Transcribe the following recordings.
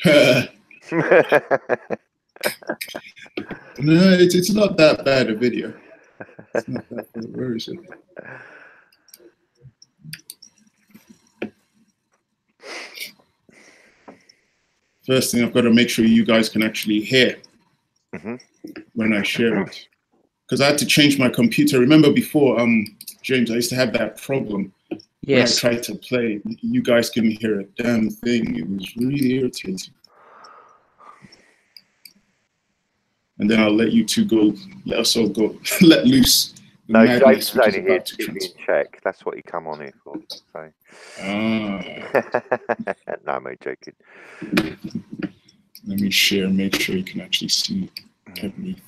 No, it's not that bad a video. It's not that bad. Where is it? First thing, I've got to make sure you guys can actually hear when I share it. Because I had to change my computer. Remember before, James, I used to have that problem. Yes. When I tried to play, you guys couldn't hear a damn thing. It was really irritating. And then I'll let you two go, let us all go, let loose. No, James is only here to keep me in check. That's what you come on here for. So. No, I'm only joking. Let me share, make sure you can actually see everything.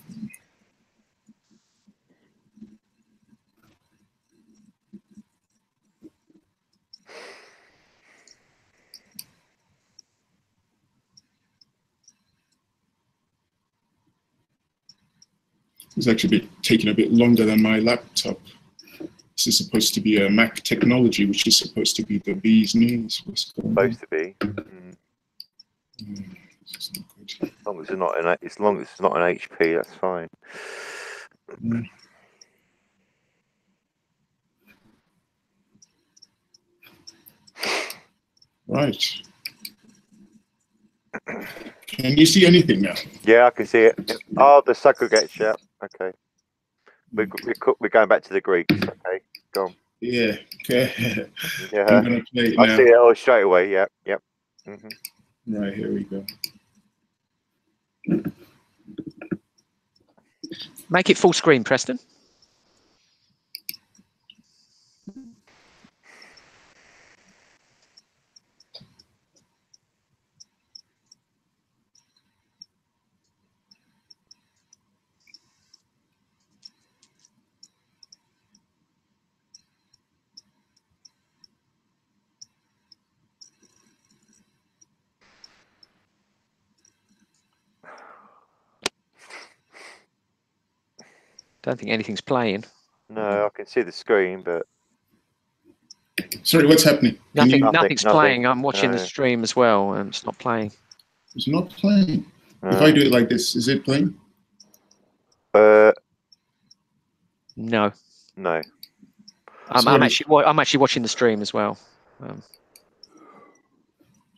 It's actually taking a bit longer than my laptop. This is supposed to be a Mac technology, which is supposed to be the bee's knees. Supposed to be. As long as it's not an HP, that's fine. Right. Can you see anything now? Yeah, I can see it. Oh, the suffragettes, yeah. Okay. We're going back to the Greeks. Okay, go on. Yeah, okay. Yeah. I'm going to play it now. I see it straight away, yeah, yep. Right, here we go. Make it full screen, Preston. Don't think anything's playing. No, I can see the screen, but sorry, what's happening? Nothing's playing. I'm watching the stream as well, and it's not playing. It's not playing. If I do it like this, is it playing? No. No. I'm actually watching the stream as well.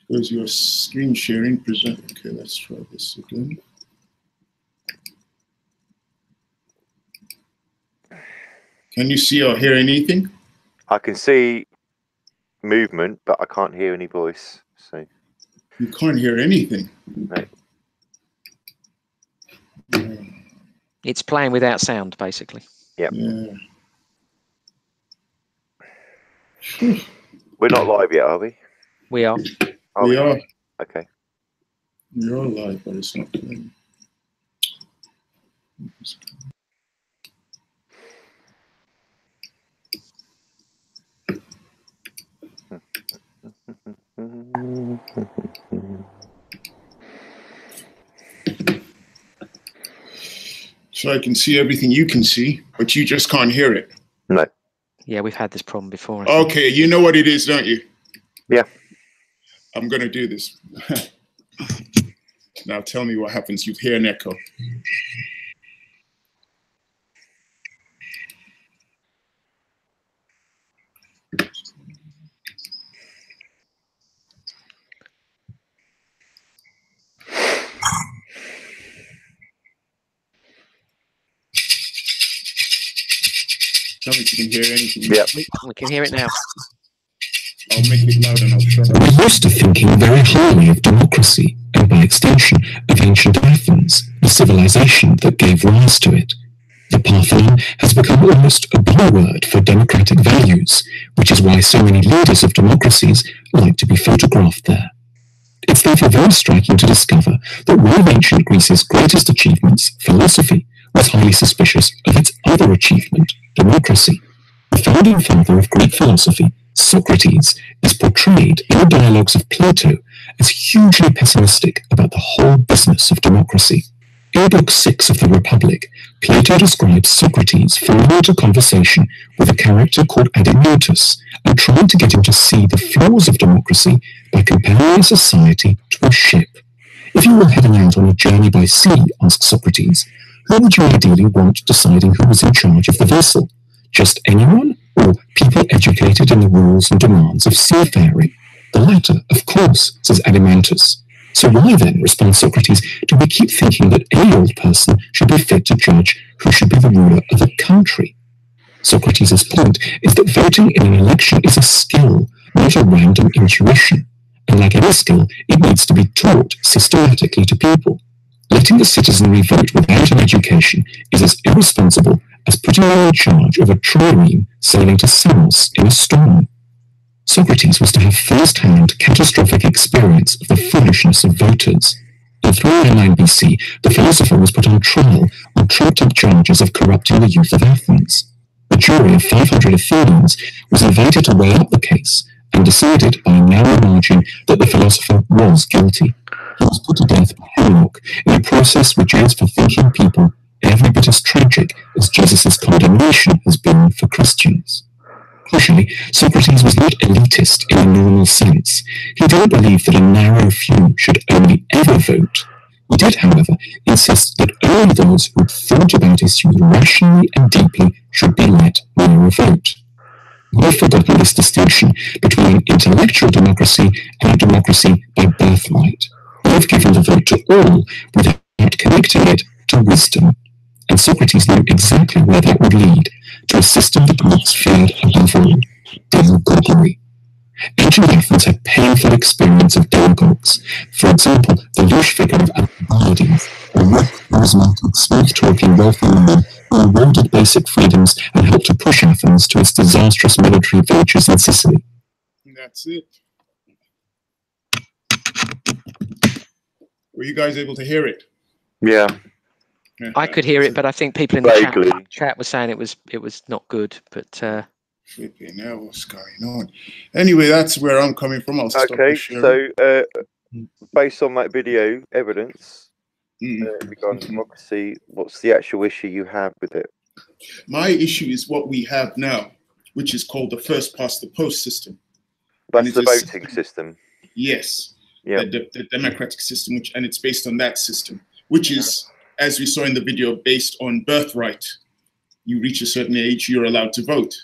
Because your screen sharing present. Okay, let's try this again. Can you see or hear anything? I can see movement, but I can't hear any voice. So you can't hear anything. No. It's playing without sound, basically. Yep. Yeah. We're not live yet, are we? We are. We are. Okay. We are live, but it's not playing. So I can see everything you can see, but you just can't hear it. No. Yeah, we've had this problem before. Okay, you know what it is, don't you? Yeah. I'm going to do this. Now tell me what happens. You hear an echo. Tell me if you can hear anything. Yeah, we can hear it now. I'll make it loud and I'll shut up. We're used to thinking very highly of democracy, and by extension of ancient Athens, the civilization that gave rise to it. The Parthenon has become almost a byword for democratic values, which is why so many leaders of democracies like to be photographed there. It's therefore very striking to discover that one of ancient Greece's greatest achievements, philosophy, was highly suspicious of its other achievement, democracy. The founding father of Greek philosophy, Socrates, is portrayed in the dialogues of Plato as hugely pessimistic about the whole business of democracy. In Book 6 of the Republic, Plato describes Socrates falling into conversation with a character called Adeimantus and trying to get him to see the flaws of democracy by comparing a society to a ship. If you were heading out on a journey by sea, asked Socrates, who would you ideally want deciding who was in charge of the vessel? Just anyone, or people educated in the rules and demands of seafaring? The latter, of course, says Adeimantus. So why then, responds Socrates, do we keep thinking that any old person should be fit to judge who should be the ruler of a country? Socrates' point is that voting in an election is a skill, not a random intuition. And like any skill, it needs to be taught systematically to people. Letting the citizenry vote without an education is as irresponsible as putting them in charge of a trireme sailing to Samos in a storm. Socrates was to have first-hand catastrophic experience of the foolishness of voters. In 399 BC, the philosopher was put on trial on trumped-up charges of corrupting the youth of Athens. A jury of 500 Athenians was invited to weigh up the case and decided by a narrow margin that the philosopher was guilty. He was put to death by hemlock in a process which is for thinking people every bit as tragic as Jesus' condemnation has been for Christians. Crucially, Socrates was not elitist in the normal sense. He didn't believe that a narrow few should only ever vote. He did, however, insist that only those who had thought about issues rationally and deeply should be let near a vote. We've forgotten this distinction between an intellectual democracy and a democracy by birthright. We've given the vote to all without connecting it to wisdom. And Socrates knew exactly where that would lead, to a system that Greeks feared above all, demagoguery. Ancient Athens had painful experience of demagogues. For example, the louche figure of Alcibiades, a rough, charismatic, smooth-talking, wealthy man who eroded basic freedoms and helped to push Athens to its disastrous military ventures in Sicily. That's it. Were you guys able to hear it? Yeah. I could hear it, but I think people in the chat were saying it was not good. But flipping hell, what's going on? Anyway, that's where I'm coming from. Okay, so based on that video evidence regarding democracy, what's the actual issue you have with it? My issue is what we have now, which is called the first past the post system. That's the voting system. Yes. Yeah. The democratic system, and it's based on that system, which is, as we saw in the video, based on birthright. You reach a certain age, you're allowed to vote.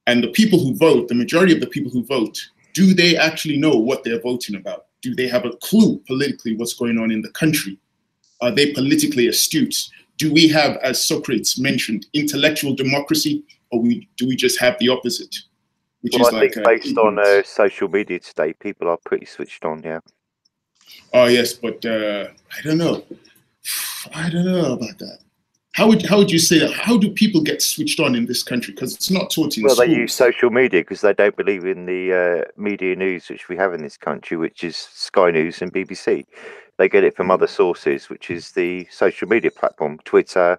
And the people who vote, the majority of the people who vote, do they actually know what they're voting about? Do they have a clue politically what's going on in the country? Are they politically astute? Do we have, as Socrates mentioned, intellectual democracy, or do we just have the opposite? Which is I think based on social media today, people are pretty switched on, yeah. Oh, yes, but I don't know. I don't know about that. How would you say that? How do people get switched on in this country? Because it's not taught in schools. Well, they use social media because they don't believe in the media news which we have in this country, which is Sky News and BBC. They get it from other sources, which is the social media platform, Twitter,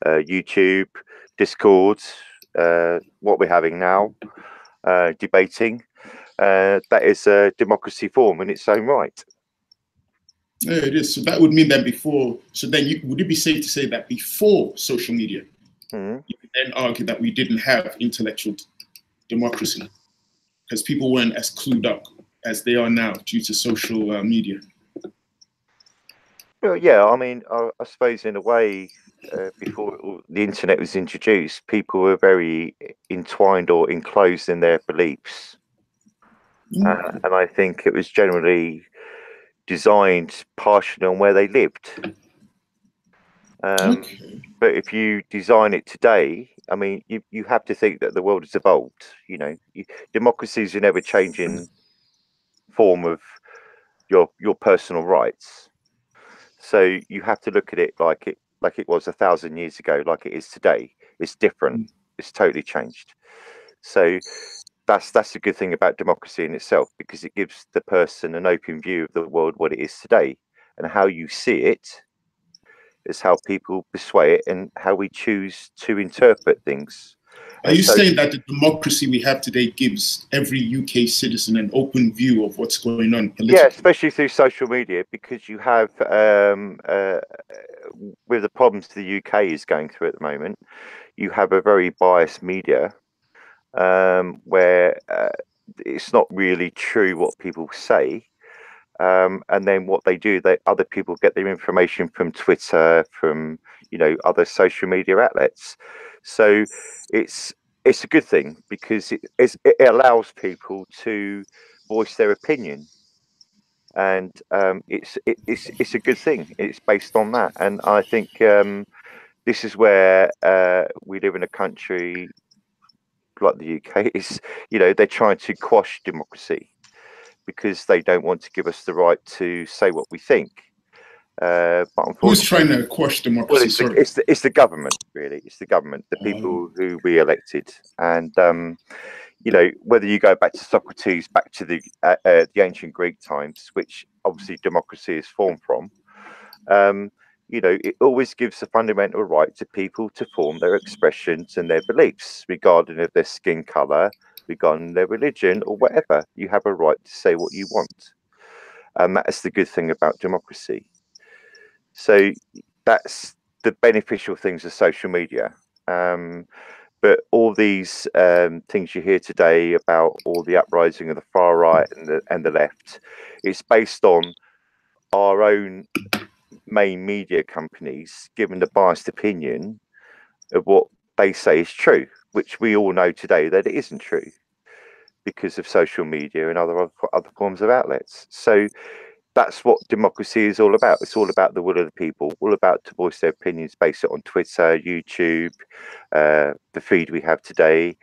YouTube, Discord, what we're having now, debating. That is a democracy form in its own right. Yeah, it is. So that would mean that before, so then would it be safe to say that before social media, you could then argue that we didn't have intellectual democracy because people weren't as clued up as they are now due to social media? Well, yeah, I mean, I suppose in a way, before the internet was introduced, people were very entwined or enclosed in their beliefs. And I think it was generally designed partially on where they lived. But if you design it today, I mean, you have to think that the world has evolved. You know, democracy is an ever-changing form of your personal rights. So you have to look at it like it was 1,000 years ago, like it is today. It's different. It's totally changed. So that's a good thing about democracy in itself, because it gives the person an open view of the world, what it is today, and how you see it is how people persuade it and how we choose to interpret things. Are you saying that the democracy we have today gives every UK citizen an open view of what's going on politically? Yeah, especially through social media, because you have, with the problems the UK is going through at the moment, you have a very biased media where it's not really true what people say. And then what they do, other people get their information from Twitter, from other social media outlets. So it's a good thing, because it allows people to voice their opinion, and it's a good thing. It's based on that, and I think this is where we live in a country like the UK. Is they're trying to quash democracy, because they don't want to give us the right to say what we think. But who's trying to quash democracy? Well, it's the government, really. It's the government, the people who we elected, and whether you go back to Socrates, back to the ancient Greek times, which obviously democracy is formed from. It always gives a fundamental right to people to form their expressions and their beliefs, regarding of their skin color, regarding their religion, or whatever. You have a right to say what you want, and that's the good thing about democracy. So that's the beneficial things of social media. But all these things you hear today about all the uprising of the far right and the left, it's based on our own main media companies giving the biased opinion of what they say is true, which we all know today that it isn't true, because of social media and other forms of outlets. So that's what democracy is all about. It's all about the will of the people, all about to voice their opinions, based it on Twitter, YouTube, the feed we have today.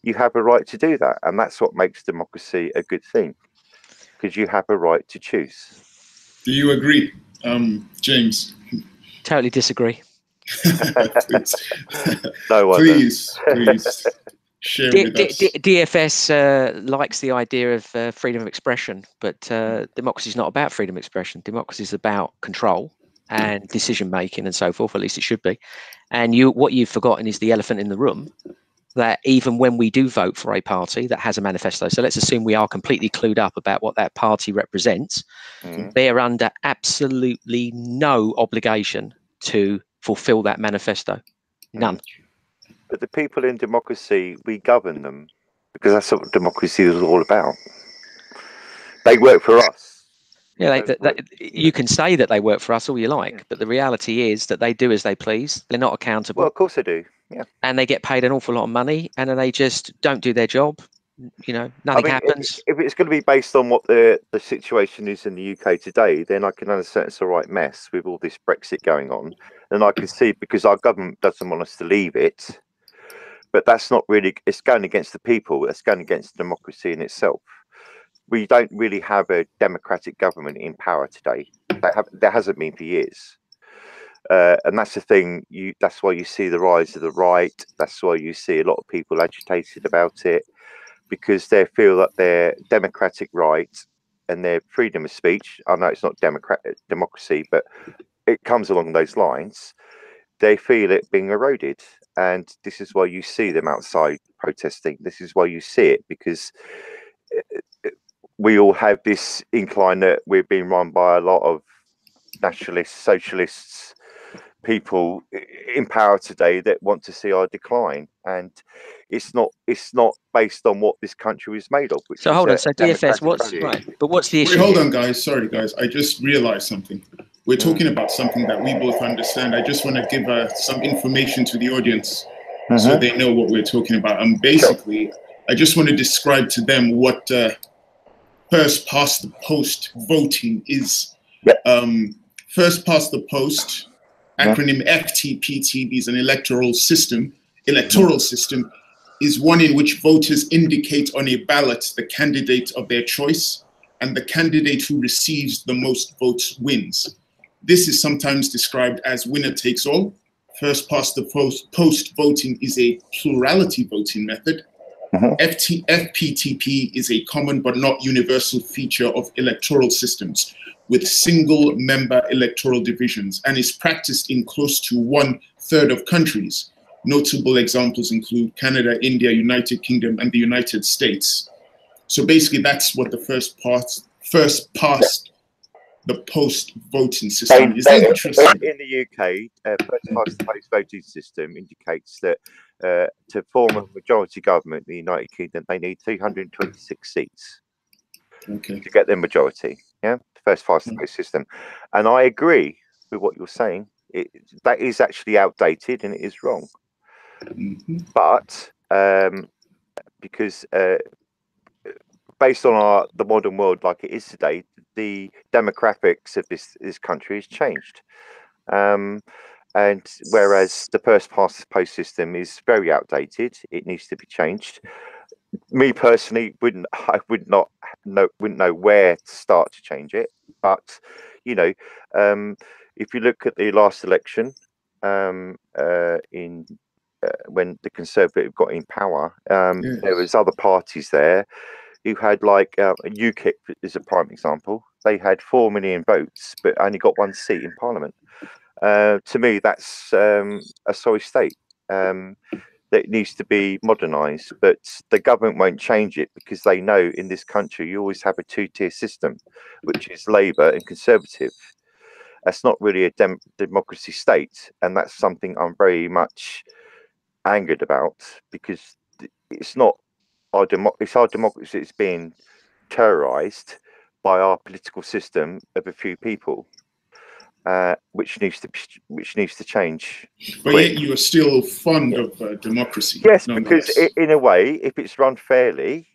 You have a right to do that, and that's what makes democracy a good thing, because you have a right to choose. Do you agree, James? Totally disagree. No one. Please share with us. DFS likes the idea of freedom of expression, but democracy is not about freedom of expression. Democracy is about control and decision making and so forth. At least it should be. And what you've forgotten is the elephant in the room, that even when we do vote for a party that has a manifesto, so let's assume we are completely clued up about what that party represents, they are under absolutely no obligation to fulfill that manifesto. None. But the people in democracy, we govern them, because that's what democracy is all about. They work for us. Yeah, you can say that they work for us all you like, but the reality is that they do as they please. They're not accountable. Well, of course they do. Yeah. And they get paid an awful lot of money, and then they just don't do their job. Nothing happens. If it's going to be based on what the situation is in the UK today, then I can understand it's a right mess with all this Brexit going on. And I can see, because our government doesn't want us to leave it. But that's not really, it's going against the people. It's going against democracy in itself. We don't really have a democratic government in power today. There hasn't been for years. And that's the thing. That's why you see the rise of the right. That's why you see a lot of people agitated about it, because they feel that their democratic right and their freedom of speech, I know it's not democracy, but it comes along those lines. They feel it being eroded. And this is why you see them outside protesting. This is why you see it, because we all have this incline that we're being run by a lot of nationalists, socialists, people in power today that want to see our decline. And it's not based on what this country was made of. So hold on. So DFS, what's the issue? Wait, hold on, guys. Sorry, guys. I just realized something. We're talking about something that we both understand. I just want to give some information to the audience so they know what we're talking about. And basically, I just want to describe to them what first past the post voting is. First past the post, acronym FTPT, is an electoral system. Electoral system is one in which voters indicate on a ballot the candidate of their choice, and the candidate who receives the most votes wins. This is sometimes described as winner takes all. First past the post voting is a plurality voting method. FPTP is a common but not universal feature of electoral systems with single member electoral divisions, and is practiced in close to 1/3 of countries. Notable examples include Canada, India, United Kingdom, and the United States. So basically that's what the first past the post voting system is. Interesting. In the UK, first past the post voting system indicates that to form a majority government in the United Kingdom, they need 326 seats to get their majority. Yeah, the first past the post system, and I agree with what you're saying. That is actually outdated and it is wrong. But because based on the modern world like it is today, the demographics of this country has changed. And whereas the first past the post system is very outdated, it needs to be changed. Me personally wouldn't know where to start to change it. But you know, if you look at the last election, in when the Conservative got in power, there was other parties there who had like UKIP is a prime example. They had 4 million votes, but only got 1 seat in Parliament. To me, that's a sorry state. That needs to be modernised, but the government won't change it because they know in this country you always have a 2-tier system, which is Labour and Conservative. That's not really a democracy state, and that's something I'm very much angered about, because it's not our democracy. It's being terrorised by our political system of a few people. Which needs to change. But yet you are still fond of democracy. Yes, because in a way, if it's run fairly,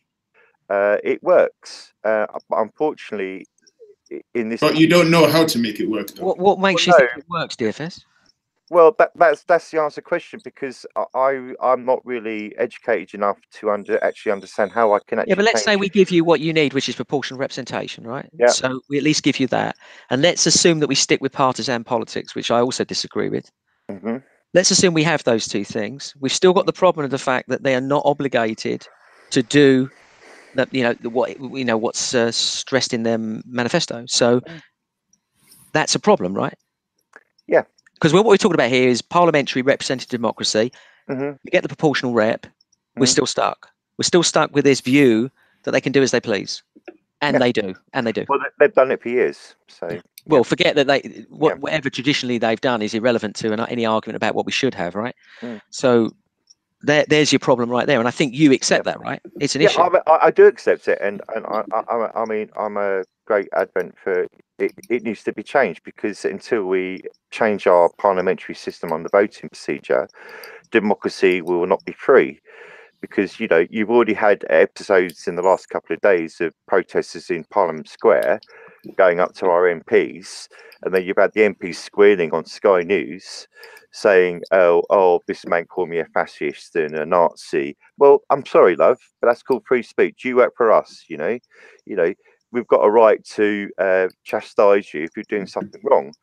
it works. Unfortunately, in this. But you don't know how to make it work, though. What makes you think it works, DFS? Well, that's the answer question, because I'm not really educated enough to actually understand how I can actually. Yeah, but let's say we give you what you need, which is proportional representation, right? Yeah. So we at least give you that, and let's assume that we stick with partisan politics, which I also disagree with. Let's assume we have those two things. We've still got the problem of the fact that they are not obligated to do that. What's stressed in their manifesto. So that's a problem, right? Yeah. Because what we're talking about here is parliamentary representative democracy. We get the proportional rep. We're still stuck. We're still stuck with this view that they can do as they please, and they do, and they do. Well, they've done it for years. So well, forget that whatever traditionally they've done is irrelevant to any argument about what we should have, right? So there's your problem right there, and I think you accept that, right? It's an issue. I do accept it, and I mean I'm a great advocate for it. It needs to be changed, because until we change our parliamentary system on the voting procedure, democracy will not be free. Because you've already had episodes in the last couple of days of protesters in Parliament Square going up to our MPs, and then you've had the MPs squealing on Sky News saying, oh, this man called me a fascist and a Nazi. Well, I'm sorry, love, but that's called free speech. You work for us, we've got a right to chastise you if you're doing something wrong.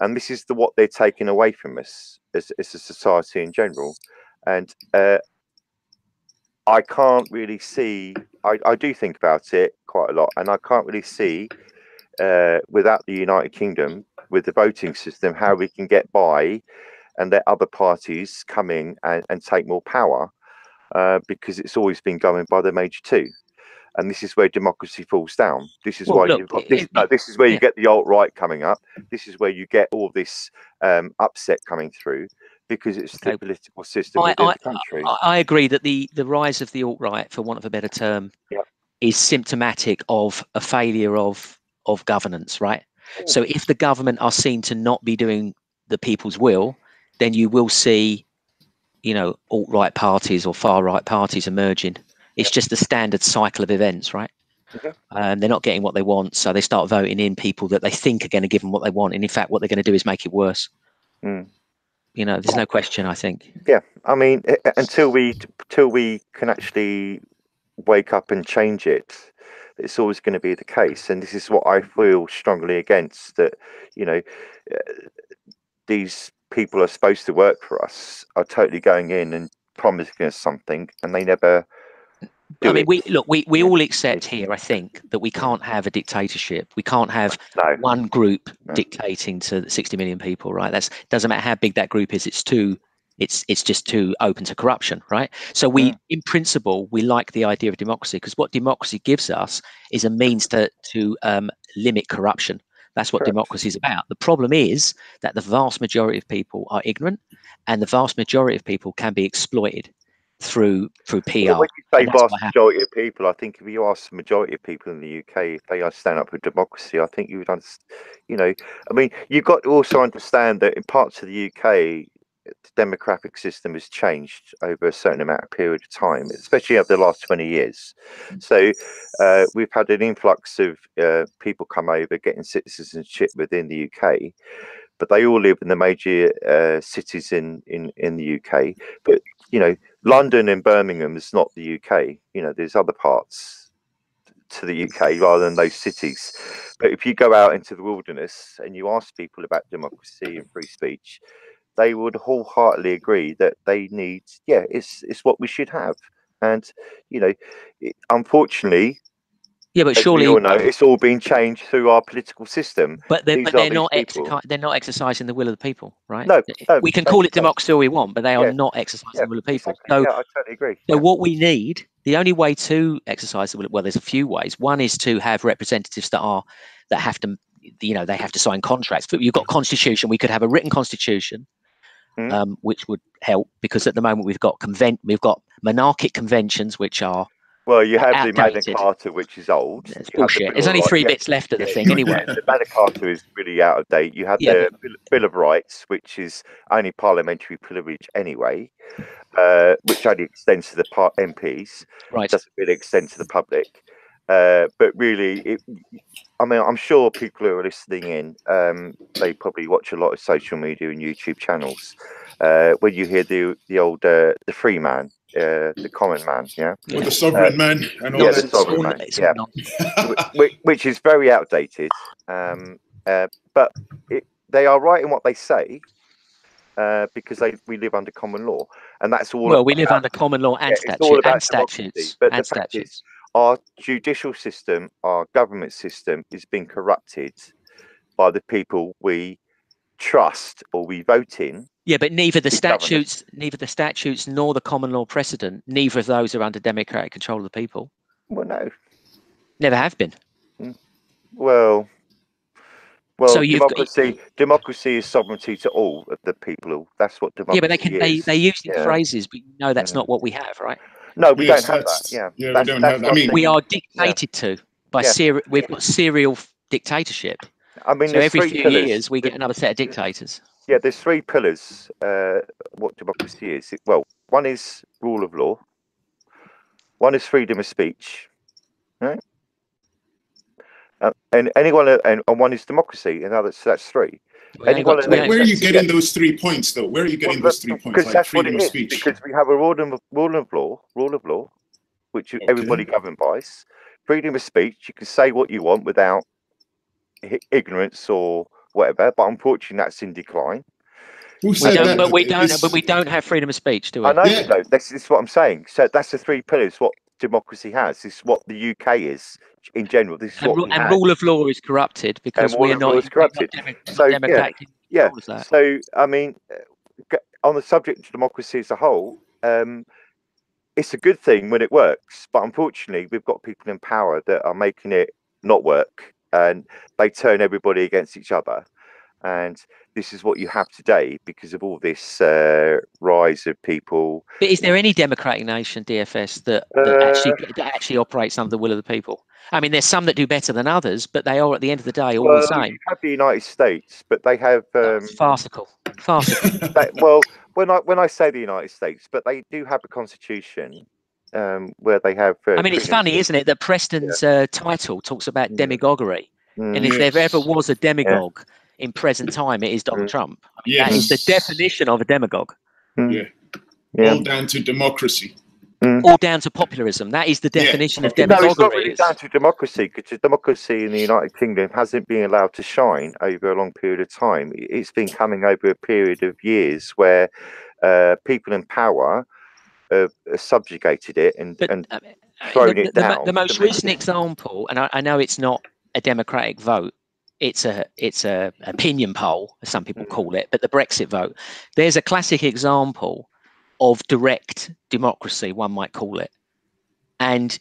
And this is what they're taking away from us as a society in general. And I can't really see. I do think about it quite a lot, and I can't really see without the United Kingdom, with the voting system, how we can get by and let other parties come in and take more power, because it's always been going by the major two. And this is where democracy falls down. This is why you've got this. This is where you get the alt-right coming up. This is where you get all this upset coming through, because it's the political system within the country. I agree that the rise of the alt-right, for want of a better term, is symptomatic of a failure of governance, right? So if the government are seen to not be doing the people's will, then you will see, alt-right parties or far-right parties emerging. It's just the standard cycle of events, right? They're not getting what they want, so they start voting in people that they think are going to give them what they want, and in fact what they're going to do is make it worse. There's no question, I think. Yeah, I mean, until we can actually wake up and change it, it's always going to be the case. And this is what I feel strongly against, that these people are supposed to work for us are totally going in and promising us something, and they never do it. We all accept here, I think, that we can't have a dictatorship. We can't have one group dictating to 60 million people, right? That doesn't matter how big that group is. It's just too open to corruption, right? So in principle, we like the idea of democracy, because what democracy gives us is a means to limit corruption. That's what democracy is about. The problem is that the vast majority of people are ignorant, and the vast majority of people can be exploited. through PR. Well, when you say And that's vast what happened. majority of people, I think if you ask the majority of people in the UK if they stand up for democracy, I think you would understand. You know, I mean, you've got to also understand that in parts of the UK, the demographic system has changed over a certain amount of period of time, especially over the last 20 years. So we've had an influx of people come over getting citizenship within the UK, but they all live in the major cities in the UK. But you know, London and Birmingham is not the UK. You know, there's other parts to the UK rather than those cities. But if you go out into the wilderness and you ask people about democracy and free speech, they would wholeheartedly agree that they need, yeah, it's what we should have. And you know, unfortunately, Yeah, but as we surely, all know, it's all been changed through our political system. but they're not people. they're not exercising the will of the people, right? No, we can call it democracy all we want, but they are not exercising the will of the people. Exactly. Yeah, I totally agree. So what we need, the only way to exercise the will, well, there's a few ways. One is to have representatives that have to, you know, they have to sign contracts. But you've got constitution. We could have a written constitution, which would help, because at the moment we've got monarchic conventions, which are you have outdated. the Magna Carta, which is old. It's bullshit. There's only 3 bits left of the thing anyway. The Magna Carta is really out of date. You have the Bill of Rights, which is only parliamentary privilege anyway, which only extends to the MPs. Right. Doesn't really extend to the public. But really, I mean, I'm sure people who are listening in, they probably watch a lot of social media and YouTube channels. When you hear the old the free man, the common man, or the sovereign man, and all the sovereign man, which is very outdated. But they are right in what they say, because we live under common law, and that's all. Well, we live under common law and statutes. But the fact is, our judicial system, our government system, is being corrupted by the people we trust or we vote in. Yeah, but neither the statutes nor the common law precedent, neither of those are under democratic control of the people. Well, no, never have been. Well, so democracy is sovereignty to all of the people. That's what democracy is. They use these phrases, but no, that's not what we have, right? No, we don't have that. Yeah, we don't have that. I mean, we are dictated to by we've got serial dictatorship. I mean, so every few years we get another set of dictators. Yeah, there's 3 pillars. What democracy is? Well, one is rule of law. One is freedom of speech, right? And one is democracy. So that's 3. Where are you getting those 3 points, though? Where are you getting those 3 points? Because that's what it is. Because we have a rule of law, which everybody governed by. Freedom of speech. You can say what you want without ignorance or whatever. But unfortunately, that's in decline. Who said that? But we don't have freedom of speech, do we? I know you don't. This is what I'm saying. So that's the 3 pillars. What democracy has. This is what the UK is in general. This is and rule of law is corrupted because we are not corrupted. So So I mean, on the subject of democracy as a whole, it's a good thing when it works, but unfortunately, we've got people in power that are making it not work, and they turn everybody against each other. And this is what you have today because of all this rise of people. But is there any democratic nation, DFS, that actually operates under the will of the people? I mean, there's some that do better than others, but they are, at the end of the day, all the same. You have the United States, but they have farcical. Well, when I say the United States, but they do have a constitution where they have. I mean, it's funny, isn't it, that Preston's title talks about demagoguery, and if there ever was a demagogue in present time, it is Donald Trump. I mean, that is the definition of a demagogue. All down to democracy. All down to populism. That is the definition of demagoguery. No, it's not really down to democracy, because democracy in the United Kingdom hasn't been allowed to shine over a long period of time. It's been coming over a period of years where people in power have subjugated it and thrown it down. The most recent example, and I know it's not a democratic vote, it's a opinion poll, as some people call it, but the Brexit vote, there's a classic example of direct democracy, one might call it, and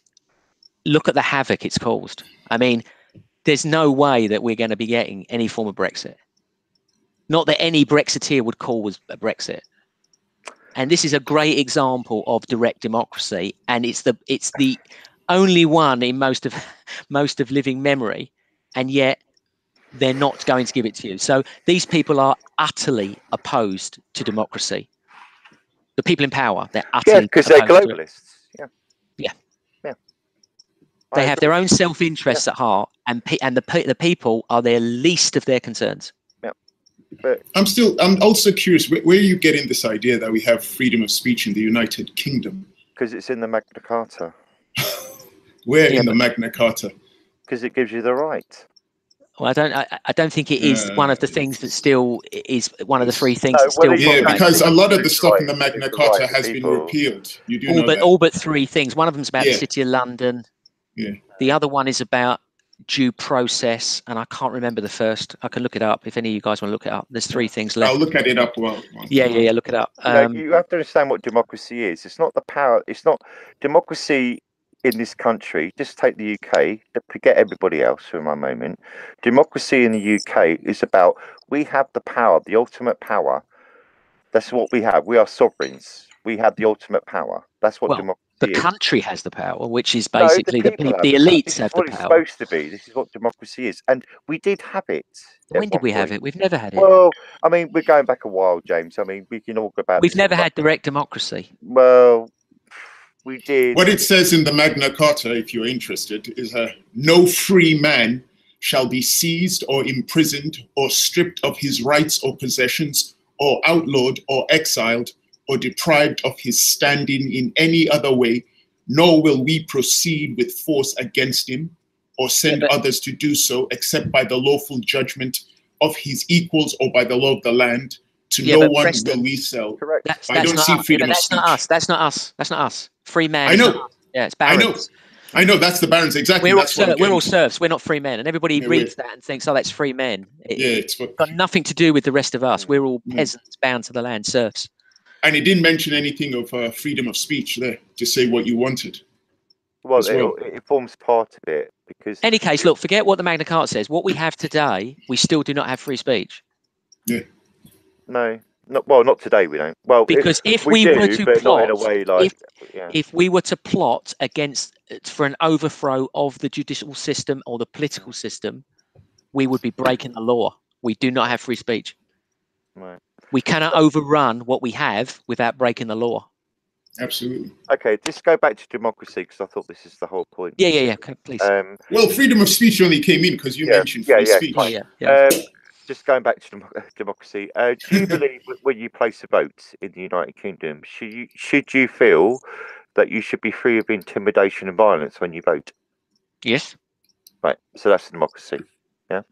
look at the havoc it's caused. I mean, there's no way that we're going to be getting any form of Brexit. Not that any Brexiteer would call was a Brexit. And this is a great example of direct democracy, and it's the only one in most of living memory, and yet they're not going to give it to you. So these people are utterly opposed to democracy. The people in power, they're utterly because they're opposed to it. globalists. Yeah. They have their own self-interests at heart, and the people are their least of their concerns. But I'm also curious, where are you getting this idea that we have freedom of speech in the United Kingdom? because it's in the Magna Carta. Where in the Magna Carta? Because it gives you the right. Well, I don't think it is one of the things that still is one of the three things that well, still. Yeah, because a lot of the stuff in the Right, Magna the Carta right has been people. repealed. You do know that. All but three things. One of them is about the City of London. Yeah. The other one is about due process, and I can't remember the first. I can look it up if any of you guys want to look it up. There's three things left. I'll look at it up. Well, Yeah, look it up. You have to understand what democracy is. It's not the power. It's not democracy in this country. Just take the UK. Forget everybody else for a moment. Democracy in the UK is about we have the power, the ultimate power. That's what we have. We are sovereigns. We have the ultimate power. That's what democracy the is. country has the power, which is basically the elites have the power. It's supposed to be. This is what democracy is, and we did have it. When did we have it? We've never had it. Well, I mean, we're going back a while, James. I mean, we can all go about. We've never had direct democracy. Well, we did. What it says in the Magna Carta, if you're interested, is no free man shall be seized or imprisoned or stripped of his rights or possessions or outlawed or exiled or deprived of his standing in any other way, nor will we proceed with force against him or send others to do so, except by the lawful judgment of his equals or by the law of the land. To no one will we sell. Correct. I don't see freedom of speech. That's not us. Free man. I know. Yeah, it's barons. I know. That's the barons. Exactly. We're all serfs. We're not free men, and everybody reads that and thinks, "Oh, that's free men." It's got nothing to do with the rest of us. We're all peasants bound to the land, serfs. And it didn't mention anything of freedom of speech there to say what you wanted. Well, it forms part of it because. Any case, look, forget what the Magna Carta says. What we have today, we still do not have free speech. Yeah. No, not today. We don't. Well, because if we were to plot, not in a way like, if we were to plot for an overthrow of the judicial system or the political system, we would be breaking the law. We do not have free speech. Right. We cannot overrun what we have without breaking the law. Absolutely. Okay, just go back to democracy because I thought this is the whole point. Yeah. Please. Well, freedom of speech only came in because you mentioned free speech. Just going back to democracy, do you believe when you place a vote in the United Kingdom, should you feel that you should be free of intimidation and violence when you vote? Yes. Right. So that's democracy. Yeah.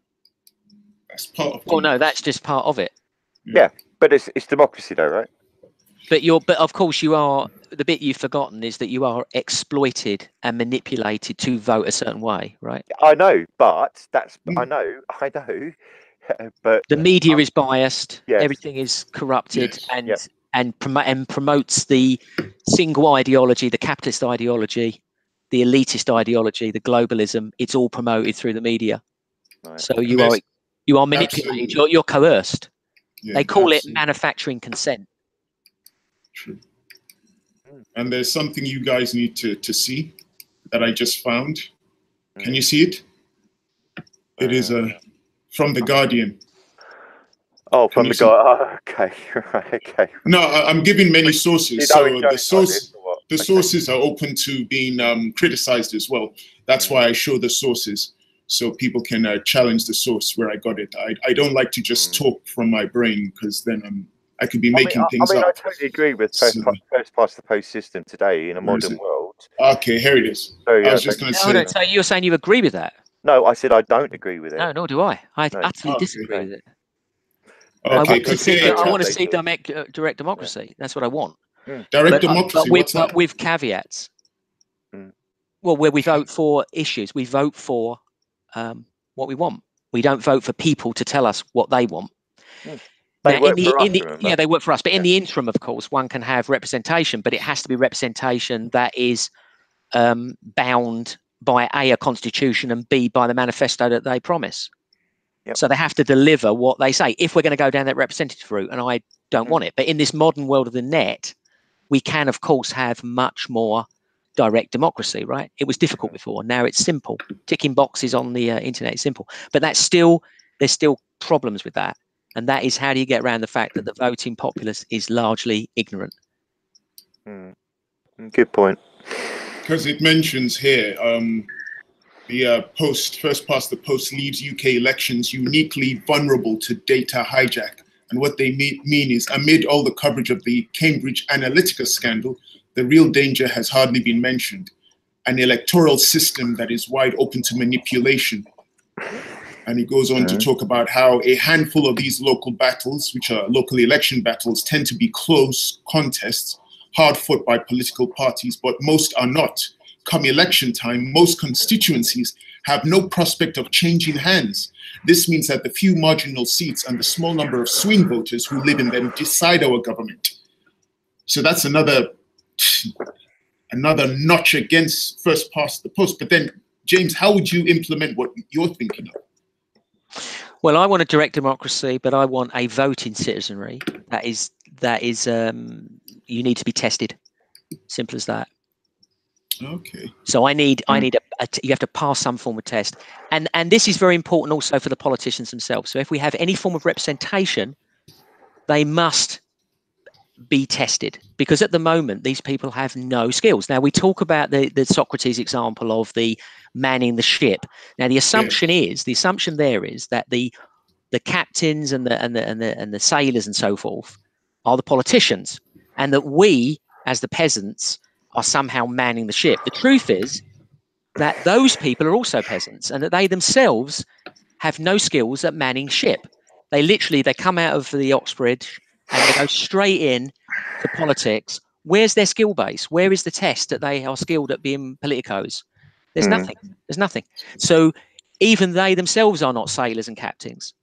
That's part of. Well, no, that's just part of it. Yeah, but it's democracy though, right? But of course you are. The bit you've forgotten is that you are exploited and manipulated to vote a certain way, right? I know, but I know. But the media is biased. Yes. Everything is corrupted and promotes the single ideology, the capitalist ideology, the elitist ideology, the globalism. It's all promoted through the media. Right. So you are manipulated. You're coerced. Yeah, they call it manufacturing consent. True. And there's something you guys need to see that I just found. Can you see it? It is from The Guardian. Oh, from The Guardian. Okay, right, okay. No, I'm giving many sources. So the sources are open to being criticized as well. That's why I show the sources, so people can challenge the source where I got it. I don't like to just talk from my brain because then I could be making things up. I totally agree with first past the post system today in a modern world. Okay, here it is. So, I was just going to say. So you're saying you agree with that? No, I said I don't agree with it. No, nor do I. I utterly disagree with it. Okay, I want to see direct democracy. Yeah. That's what I want. Direct democracy. But with caveats. Well, where we vote for issues, we vote for what we want. We don't vote for people to tell us what they want. They work for us. But in the interim, of course, one can have representation, but it has to be representation that is bound by A, a constitution, and B, by the manifesto that they promise. So they have to deliver what they say if we're going to go down that representative route, and I don't want it. But in this modern world of the net, we can, of course, have much more direct democracy, right? It was difficult before. Now it's simple. Ticking boxes on the internet is simple. But there's still problems with that. And that is, how do you get around the fact that the voting populace is largely ignorant? Good point. Because it mentions here, the first past the post leaves UK elections uniquely vulnerable to data hijack. And what they mean is, amid all the coverage of the Cambridge Analytica scandal, the real danger has hardly been mentioned: an electoral system that is wide open to manipulation. And he goes on to talk about how a handful of these local battles, which are local election battles, tend to be close contests, hard fought by political parties, but most are not. Come election time, most constituencies have no prospect of changing hands. This means that the few marginal seats and the small number of swing voters who live in them decide our government. So that's another notch against first past the post. But then, James, how would you implement what you're thinking of? Well, I want a direct democracy, but I want a voting citizenry. That is, you need to be tested. Simple as that. Okay. So I need you have to pass some form of test, and this is very important also for the politicians themselves. So if we have any form of representation, they must be tested, because at the moment these people have no skills. Now we talk about the Socrates example of the manning the ship. Now the assumption there is that the captains and the sailors and so forth are the politicians, and that we as the peasants are somehow manning the ship. The truth is that those people are also peasants, and that they themselves have no skills at manning ship. They come out of the Oxbridge and they go straight in to politics. Where's their skill base? Where is the test that they are skilled at being politicos? There's nothing. There's nothing. So even they themselves are not sailors and captains,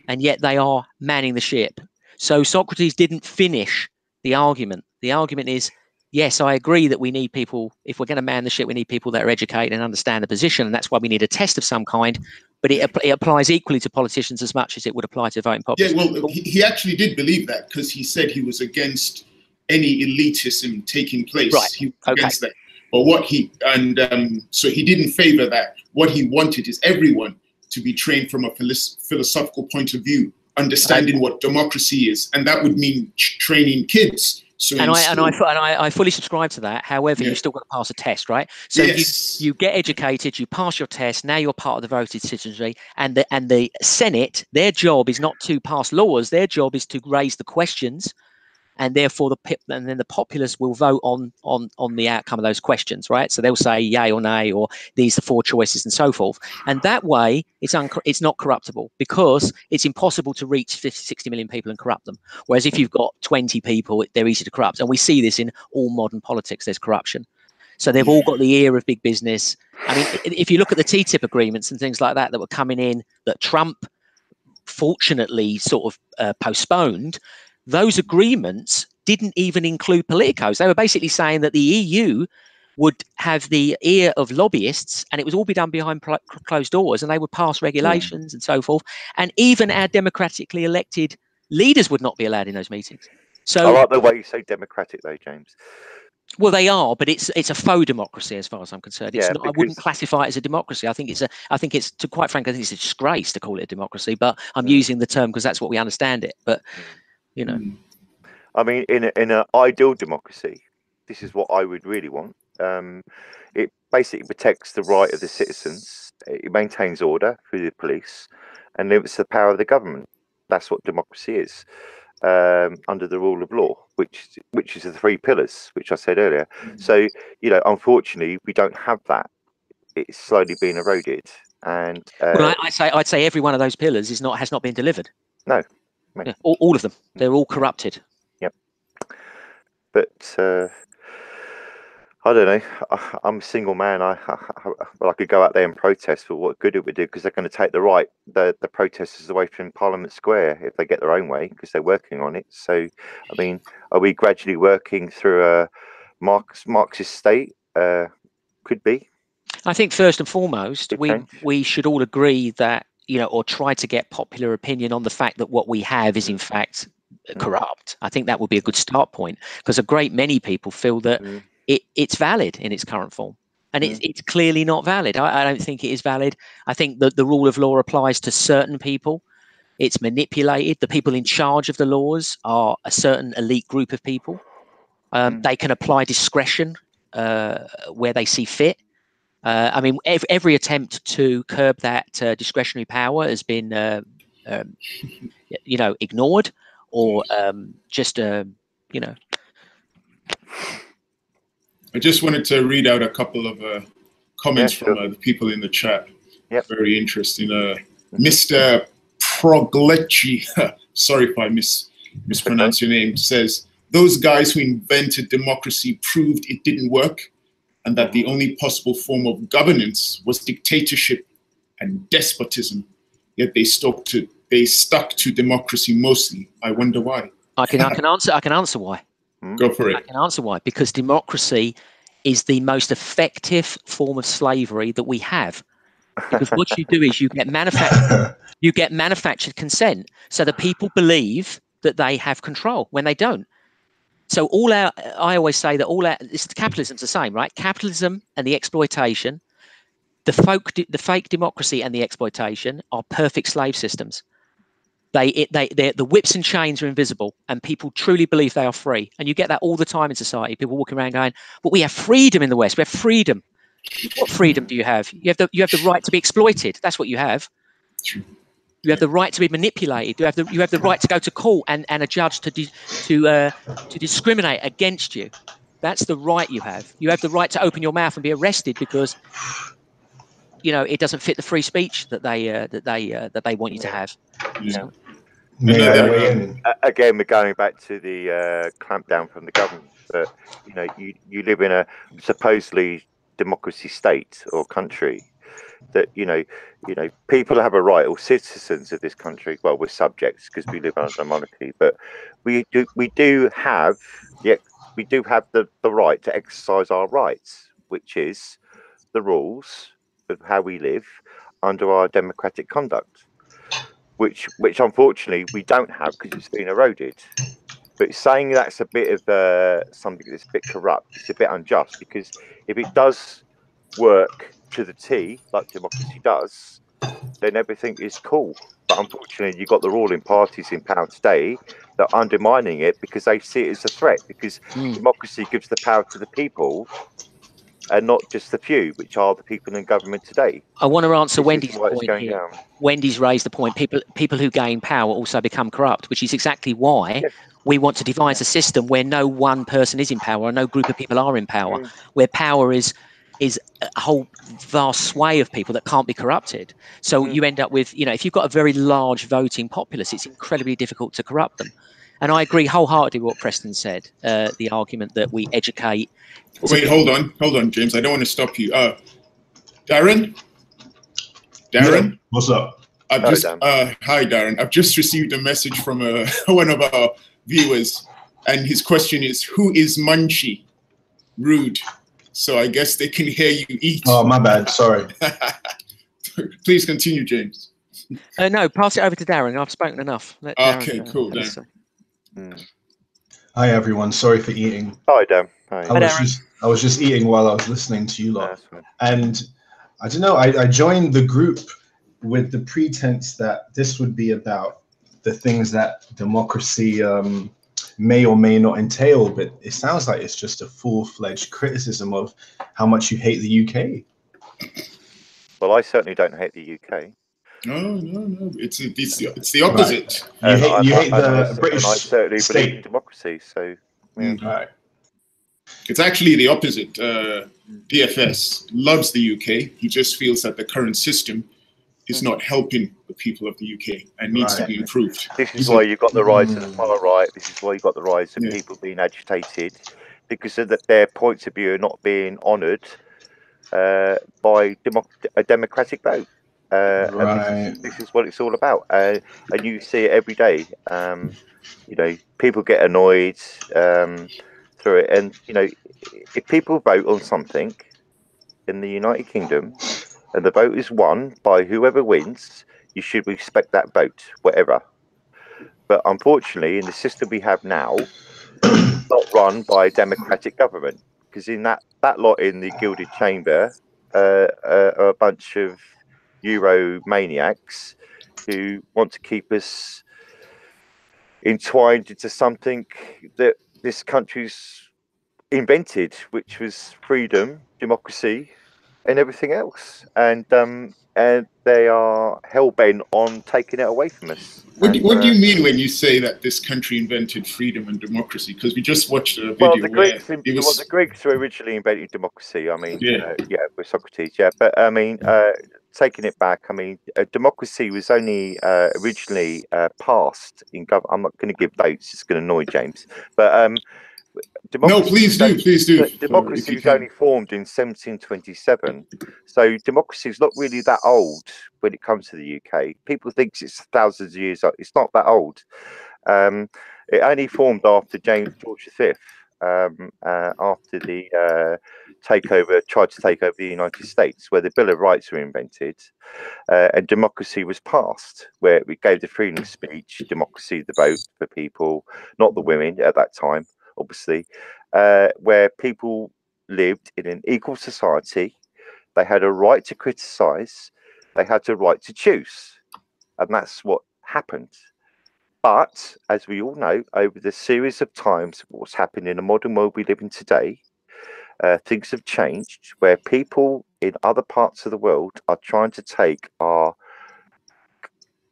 and yet they are manning the ship. So Socrates didn't finish the argument. The argument is, yes, I agree that we need people, if we're going to man the ship, we need people that are educated and understand the position, and that's why we need a test of some kind. But it applies equally to politicians as much as it would apply to voting populace. Yeah, well, he actually did believe that, because he said he was against any elitism taking place. Right. He was against that. But so he didn't favor that. What he wanted is everyone to be trained from a philosophical point of view, understanding what democracy is, and that would mean training kids. So I fully subscribe to that. However, you've still got to pass a test, right? So you get educated, you pass your test. Now you're part of the voted citizenry, and the Senate. Their job is not to pass laws. Their job is to raise the questions, and therefore then the populace will vote on the outcome of those questions, right? So they'll say yay or nay, or these are 4 choices, and so forth. And that way, it's not corruptible, because it's impossible to reach 50, 60 million people and corrupt them. Whereas if you've got 20 people, they're easy to corrupt. And we see this in all modern politics. There's corruption. So they've all got the ear of big business. I mean, if you look at the TTIP agreements and things like that were coming in, that Trump fortunately sort of postponed, those agreements didn't even include politicos. They were basically saying that the EU would have the ear of lobbyists, and it would all be done behind closed doors, and they would pass regulations and so forth. And even our democratically elected leaders would not be allowed in those meetings. So I like the way you say democratic, though, James. Well, they are, but it's a faux democracy as far as I'm concerned. It's not. I wouldn't classify it as a democracy. I think it's to quite frankly, I think it's a disgrace to call it a democracy. But I'm using the term because that's what we understand it. But you know, I mean, in an ideal democracy, this is what I would really want. It basically protects the right of the citizens. It maintains order through the police, and limits the power of the government. That's what democracy is, under the rule of law, which is the 3 pillars, which I said earlier. So, unfortunately, we don't have that. It's slowly being eroded, and well, I'd say every one of those pillars has not been delivered. No. Yeah, all of them. They're all corrupted. Yep. But I don't know. I'm a single man. I could go out there and protest for what good it would do, because they're going to take the protesters away from Parliament Square if they get their own way, because they're working on it. So, I mean, are we gradually working through a Marxist state? Could be. I think first and foremost, we should all agree that or try to get popular opinion on the fact that what we have is in fact corrupt. I think that would be a good start point, because a great many people feel that it's valid in its current form, and it's clearly not valid. I don't think it is valid. I think that the rule of law applies to certain people. It's manipulated. The people in charge of the laws are a certain elite group of people. They can apply discretion where they see fit. I mean, every attempt to curb that discretionary power has been, ignored, or just, I just wanted to read out a couple of comments from the people in the chat. Very interesting. Mr. Proglechi, sorry if I mispronounce your name, says, those guys who invented democracy proved it didn't work, and that the only possible form of governance was dictatorship and despotism. Yet they stuck to democracy mostly. I wonder why. I can answer why. Go for it. I can answer why. Because democracy is the most effective form of slavery that we have. Because what you do is you get manufactured consent, so the people believe that they have control when they don't. So I always say that capitalism's the same, right? Capitalism and the exploitation, the fake democracy and the exploitation are perfect slave systems. The whips and chains are invisible, and people truly believe they are free. And you get that all the time in society. People walking around going, "But we have freedom in the West. We have freedom." What freedom do you have? You have the right to be exploited. That's what you have. True. You have the right to be manipulated. You have the right to go to court and a judge to discriminate against you. That's the right you have. You have the right to open your mouth and be arrested because it doesn't fit the free speech that they want you to have. So, again, we're going back to the clampdown from the government. But you live in a supposedly democracy state or country that people have a right, or citizens of this country. Well, we're subjects because we live under a monarchy, but we do have the right to exercise our rights, which is the rules of how we live under our democratic conduct, which unfortunately we don't have because it's been eroded. But saying that's a bit of something that's a bit corrupt, it's a bit unjust, because if it does work to the T, like democracy does, then everything is cool. But unfortunately, you've got the ruling parties in power today that are undermining it because they see it as a threat, because democracy gives the power to the people and not just the few, which are the people in government today. I want to answer Wendy's point here. Wendy's raised the point, people who gain power also become corrupt, which is exactly why we want to devise a system where no one person is in power, or no group of people are in power, where power is a whole vast sway of people that can't be corrupted. So you end up with, if you've got a very large voting populace, it's incredibly difficult to corrupt them. And I agree wholeheartedly with what Preston said, the argument that we educate. Wait, hold on, James. I don't want to stop you. Darren? Yeah. What's up? Hi, Darren. I've just received a message from one of our viewers, and his question is, who is Munchie? Rude. So I guess they can hear you eat. Oh, my bad. Sorry. Please continue, James. No, pass it over to Darren. I've spoken enough. Okay, cool, Darren. Hi, everyone. Sorry for eating. Hi, Dan. Hi. I was just eating while I was listening to you lot. And I don't know, I joined the group with the pretense that this would be about the things that democracy may or may not entail, but it sounds like it's just a full-fledged criticism of how much you hate the UK. Well, I certainly don't hate the UK. No. It's the opposite. Right. You hate the British I certainly state. believe in democracy. So, Right. It's actually the opposite. DFS loves the UK. He just feels that the current system is not helping the people of the UK and needs to be improved. This is why you've got the rise of the far right. This is why you've got the rise of people being agitated, because of their points of view are not being honoured by a democratic vote. And this is what it's all about. And you see it every day. People get annoyed through it. And, if people vote on something in the United Kingdom and the vote is won by whoever wins, you should respect that vote, whatever. But unfortunately, in the system we have now, it's not run by a democratic government, because in that lot in the Gilded Chamber are a bunch of Euro maniacs who want to keep us entwined into something that this country's invented, which was freedom, democracy, and everything else. And they are hell-bent on taking it away from us. What do you mean when you say that this country invented freedom and democracy? Because we just watched a video the Greeks who originally invented democracy. I mean, with Socrates, But I mean, taking it back, I mean, democracy was only originally passed in government. I'm not going to give dates; it's going to annoy James. But no, please do. Democracy was only formed in 1727, so democracy is not really that old when it comes to the UK. People think it's thousands of years old. It's not that old. It only formed after George V, after the tried to take over the United States, where the Bill of Rights were invented, and democracy was passed, where we gave the freedom of speech, democracy, the vote for people, not the women at that time, obviously, where people lived in an equal society. They had a right to criticize, they had a right to choose, and that's what happened. But as we all know, over the series of times, what's happened in the modern world we live in today, things have changed, where people in other parts of the world are trying to take our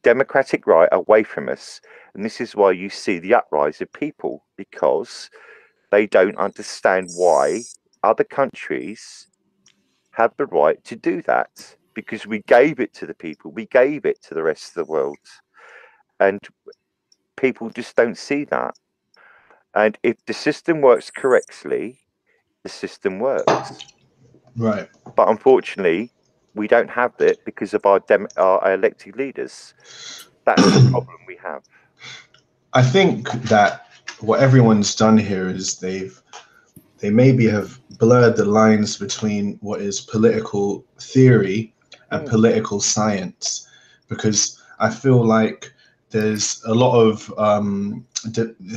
democratic right away from us. And this is why you see the uprise of people, because they don't understand why other countries have the right to do that, because we gave it to the people, we gave it to the rest of the world, and people just don't see that. And if the system works correctly, the system works. Right. But unfortunately, we don't have that because of our elected leaders. That's the problem we have. I think that what everyone's done here is they maybe have blurred the lines between what is political theory and political science, because I feel like there's a lot of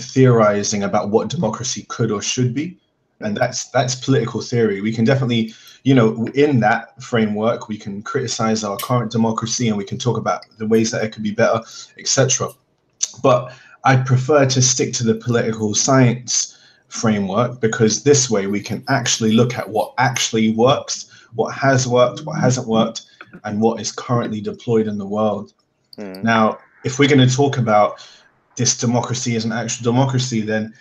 theorizing about what democracy could or should be, and that's political theory. We can definitely, in that framework, we can criticize our current democracy and we can talk about the ways that it could be better, etc. But I prefer to stick to the political science framework, because this way we can actually look at what actually works, what has worked, what hasn't worked, and what is currently deployed in the world. Now, if we're going to talk about this democracy as an actual democracy, then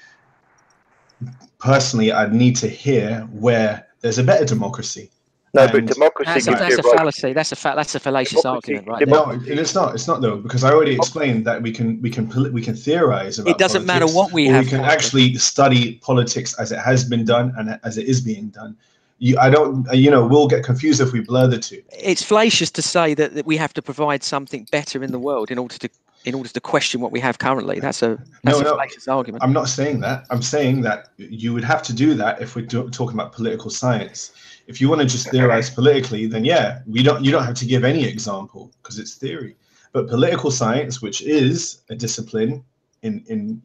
personally, I'd need to hear where there's a better democracy. No, but democracy. That's a fallacy. That's a fallacious argument, right? No, it's not. It's not though, because I already explained that we can theorize about. It doesn't matter what we have. have. We can actually study politics as it has been done and as it is being done. We'll get confused if we blur the two. It's fallacious to say that we have to provide something better in the world in order to question what we have currently. That's a fallacious argument. I'm not saying that. I'm saying that you would have to do that if we're talking about political science. If you want to just theorize politically, then you don't have to give any example because it's theory. But political science, which is a discipline in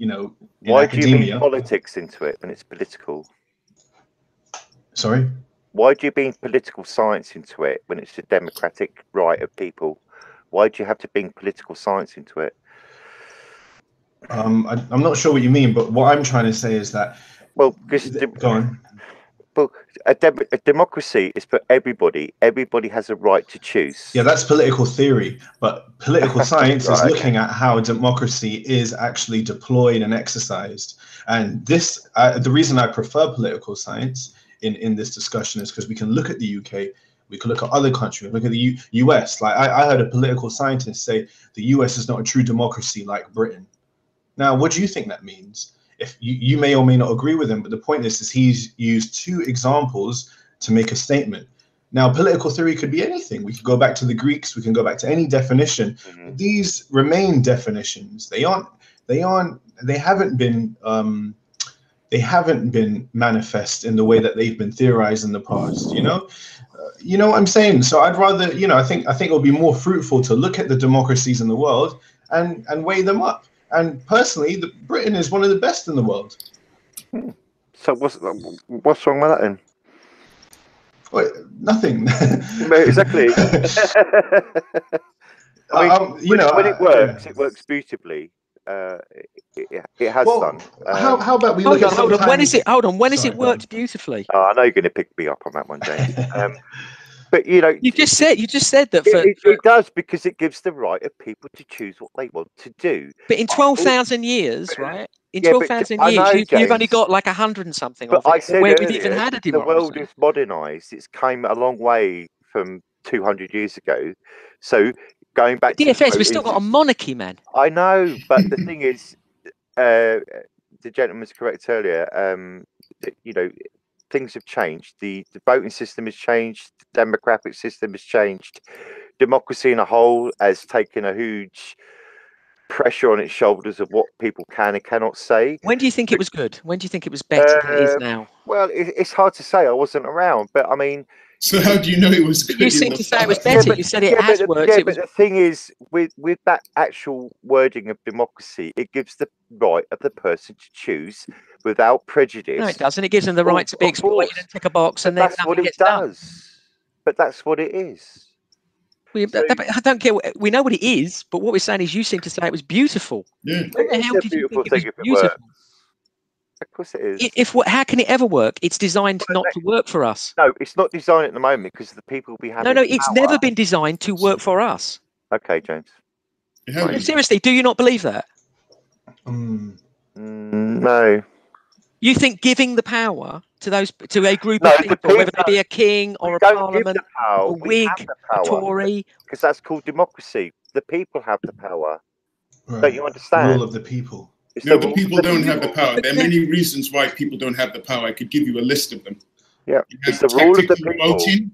why academia, do you bring politics into it when it's political? Sorry? Why do you bring political science into it when it's the democratic right of people? Why do you have to bring political science into it? I'm not sure what you mean, but what I'm trying to say is that. Well, go on. But a democracy is for everybody. Everybody has a right to choose. Yeah, that's political theory. But political science is looking at how democracy is actually deployed and exercised. And this, the reason I prefer political science in this discussion is because we can look at the UK, we can look at other countries, look at the US. Like I heard a political scientist say the US is not a true democracy like Britain. Now, what do you think that means? If you may or may not agree with him, but the point is he's used two examples to make a statement. Now, political theory could be anything. We could go back to the Greeks. We can go back to any definition. Mm-hmm. These remain definitions. They haven't been they haven't been manifest in the way that they've been theorized in the past. You know what I'm saying? So I'd rather, I think it would be more fruitful to look at the democracies in the world and weigh them up. And personally, Britain is one of the best in the world. So what's wrong with that then? Well, nothing. Exactly. I mean, when it works beautifully. It has done. How about we look at hold on. When is it? Hold on. When has it worked beautifully? Oh, I know you're going to pick me up on that one, James. But you just said that it does, because it gives the right of people to choose what they want to do. But in 12,000 years, right? In 12,000 years, you've only got like 100 and something. But I said where earlier, we've even had a democracy. The world is modernised. It's came a long way from 200 years ago. So going back to DFS, we've still got a monarchy, man. I know, but the thing is, the gentleman was correct earlier. Things have changed. The voting system has changed. The demographic system has changed. Democracy in a whole has taken a huge pressure on its shoulders of what people can and cannot say. When do you think it was good? When do you think it was better than it is now? Well, it's hard to say. I wasn't around, but I mean. So how do you know it was good? You seem to say it was better. You said it has worked. Yeah, but the thing is, with that actual wording of democracy, it gives the right of the person to choose without prejudice. No, it doesn't. It gives them the right to be exploited and tick a box, and then that's what it does. But that's what it is. I don't care. We know what it is, but what we're saying is, you seem to say it was beautiful. Yeah. When the hell did you think it was beautiful? Of course it is. How can it ever work? It's designed not to work for us. No, it's not designed at the moment because the people we have. No, it's never been designed to work for us. Okay, James. Seriously, do you not believe that? No. You think giving the power to a group of people, whether they be a king or a parliament, a Whig, a Tory, because that's called democracy. The people have the power. Right. Don't you understand? Rule of the people. No, but people don't have the power. There are many reasons why people don't have the power. I could give you a list of them. Yeah, it's the rule of the people. Voting.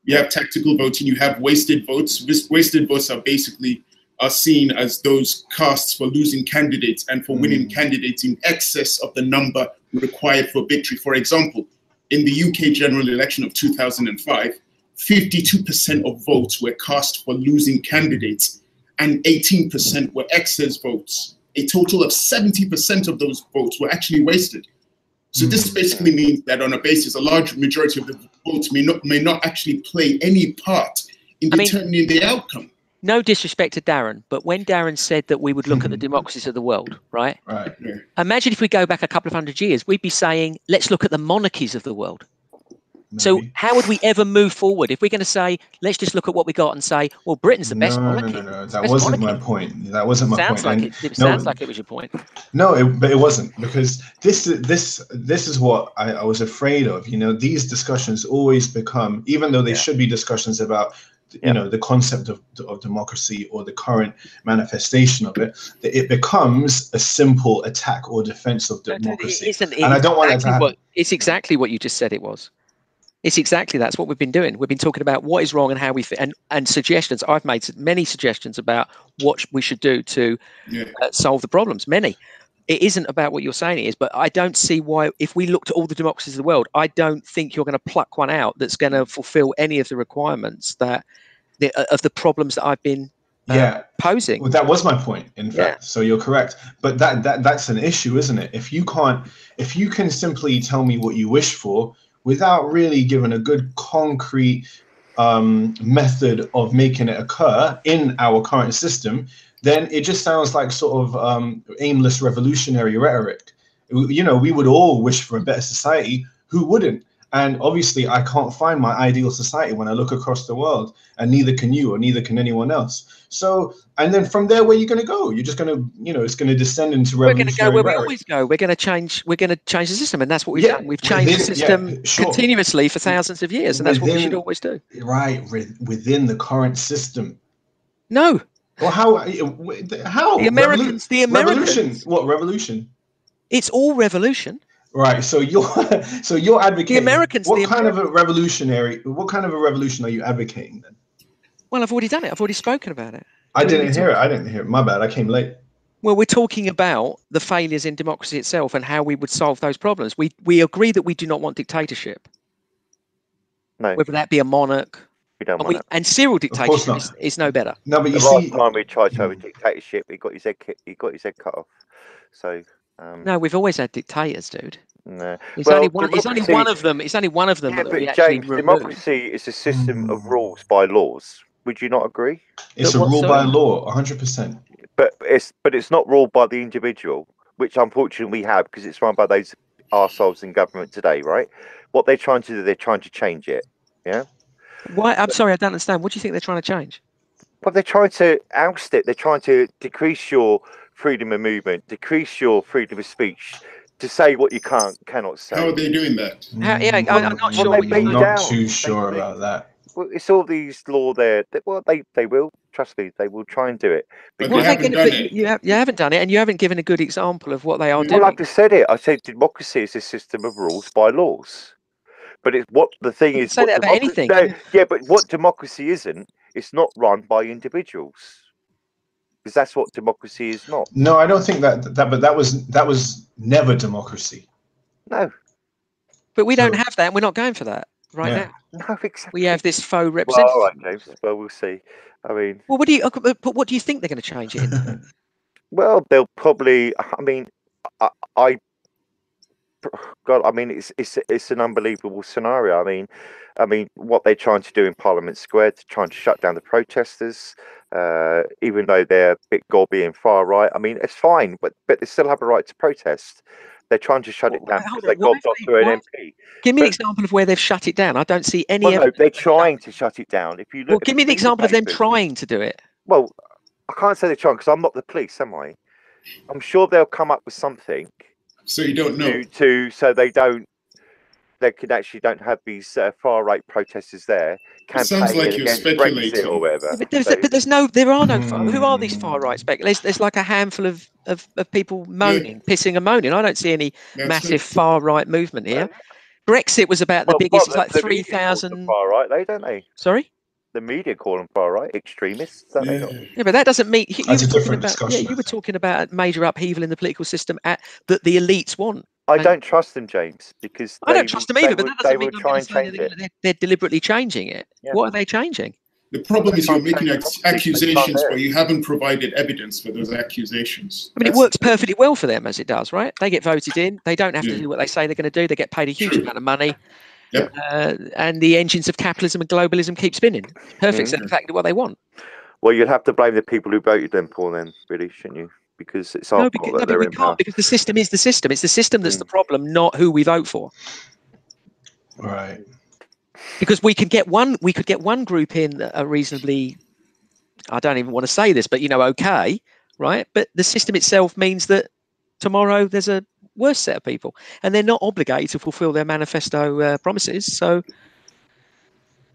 You have tactical voting. You have wasted votes. Wasted votes are seen as those casts for losing candidates and for winning candidates in excess of the number required for victory. For example, in the UK general election of 2005, 52% of votes were cast for losing candidates and 18% were excess votes. A total of 70% of those votes were actually wasted. So this basically means that on a basis, a large majority of the votes may not actually play any part in determining the outcome. No disrespect to Darren, but when Darren said that we would look at the democracies of the world, right? Right. Yeah. Imagine if we go back a couple of hundred years, we'd be saying, let's look at the monarchies of the world. Maybe. So how would we ever move forward if we're going to say, let's just look at what we got and say, well, Britain's the best monarchy? No. That wasn't my point. That wasn't my point. It sounds like it was your point. No, but it wasn't, because this is what I was afraid of. These discussions always become, even though they should be discussions about the concept of democracy or the current manifestation of it becomes a simple attack or defense of democracy. And I don't want that to happen. It's exactly what you just said it was. It's exactly that's what we've been doing. We've been talking about what is wrong and how we fit, and suggestions. I've made many suggestions about what we should do to solve the problems. Many. It isn't about what you're saying it is, but I don't see why, if we looked at all the democracies of the world, I don't think you're going to pluck one out that's going to fulfill any of the requirements of the problems that I've been posing. Well, that was my point, in fact. So you're correct, but that's an issue, isn't it? If you can simply tell me what you wish for without really giving a good concrete method of making it occur in our current system, then it just sounds like sort of aimless revolutionary rhetoric. We would all wish for a better society. Who wouldn't? And obviously, I can't find my ideal society when I look across the world, and neither can you, or neither can anyone else. So, and then from there, where are you going to go? You're just going to, it's going to descend into revolutionary rhetoric. We're going to go where rhetoric. we always go. We're going to change the system, and that's what we've done. We've changed the system continuously for thousands of years, and that's what we should always do. Right, within the current system. No. Well, how? The Americans. Revolution. What revolution? It's all revolution. Right. So you're advocating. The Americans. What kind of a revolution are you advocating then? Well, I've already done it. I've already spoken about it. I didn't hear it. My bad. I came late. Well, we're talking about the failures in democracy itself and how we would solve those problems. We agree that we do not want dictatorship. No. Whether that be a monarch. We don't want it. And serial dictatorship is no better. No, but you the see, last time we tried to have a dictatorship, he got his head cut off. So no, we've always had dictators, dude. No. It's only one of them. It's only one of them. Yeah, that but we actually James, democracy is a system of rules by laws. Would you not agree? It's a rule by law, 100%. But it's not ruled by the individual, which unfortunately we have because it's run by those arseholes in government today, right? What they're trying to do, they're trying to change it. Yeah. Why? I'm sorry, I don't understand. What do you think they're trying to change? Well, they're trying to oust it. They're trying to decrease your freedom of movement, decrease your freedom of speech, to say what you cannot say. How are they doing that? I'm not sure. I'm not too sure about that. Well, it's all these law there. Well, they will. Trust me, they will try and do it. But they haven't done it. You haven't done it, and you haven't given a good example of what they are doing. Well, I've just said it. I said democracy is a system of rules by laws. But it's what the thing is. Say that about anything. Yeah, but what democracy isn't, it's not run by individuals. Because that's what democracy is not. No, I don't think that. But that was never democracy. No. But we don't have that, and we're not going for that now. No, exactly. We have this faux representative. Well, all right, James. Well, we'll see. I mean, well, what do you think they're going to change it into? Well, they'll probably. I mean, God, I mean, it's an unbelievable scenario. I mean, what they're trying to do in Parliament Square, to trying to shut down the protesters, even though they're a bit gobby and far right. I mean, it's fine, but they still have a right to protest. They're trying to shut it down because they gobbed off to an MP. Give me an example of where they've shut it down. I don't see any. Well, no, they're trying to shut it down. If you look, give me an example of them trying to do it. Well, I can't say they're trying because I'm not the police, am I? I'm sure they'll come up with something. So you don't know. So they could actually don't have these far right protesters there. It sounds like you're speculating or whatever. But there are no. Who are these far right speculators? There's like a handful of people moaning, pissing and moaning. I don't see any massive far right movement here. Brexit was about the biggest. It's like 3,000. Far right, don't they? Sorry. The media call them far right extremists, don't they? Yeah, but that doesn't mean. That's a different discussion. Yeah, you were talking about major upheaval in the political system that the elites want. I don't trust them, James, because I don't trust them either. But that doesn't mean try and change it. They're deliberately changing it. Yeah. What are they changing? The problem is you're making accusations where you haven't provided evidence for those accusations. I mean, it works perfectly well for them as it does, right? They get voted in. They don't have to do what they say they're going to do. They get paid a huge amount of money. Yep. And the engines of capitalism and globalism keep spinning. Perfect. That's exactly what they want. Well, you'd have to blame the people who voted them, Paul, then, really, shouldn't you? Because it's our fault that they're in power. Because the system is the system. It's the system that's the problem, not who we vote for. Right. Because we could get one group in that are reasonably, I don't even want to say this, but okay, right? But the system itself means that tomorrow there's a worse set of people, and they're not obligated to fulfil their manifesto promises. So,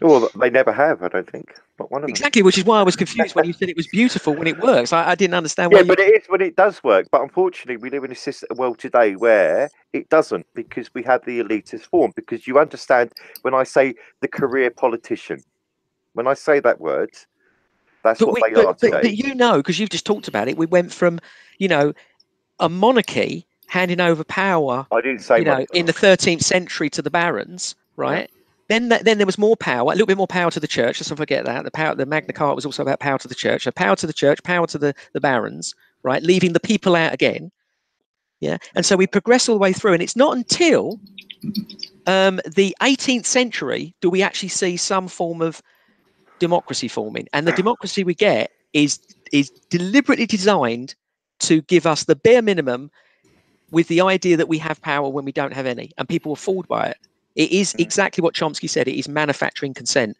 well, they never have, I don't think. Not one of them. Exactly, which is why I was confused when you said it was beautiful when it works. I didn't understand why. Yeah, but it is when it does work. But unfortunately, we live in a world today where it doesn't, because we have the elitist form. Because you understand, when I say the career politician, when I say that word, that's what they are today. But because you've just talked about it, we went from, a monarchy handing over power. I didn't say in the 13th century to the barons, right? Yeah. Then there was more power, a little bit more power to the church. Let's not forget that. The Magna Carta was also about power to the church. So power to the church, power to the barons, right? Leaving the people out again. Yeah. And so we progress all the way through. And it's not until the 18th century do we actually see some form of democracy forming. And the democracy we get is deliberately designed to give us the bare minimum, with the idea that we have power when we don't have any, and people are fooled by it. It is exactly what Chomsky said. It is manufacturing consent.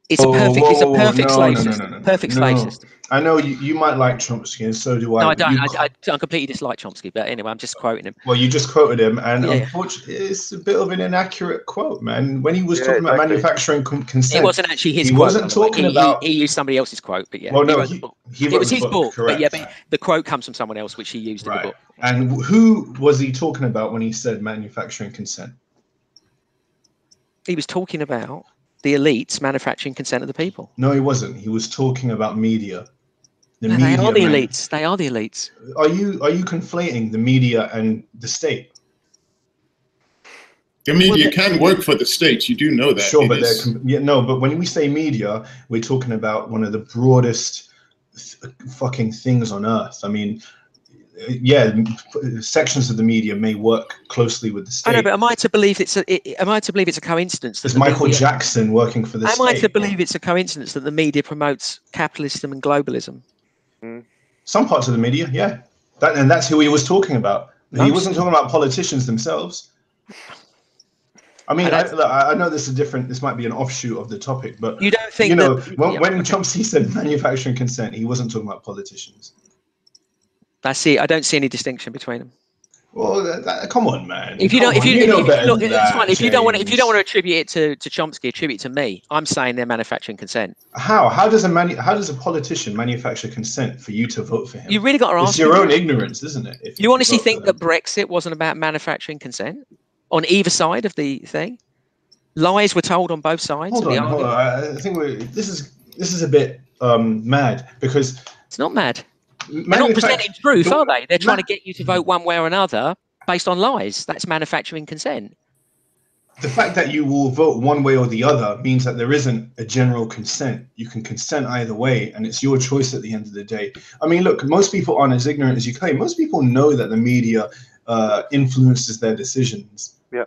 It's a perfect slave system. Perfect slave system. I know you might like Chomsky, and so do I. No, I don't. I completely dislike Chomsky, but anyway, I'm just quoting him. Well, you just quoted him, and unfortunately, it's a bit of an inaccurate quote, man. When he was talking about manufacturing consent, it wasn't actually his quote. He wasn't talking about. He used somebody else's quote, but yeah. Well, no, it was his book, but the quote comes from someone else, which he used in the book. And who was he talking about when he said manufacturing consent? He was talking about the elites manufacturing consent of the people. No, he wasn't. He was talking about media. The No, media, they are the man. elites. They are the elites. Are you conflating the media and the state? The media can work for the state. You do know that. Sure, but but when we say media, we're talking about one of the broadest fucking things on earth. I mean, yeah, sections of the media may work closely with the state. I know, but am I to believe it's a coincidence? Is Michael Jackson working for the state? Am I to believe it's a coincidence that the media promotes capitalism and globalism? Some parts of the media, yeah. That's who he was talking about. He wasn't talking about politicians themselves. I mean, I know this is different. This might be an offshoot of the topic, but you don't think when Chomsky said manufacturing consent, he wasn't talking about politicians. That's it. I don't see any distinction between them. Well, come on, man. If you don't want to attribute it to Chomsky, attribute it to me. I'm saying they're manufacturing consent. How does a politician manufacture consent for you to vote for him? You really got to ask. It's your own ignorance, isn't it? You honestly think that Brexit wasn't about manufacturing consent on either side of the thing? Lies were told on both sides. Hold on. I think this is a bit mad, because it's not mad. They're not presenting truth, are they? They're trying to get you to vote one way or another based on lies. That's manufacturing consent. The fact that you will vote one way or the other means that there isn't a general consent. You can consent either way, and it's your choice at the end of the day. I mean, look, most people aren't as ignorant as you claim. Most people know that the media influences their decisions. Yeah.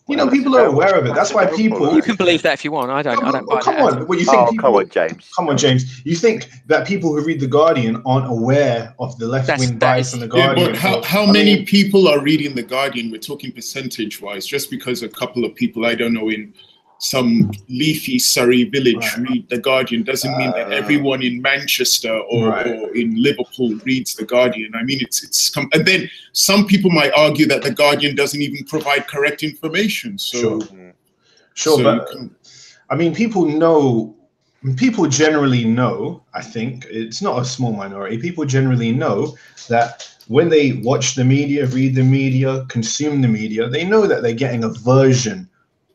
You know, people are aware of it. That's why people. You can believe that if you want. I don't. Come on. What you think? Come on, James. Come on, James. You think that people who read The Guardian aren't aware of the left-wing bias from The Guardian? Yeah, but how many people are reading The Guardian? We're talking percentage-wise. Just because a couple of people, I don't know, in some leafy Surrey village read The Guardian doesn't mean that everyone in Manchester or in Liverpool reads The Guardian. I mean, and then some people might argue that The Guardian doesn't even provide correct information. So, but I mean, people generally know, I think, it's not a small minority, people generally know that when they watch the media, read the media, consume the media, they know that they're getting a version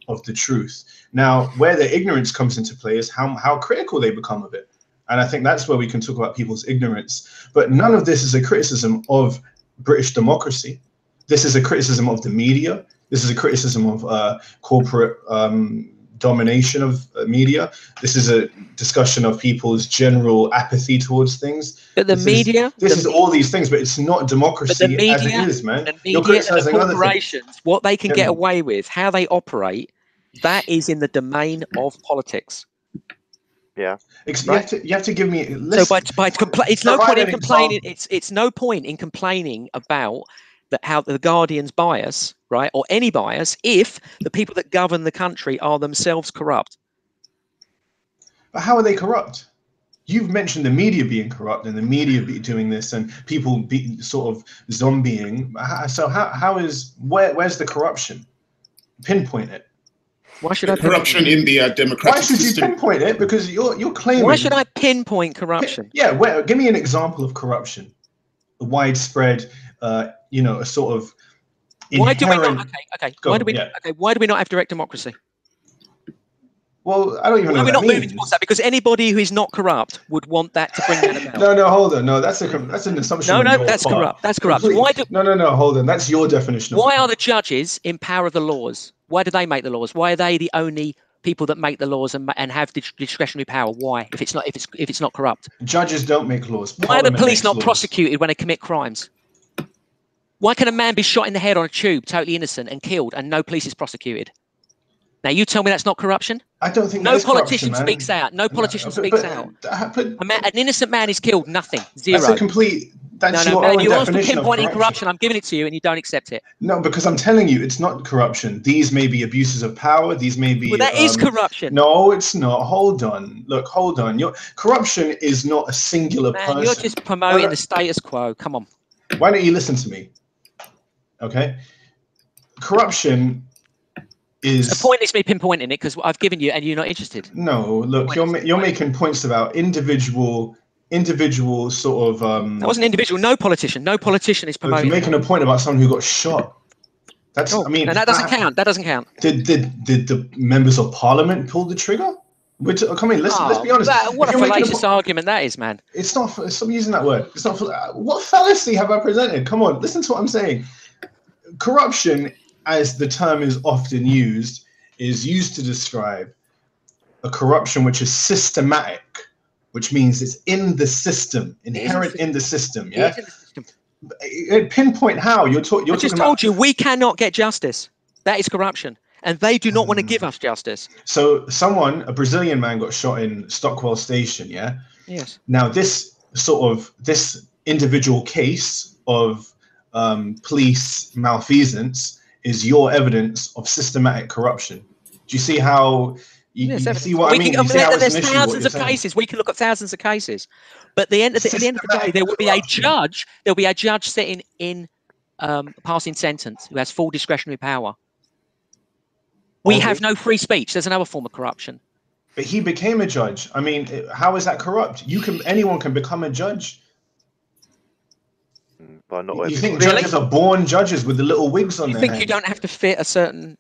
of the truth. Now, where their ignorance comes into play is how critical they become of it. And I think that's where we can talk about people's ignorance. But none of this is a criticism of British democracy. This is a criticism of the media. This is a criticism of corporate domination of media. This is a discussion of people's general apathy towards things. But the media... This is all these things, but it's not democracy as it is, man. The media and the corporations, what they can get away with, how they operate, that is in the domain of politics. Yeah. You have to give me. So it's no point in complaining. It's no point in complaining about how the Guardian's bias, right, or any bias, if the people that govern the country are themselves corrupt. But how are they corrupt? You've mentioned the media being corrupt and the media doing this and people be sort of zombieing. So where's the corruption? Pinpoint it. Why should I corruption in the democratic system? Why should you pinpoint it? Because you're claiming. Why should I pinpoint corruption? Yeah, give me an example of corruption, widespread. A sort of. Why do we not? Okay. Why do we not have direct democracy? Well, I don't even know. Why are we not moving towards that? Because anybody who is not corrupt would want that to bring that about. No, hold on. No, that's an assumption. No, that's corrupt. That's corrupt. No, hold on. That's your definition. Why are the judges in power of the laws? Why do they make the laws? Why are they the only people that make the laws and have discretionary power? Why? If it's not corrupt. Judges don't make laws. Why are the police not prosecuted when they commit crimes? Why can a man be shot in the head on a tube, totally innocent, and killed, and no police is prosecuted? Now you tell me that's not corruption. I don't think no politician speaks out. No politician speaks out. An innocent man is killed. Nothing. Zero. That's a complete. That's your own you asked for definition of pinpointing corruption. I'm giving it to you, and you don't accept it. No, because I'm telling you, it's not corruption. These may be abuses of power. These may be. Well, that is corruption. No, it's not. Hold on. Look, hold on. Corruption is not a singular person. You're just promoting the status quo. Come on. Why don't you listen to me? Okay. Corruption is. The point is me pinpointing it because I've given you, and you're not interested. No, look, you're making points about individual sort of. That wasn't individual. No politician is promoting. You're making a point about someone who got shot. That's. I mean, and that doesn't count. That doesn't count. Did the members of parliament pull the trigger? Come in, let's be honest. What a fallacious argument that is, man. It's not. Stop using that word. It's not. What fallacy have I presented? Come on, listen to what I'm saying. Corruption, as the term is often used, is used to describe a corruption which is systematic, which means it's in the system, inherent in the system. Yeah. Pinpoint how you're talking. I just told you we cannot get justice. That is corruption, and they do not want to give us justice. So a Brazilian man got shot in Stockwell Station. Yeah. Yes. Now this individual case of police malfeasance is your evidence of systematic corruption. Do you see how? You see what I mean? There's thousands of cases. We can look at thousands of cases, but at the end of the day, there will be a judge. There will be a judge sitting in passing sentence who has full discretionary power. We have no free speech. There's another form of corruption. But he became a judge. I mean, how is that corrupt? Anyone can become a judge. But not you think judges are born judges with the little wigs on their head? You don't have to fit a certain.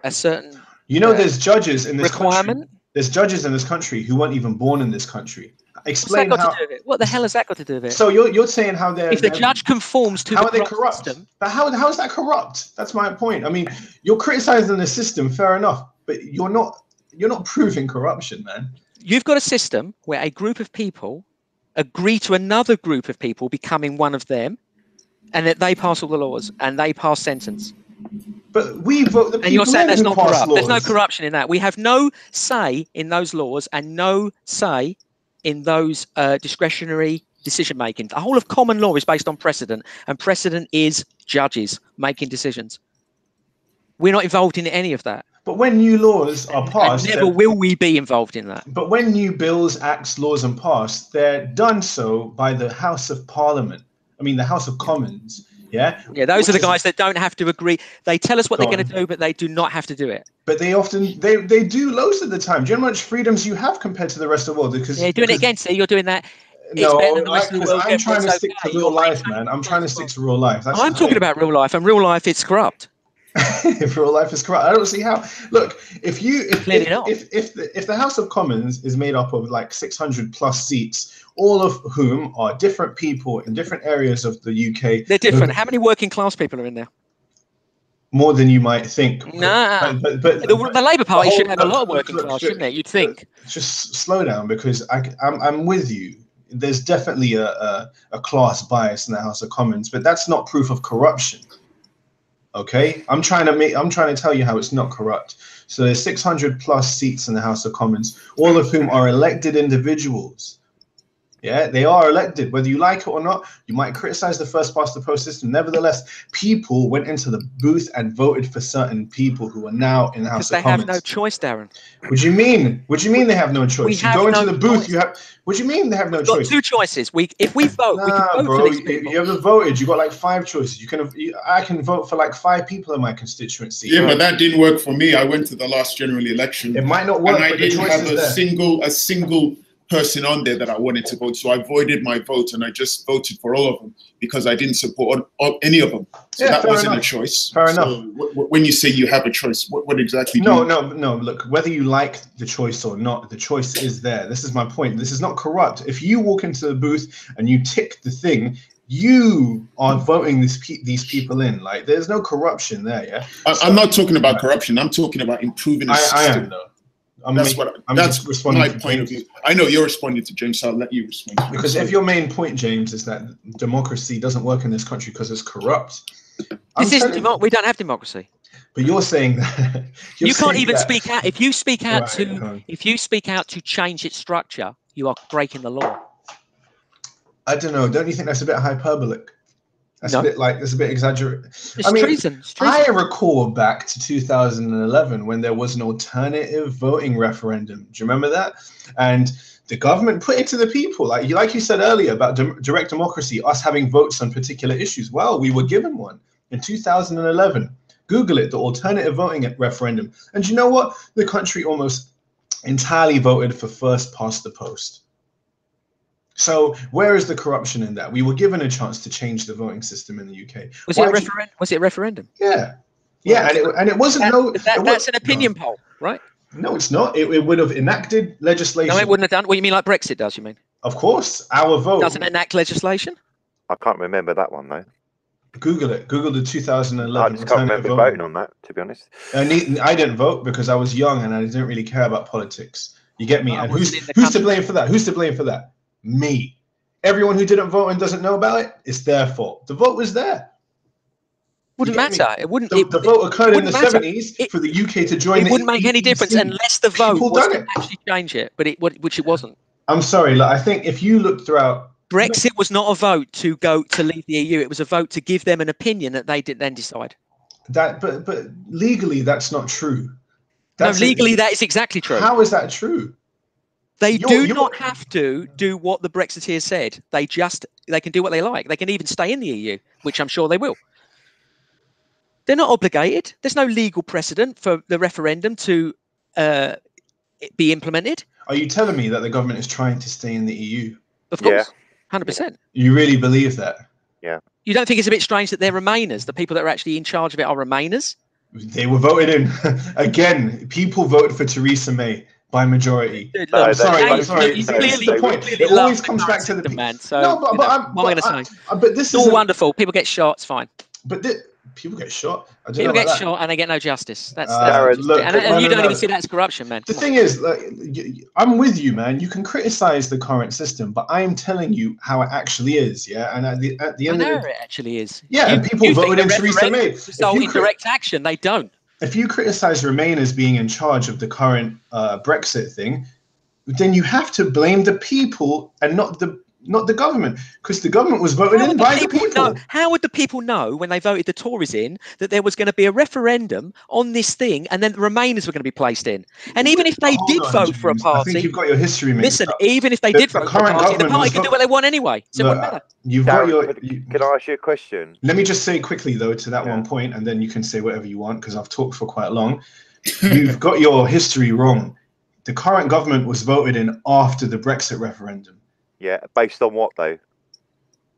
There's judges in this requirement. Country. There's judges in this country who weren't even born in this country. Explain how. What the hell has that got to do with it? So you're saying how they're. If the judge conforms to how are they corrupt? System, but how is that corrupt? That's my point. I mean, you're criticizing the system, fair enough, but you're not proving corruption, man. You've got a system where a group of people agree to another group of people becoming one of them, and that they pass all the laws and they pass sentence. But we vote the people. And you're saying that's not corrupt. Laws. There's no corruption in that. We have no say in those laws and no say in those discretionary decision making. The whole of common law is based on precedent, and precedent is judges making decisions. We're not involved in any of that. But when new laws are passed, and never will we be involved in that. But when new bills, acts, laws are passed, they're done so by the House of Parliament. I mean, the House of Commons. Yeah. Yeah, those are the guys that don't have to agree. They tell us what they're going to do, but they do not have to do it. But they often they do loads of the time. Do you know how much freedoms you have compared to the rest of the world? Because you're doing it again. See, you're doing that. No, I'm trying to stick to real life, man. I'm trying to stick to real life. I'm talking about real life, and real life, it's corrupt. If real life is corrupt, I don't see how. Look, if the House of Commons is made up of like 600 plus seats, all of whom are different people in different areas of the UK. They're different. How many working class people are in there? More than you might think. Nah, but the Labour Party should have a lot of working class, shouldn't it? You'd think. Just slow down, because I'm with you. There's definitely a class bias in the House of Commons, but that's not proof of corruption. Okay, I'm trying to tell you how it's not corrupt. So there's 600 plus seats in the House of Commons, all of whom are elected individuals. Yeah, they are elected, whether you like it or not. You might criticize the first past the post system. Nevertheless, people went into the booth and voted for certain people who are now in the House of Commons. Because they have no choice, Darren. What do you mean? What do you mean they have no choice? You go into the booth, you have. What do you mean they have no choice? Two choices. If we vote, we can vote bro, for these people. You haven't voted. You got like 5 choices. I can vote for like 5 people in my constituency. Yeah, but that didn't work for me. I went to the last general election. It might not work, and I but didn't have a there. single person on there that I wanted to vote. So I voided my vote, and I just voted for all of them because I didn't support any of them. So that wasn't a choice. Fair enough. So when you say you have a choice, what exactly do you mean? No. Look, whether you like the choice or not, the choice is there. This is my point. This is not corrupt. If you walk into the booth and you tick the thing, you are voting these people in. Like, there's no corruption there. Yeah. I'm not talking about corruption. I'm talking about improving the system. I am though. That's responding my point of view. I know you're responding to James, so I'll let you respond. Because if your main point, James, is that democracy doesn't work in this country because it's corrupt. We don't have democracy. But you're saying that you can't even speak out. If you speak out to change its structure, you are breaking the law. I don't know. Don't you think that's a bit hyperbolic? That's a bit exaggerated. It's treason. I recall back to 2011 when there was an alternative voting referendum. Do you remember that? And the government put it to the people, like you said earlier about direct democracy, us having votes on particular issues. Well, we were given one in 2011. Google it, the alternative voting referendum. And you know what? The country almost entirely voted for first past the post. So where is the corruption in that? We were given a chance to change the voting system in the UK. Was it a referendum? Yeah. Yeah, and it wasn't that's an opinion poll, right? No, it's not. It would have enacted legislation. No, it wouldn't have done. What you mean, like Brexit does? You mean? Of course, our vote Doesn't enact legislation. I can't remember that one though. Google it. Google the 2011. I just can't remember voting on that, to be honest. I didn't vote because I was young and I didn't really care about politics. You get me? And who's to blame for that? Who's to blame for that? Me. Everyone who didn't vote and doesn't know about it, it's their fault. The vote was there. Wouldn't matter. It wouldn't. The vote occurred in the 70s for the UK to join. It wouldn't make any difference unless the vote was to actually change it, which it wasn't. I'm sorry. Like, I think if you look throughout. Brexit was not a vote to leave the EU. It was a vote to give them an opinion that they did then decide. But legally, that's not true. That is exactly true. How is that true? They do not have to do what the Brexiteers said. They can do what they like. They can even stay in the EU, which I'm sure they will. They're not obligated. There's no legal precedent for the referendum to be implemented. Are you telling me that the government is trying to stay in the EU? Of course. 100%. You really believe that? Yeah. You don't think it's a bit strange that they're Remainers? The people that are actually in charge of it are Remainers? They were voted in. Again, people voted for Theresa May by majority. Dude, I'm sorry. It's clearly, the point. It always comes back to the man. So, no, but what am I going to say? But this is all wonderful. People get shot. It's fine. But people get shot. People get shot and they get no justice. That's look, and you don't even see that as corruption, man. The thing is, like, I'm with you, man. You can criticize the current system, but I am telling you how it actually is. Yeah, and at the end of it actually is. Yeah, and people voted in Theresa May. So in direct action, they don't. If you criticize Remainers being in charge of the current Brexit thing, then you have to blame the people and not the government, because the government was voted in by the people. How would the people know when they voted the Tories in that there was going to be a referendum on this thing and then the Remainers were going to be placed in? And even if they did vote for a party, I think you've got your history mixed up. Even if they did vote for a party, the party can do what they want anyway. So it wouldn't matter. Can I ask you a question? Let me just say quickly though to that one point, and then you can say whatever you want because I've talked for quite long. You've got your history wrong. The current government was voted in after the Brexit referendum. Yeah, based on what though?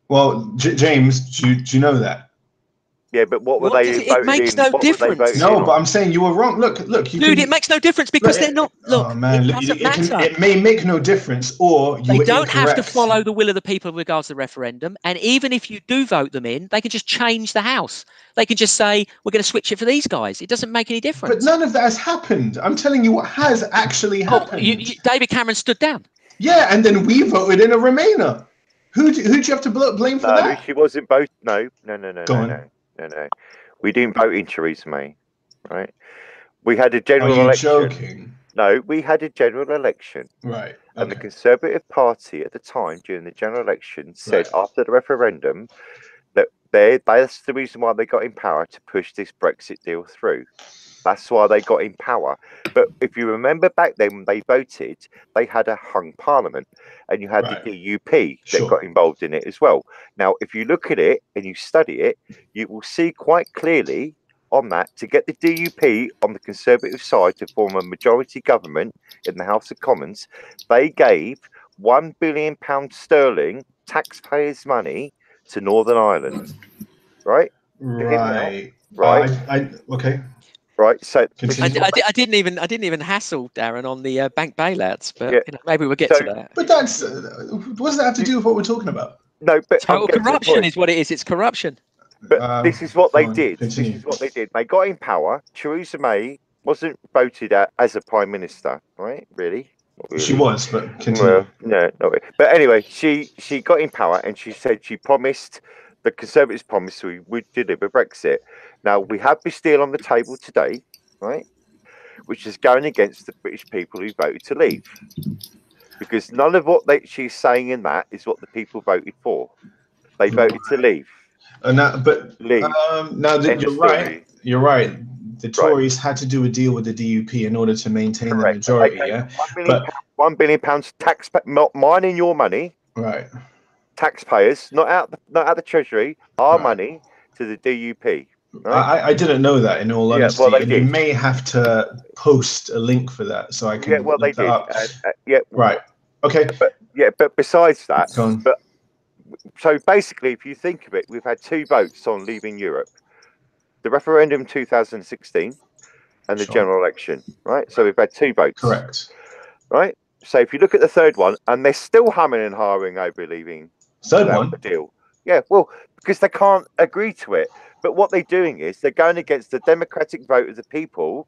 Well, James, do you know that? Yeah, but what were they voting in? It makes no difference. No, but I'm saying you were wrong. Look. Dude, it makes no difference because they're not. Look, oh man, it doesn't matter. It may make no difference, or they don't have to follow the will of the people in regards to the referendum. And even if you do vote them in, they can just change the House. They can just say we're going to switch it for these guys. It doesn't make any difference. But none of that has happened. I'm telling you what has actually happened. David Cameron stood down. Yeah, and then we voted in a Remainer. Who'd you have to blame for that? No, she wasn't both. No. We didn't vote in Theresa May, right? We had a general election. Are you joking? No, we had a general election. Right. Okay. And the Conservative Party at the time, during the general election, said after the referendum that that's the reason why they got in power to push this Brexit deal through. That's why they got in power. But if you remember back then when they voted, they had a hung parliament and you had the DUP that got involved in it as well. Now, if you look at it and you study it, you will see quite clearly on that to get the DUP on the Conservative side to form a majority government in the House of Commons, they gave £1 billion sterling taxpayers' money to Northern Ireland. Right? Right. Okay. Right, so I didn't even hassle Darren on the bank bailouts, but maybe we'll get to that. But that's what does that have to do with what we're talking about? No, but total corruption is what it is. It's corruption. But this is what they did. This is what they did. They got in power. Theresa May wasn't voted as a prime minister, right? Really? She was, but continue. Well, no. But anyway, she got in power and she said she promised. The Conservatives promised we would deliver Brexit. Now, we have this deal on the table today, right, which is going against the British people who voted to leave. Because none of what she's saying in that is what the people voted for. They voted to leave. Now you're right. You're right. The Tories had to do a deal with the DUP in order to maintain the majority. Yeah, £1 billion tax, not mine and your money. Right. Taxpayers, not out the Treasury, our money to the DUP. Right? I didn't know that, in all honesty. Well, you may have to post a link for that so I can. Yeah, well, they did. Right. Okay. But besides that, so basically, if you think of it, we've had two votes on leaving Europe. The referendum 2016, and the general election, right? So we've had 2 votes. Correct. Right? So if you look at the 3rd one, and they're still humming and hawing over leaving the deal. Yeah, well, because they can't agree to it. But what they're doing is they're going against the democratic vote of the people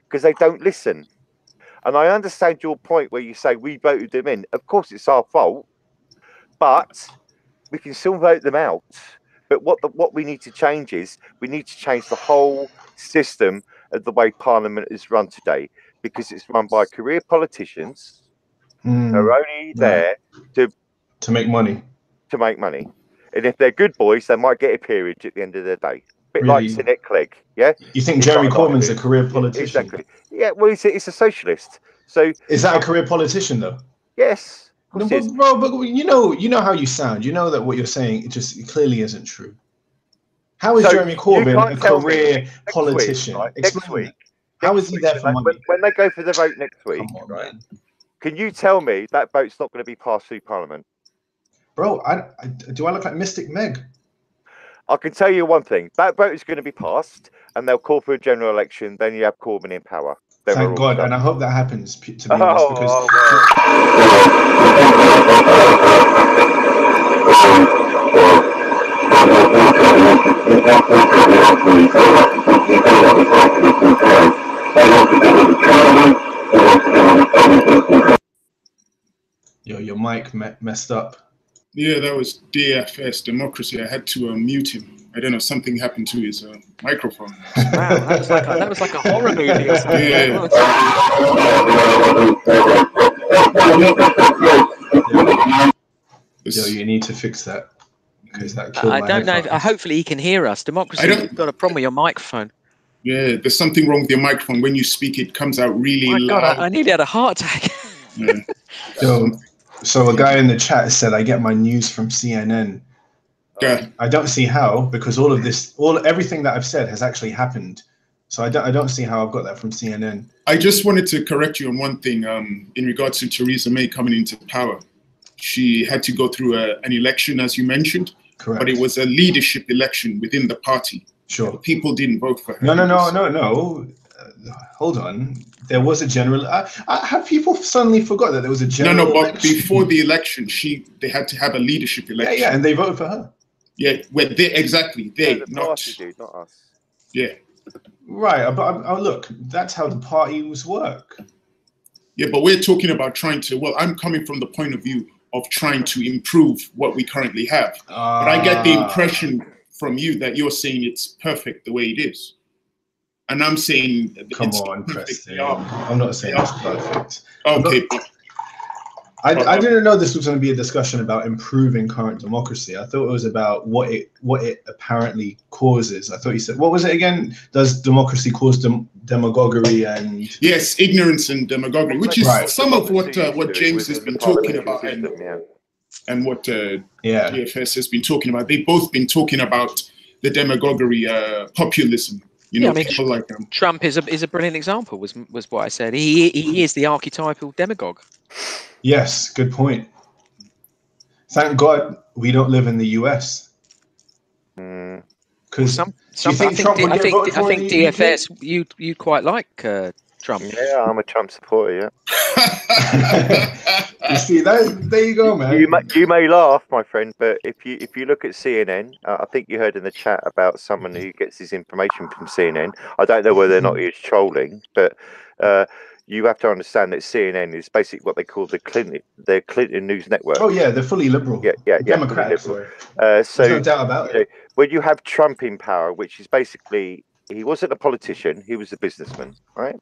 because they don't listen. And I understand your point where you say we voted them in. Of course, it's our fault, but we can still vote them out. But what we need to change is we need to change the whole system of the way Parliament is run today, because it's run by career politicians who are only there to make money. To make money. And if they're good boys, they might get a peerage at the end of the day. Bit like Sinead Clegg, yeah? You think Jeremy Corbyn's a career politician? Exactly. Yeah, well, he's a socialist. So is that a career politician, though? Yes. No, but, bro, but you know how you sound. You know that what you're saying it clearly isn't true. How is Jeremy Corbyn a career politician? Right? Next week. How is he there for money? When they go for the vote next week, Come on, man. Can you tell me that vote's not going to be passed through Parliament? Bro, do I look like Mystic Meg? I can tell you one thing. That vote is going to be passed, and they'll call for a general election. Then you have Corbyn in power. Thank God, and I hope that happens, to be honest, because... Yo, your mic messed up. Yeah, that was DFS, Democracy. I had to mute him. I don't know, something happened to his microphone. Wow, that was like a horror movie or something. Yo, you need to fix that. Because that killed my don't know. headphones. Hopefully he can hear us. Democracy, you've got a problem with your microphone. Yeah, there's something wrong with your microphone. When you speak, it comes out really loud. God, I nearly had a heart attack. Yeah. So a guy in the chat said, I get my news from CNN. Yeah. I don't see how, because everything that I've said has actually happened. So I don't see how I've got that from CNN. I just wanted to correct you on one thing in regards to Theresa May coming into power. She had to go through an election, as you mentioned. Correct. But it was a leadership election within the party. Sure. The people didn't vote for her. No. Hold on. There was a general. Have people suddenly forgot that there was a general? No, but election? before the election, they had to have a leadership election. Yeah, and they voted for her. Yeah, well, exactly. The party did, not us. Yeah. Right, but look, that's how the parties work. Yeah, but we're talking about trying to. Well, I'm coming from the point of view of trying to improve what we currently have. But I get the impression from you that you're saying it's perfect the way it is. And I'm saying... Come on, Preston. I'm not saying it's perfect. Okay. I didn't know this was going to be a discussion about improving current democracy. I thought it was about what it apparently causes. I thought you said, what was it again? Does democracy cause demagoguery and... Yes, ignorance and demagoguery, which is some of what James has been talking about and what DFS has been talking about. They've both been talking about the demagoguery, populism. You know, people like them. Trump is a brilliant example. Was what I said. He is the archetypal demagogue. Yes, good point. Thank God we don't live in the US. Because I think DFS you quite like Trump. Yeah, I'm a Trump supporter. Yeah. You see that? There you go, man. You may laugh, my friend, but if you look at CNN, I think you heard in the chat about someone who gets his information from CNN. I don't know whether or not he is trolling, but you have to understand that CNN is basically what they call the Clinton News Network. Oh yeah, they're fully liberal. Yeah, Democrats. so there's no doubt about it. When you have Trump in power, which is basically he wasn't a politician, he was a businessman, right?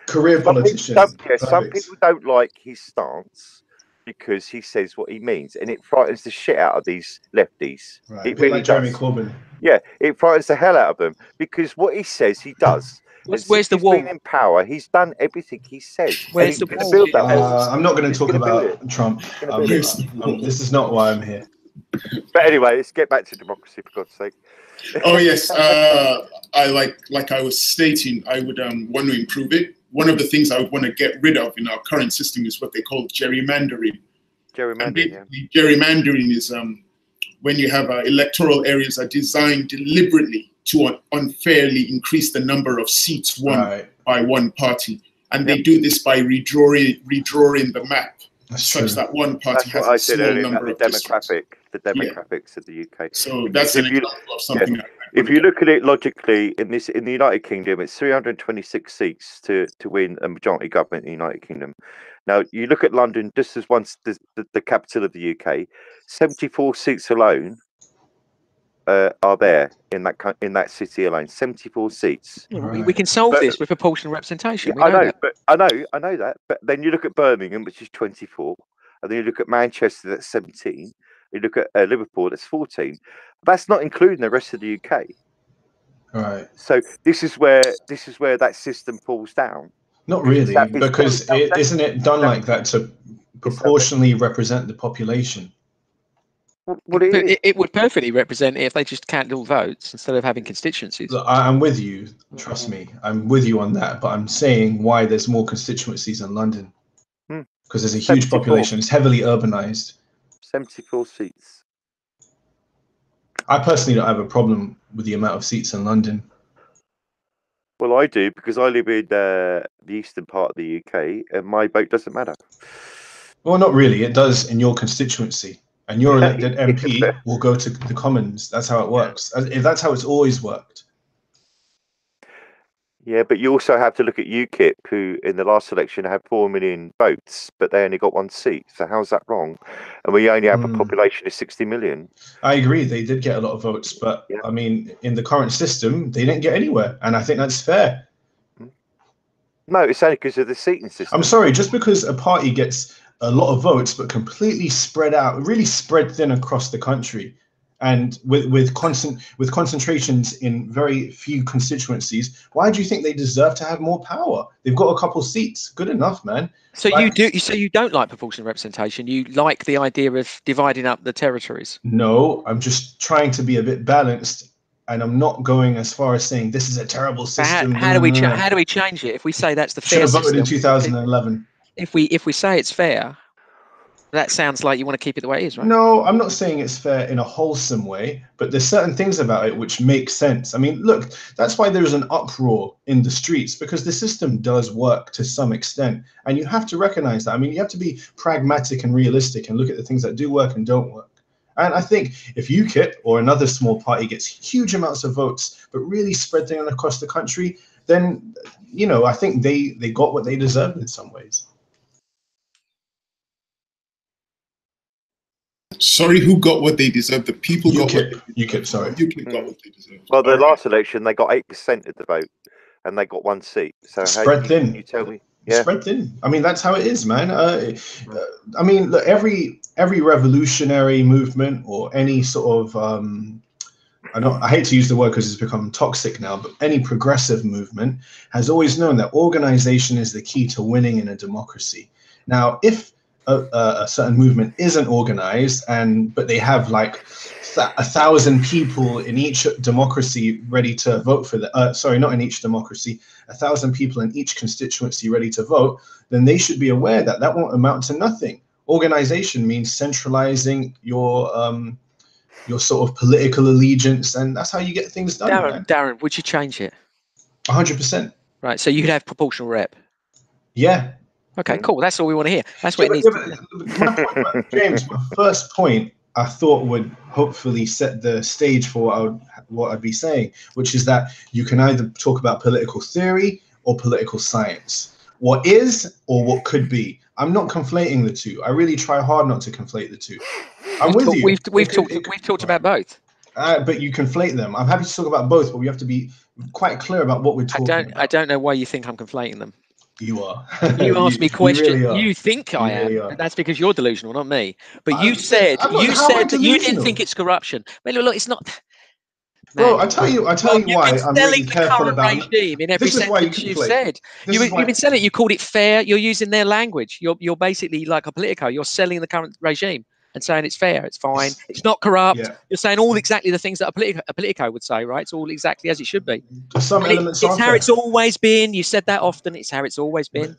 Career politician. Some people don't like his stance because he says what he means, and it frightens the shit out of these lefties. Right. It really like Jeremy Corbyn. Yeah, it frightens the hell out of them because what he says, he does. Where's the wall? He's been in power. He's done everything he says. Where's the wall? I'm not going to talk about Trump. This is not why I'm here. But anyway, let's get back to democracy, for God's sake. Oh yes, I like I was stating, I would want to improve it. One of the things I would want to get rid of in our current system is what they call gerrymandering. Gerrymandering is when you have electoral areas are designed deliberately to unfairly increase the number of seats won by one party. And they do this by redrawing the map. That's such true. that one party has a small number of districts. The demographics of the UK. So that's an example of something. Yeah. If you look at it logically, in the United Kingdom, it's 326 seats to win a majority government in the United Kingdom. Now you look at London, just as once the capital of the UK, 74 seats alone are there in that city alone. 74 seats. Right. We can solve this with proportional representation. Yeah, I know that. But then you look at Birmingham, which is 24, and then you look at Manchester, that's 17. You look at Liverpool, that's 14. That's not including the rest of the UK. Right. So this is where that system falls down. Not really, because isn't it done like that to proportionally represent the population? Well, it would perfectly represent it if they just counted all votes instead of having constituencies. Look, I'm with you. Trust me, I'm with you on that. But I'm saying why there's more constituencies in London, because there's a huge population. It's heavily urbanized. 74 seats. I personally don't have a problem with the amount of seats in London. Well, I do, because I live in the eastern part of the UK, and my vote doesn't matter. Well, not really. It does in your constituency. And your elected MP will go to the Commons. That's how it works. That's how it's always worked. Yeah, but you also have to look at UKIP, who in the last election had 4 million votes, but they only got 1 seat. So how's that wrong? And we only have a population of 60 million. I agree. They did get a lot of votes, but I mean, in the current system, they didn't get anywhere. And I think that's fair. No, it's only because of the seating system. I'm sorry, just because a party gets a lot of votes, but completely spread out, really spread thin across the country, and with concentrations in very few constituencies, why do you think they deserve to have more power? They've got a couple seats, good enough, man. So you don't like proportional representation. You like the idea of dividing up the territories. No, I'm just trying to be a bit balanced, and I'm not going as far as saying this is a terrible system. How do we change it? If we say that's the fair system, should have voted in 2011. If we say it's fair, that sounds like you want to keep it the way it is, right? No, I'm not saying it's fair in a wholesome way, but there's certain things about it which make sense. I mean, look, that's why there's an uproar in the streets, because the system does work to some extent, and you have to recognize that. I mean, you have to be pragmatic and realistic and look at the things that do work and don't work. And I think if UKIP or another small party gets huge amounts of votes, but really spread them across the country, then, you know, I think they got what they deserved in some ways. Sorry, who got what they deserved? The people got what UKIP, sorry. UKIP got what they deserved. Well, the last election, they got 8% of the vote, and they got 1 seat. So spread thin. You tell me? Yeah. Spread thin. I mean, that's how it is, man. I mean, look, every revolutionary movement or any sort of I hate to use the word because it's become toxic now, but any progressive movement has always known that organization is the key to winning in a democracy. Now, if a certain movement isn't organized, but they have like 1,000 people in each democracy ready to vote for the sorry, not in each democracy, 1,000 people in each constituency ready to vote, then they should be aware that that won't amount to nothing. Organization means centralizing your sort of political allegiance, and that's how you get things done. Darren, would you change it? 100%. Right, so you'd have proportional rep. Yeah. Okay, cool. That's all we want to hear. That's what it needs to be. James, my first point I thought would hopefully set the stage for what I'd be saying, which is that you can either talk about political theory or political science. What is or what could be. I'm not conflating the two. I really try hard not to conflate the two. I'm with you. We've talked about both. But you conflate them. I'm happy to talk about both, but we have to be quite clear about what we're talking about. I don't know why you think I'm conflating them. You are. You asked me questions. You think I am. Really That's because you're delusional, not me. But you said that you didn't think it's corruption. But look, it's not. Bro, I tell you why I'm really careful about regime in every sentence you've said. You've been selling it. You called it fair. You're using their language. You're basically like a Politico. You're selling the current regime and saying it's fair, it's fine, it's not corrupt. Yeah. You're saying all exactly the things that a Politico would say, right? It's all exactly as it should be. Some elements it's how it's always been. You said that often. It's how it's always been.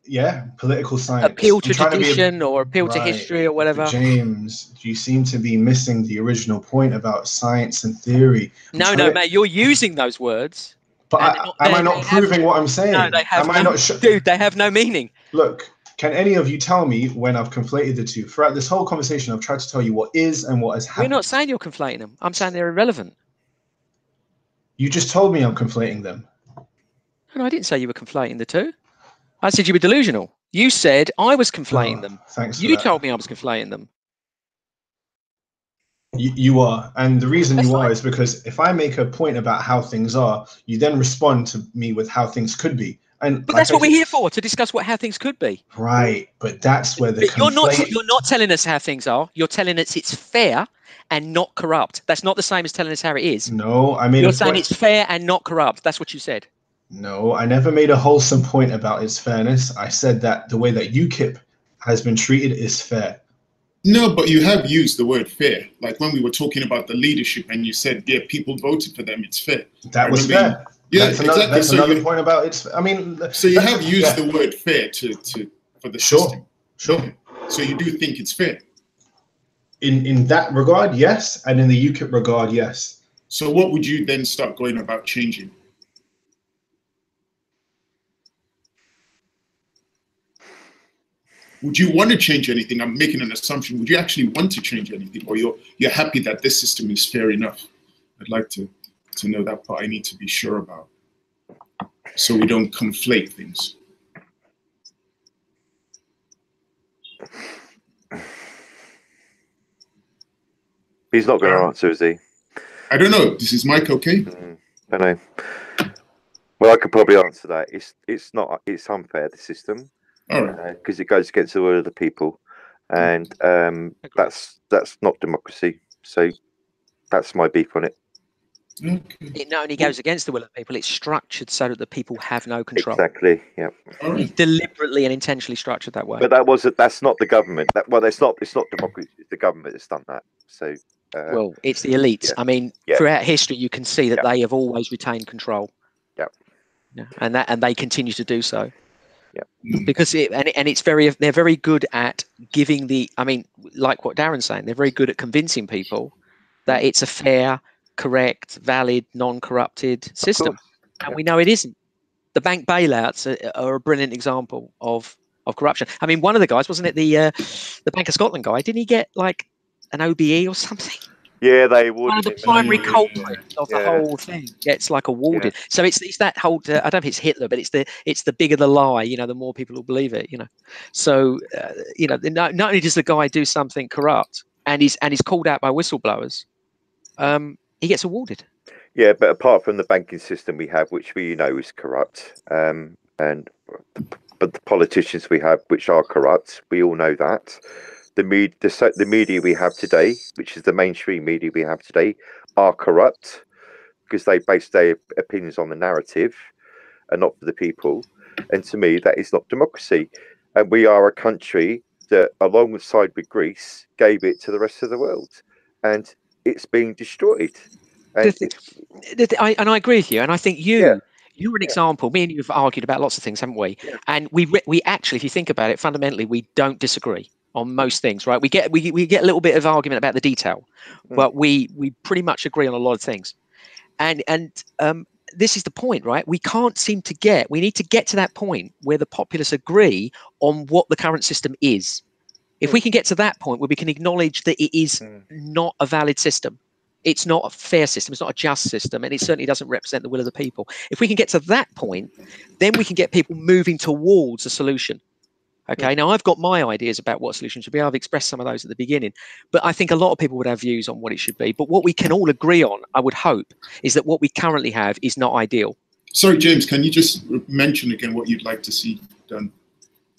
Yeah, political science. Appeal to tradition or appeal to history or whatever. But James, you seem to be missing the original point about science and theory. No, mate, you're using those words. But am I not proving what I'm saying? No, they have dude, they have no meaning. Look, can any of you tell me when I've conflated the two? Throughout this whole conversation, I've tried to tell you what is and what has happened. We're not saying you're conflating them. I'm saying they're irrelevant. You just told me I'm conflating them. No, I didn't say you were conflating the two. I said you were delusional. You said I was conflating them. Thanks for you that. told me I was conflating them. You are. And the reason That's you fine. are is because if I make a point about how things are, you then respond to me with how things could be. And But that's what we're here for, to discuss how things could be. Right. But that's where the you're not telling us how things are. You're telling us it's fair and not corrupt. That's not the same as telling us how it is. No, I mean, you're saying it's fair and not corrupt. That's what you said. No, I never made a wholesome point about its fairness. I said that the way that UKIP has been treated is fair. No, but you have used the word fair. Like when we were talking about the leadership and you said, yeah, people voted for them, it's fair. That was fair. Yeah, exactly. That's another point about it. I mean, so you have used the word fair for the system. Sure. So you do think it's fair? In that regard, yes. And in the UKIP regard, yes. So what would you then start going about changing? Would you want to change anything? I'm making an assumption. Would you actually want to change anything, or you're happy that this system is fair enough? I'd like to know that part. I need to be sure about, so we don't conflate things. He's not going to answer, is he? I don't know. Is Mike okay? I don't know. Well, I could probably answer that. It's not. It's unfair, the system. Because it goes against the will of the people, and that's not democracy. So that's my beef on it. Okay. It not only goes against the will of the people; it's structured so that the people have no control. Exactly. Yeah. It's deliberately and intentionally structured that way. But that's not the government. It's not democracy. It's the government that's done that. So. Well, it's the elites. Yeah. I mean, throughout history, you can see that they have always retained control. Yeah. And they continue to do so. Yeah, because they're very good at giving like what Darren's saying, they're very good at convincing people that it's a fair, correct, valid, non-corrupted system, and we know it isn't. The bank bailouts are a brilliant example of corruption. I mean, one of the guys, wasn't it the Bank of Scotland guy? Didn't he get like an OBE or something? Yeah, they would. One of the primary culprits of the whole thing gets like awarded. Yeah. So it's that whole. I don't know if it's Hitler, but it's the bigger the lie. The more people will believe it. So not only does the guy do something corrupt and he's called out by whistleblowers, he gets awarded. Yeah, but apart from the banking system we have, which we know is corrupt, but the politicians we have, which are corrupt, we all know that. The media we have today, which is the mainstream media we have today, are corrupt because they base their opinions on the narrative and not for the people. And to me, that is not democracy. And we are a country that, alongside with Greece, gave it to the rest of the world. And it's being destroyed. And I agree with you. And I think you're an example. Me and you have argued about lots of things, haven't we? Yeah. And we actually, if you think about it, fundamentally, we don't disagree on most things, right? We get a little bit of argument about the detail, but we pretty much agree on a lot of things. And this is the point, right? We can't seem to we need to get to that point where the populace agree on what the current system is. If we can get to that point where we can acknowledge that it is not a valid system, it's not a fair system, it's not a just system, and it certainly doesn't represent the will of the people. If we can get to that point, then we can get people moving towards a solution. Okay, now I've got my ideas about what a solution should be. I've expressed some of those at the beginning, but I think a lot of people would have views on what it should be. But what we can all agree on, I would hope, is that what we currently have is not ideal. Sorry, James, can you just mention again what you'd like to see done?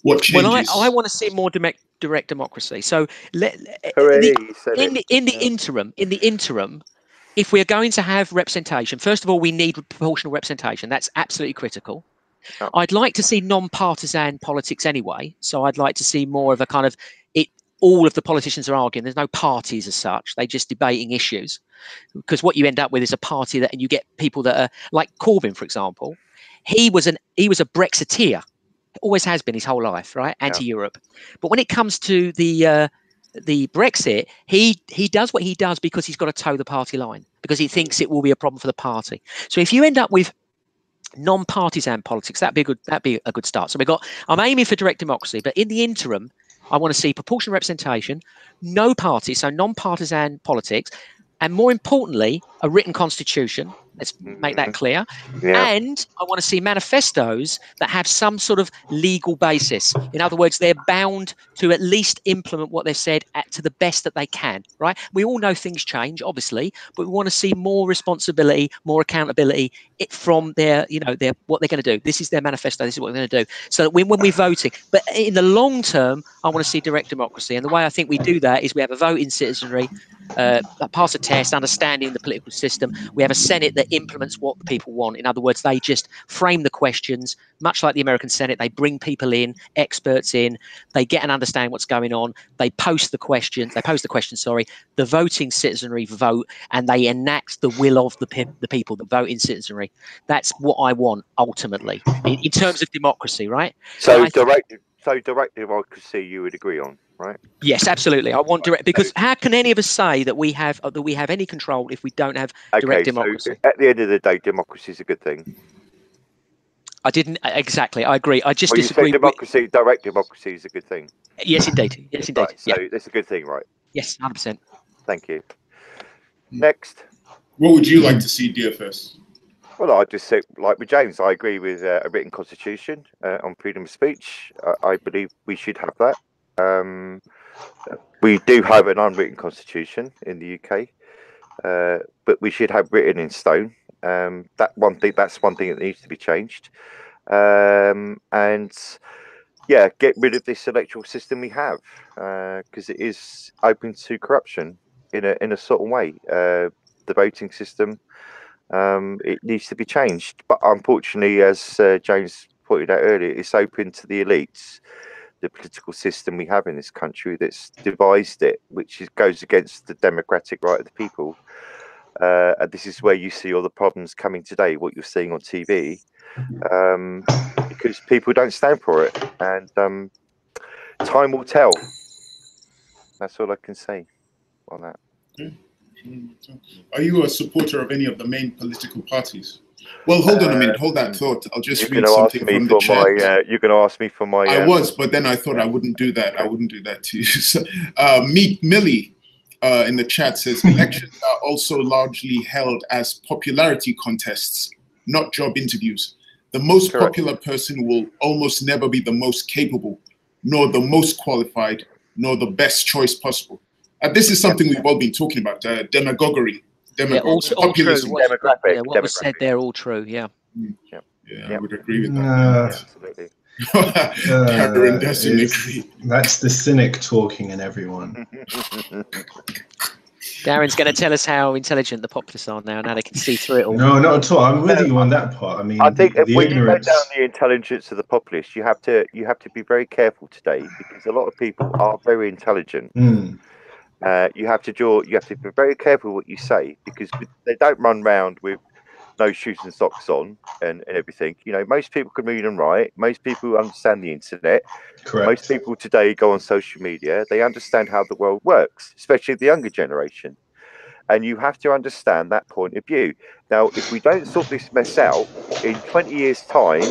What changes? Well, I want to see more direct democracy. So in the interim, if we're going to have representation, first of all, we need proportional representation. That's absolutely critical. I'd like to see non-partisan politics anyway. So I'd like to see more of a kind of all of the politicians are arguing. There's no parties as such. They're just debating issues. Because what you end up with is a party and you get people that are like Corbyn, for example. He was a Brexiteer, always has been his whole life, right? Anti-Europe. But when it comes to the Brexit, he does what he does because he's got to toe the party line, because he thinks it will be a problem for the party. So if you end up with non-partisan politics, that'd be a good start. So I'm aiming for direct democracy, but in the interim, I want to see proportional representation, no party, so non-partisan politics, and more importantly, a written constitution. Let's make that clear. Yeah. And I want to see manifestos that have some sort of legal basis. In other words, they're bound to at least implement what they've said to the best that they can, right? We all know things change, obviously, but we want to see more responsibility, more accountability from what they're going to do. This is their manifesto. This is what they're going to do. So that when we're voting, but in the long term, I want to see direct democracy. And the way I think we do that is we have a voting citizenry, pass a test, understanding the political system. We have a Senate that implements what the people want. In other words, they just frame the questions, much like the American Senate. They bring people in, experts in, they get and understand what's going on. They pose the questions, the voting citizenry vote, and they enact the will of the people, the voting citizenry. That's what I want ultimately in terms of democracy, right? So direct democracy you would agree on, right? Yes, absolutely. I want direct, because how can any of us say that we have any control if we don't have direct democracy? So at the end of the day, democracy is a good thing. I didn't exactly. I agree. I just disagree. Direct democracy is a good thing. Yes, indeed. Yes, indeed. Right, so that's a good thing, right? Yes, 100%. Thank you. Next. What would you like to see, DFS? Well, I just say, like with James, I agree with a written constitution on freedom of speech. I believe we should have that. We do have an unwritten constitution in the UK, but we should have written in stone. That's one thing that needs to be changed. And yeah, get rid of this electoral system we have, because it is open to corruption in a certain way. The voting system, it needs to be changed, but unfortunately, as James pointed out earlier, it's open to the elites, the political system we have in this country that's devised it, which goes against the democratic right of the people. And this is where you see all the problems coming today, what you're seeing on TV, because people don't stand for it, and time will tell. That's all I can say on that. Are you a supporter of any of the main political parties? Well, hold on a minute. Hold that thought. I'll just read something from the chat. You're going to ask me for my... I was, but then I thought I wouldn't do that. I wouldn't do that to you. So, Meek Millie in the chat says, elections are also largely held as popularity contests, not job interviews. The most popular person will almost never be the most capable, nor the most qualified, nor the best choice possible. This is something we've all been talking about, demagoguery. Populism. What was said there, all true, yeah. I would agree with that. Absolutely. Karen doesn't agree. That's the cynic talking in everyone. Darren's going to tell us how intelligent the populists are now they can see through it all. No, not at all. I'm with you on that part. I mean, I think when you go down the intelligence of the populists, you have to be very careful today, because a lot of people are very intelligent. You have to be very careful what you say, because they don't run around with no shoes and socks on and everything. You know, most people can read and write. Most people understand the internet. Correct. Most people today go on social media. They understand how the world works, especially the younger generation. And you have to understand that point of view. Now, if we don't sort this mess out, in 20 years' time,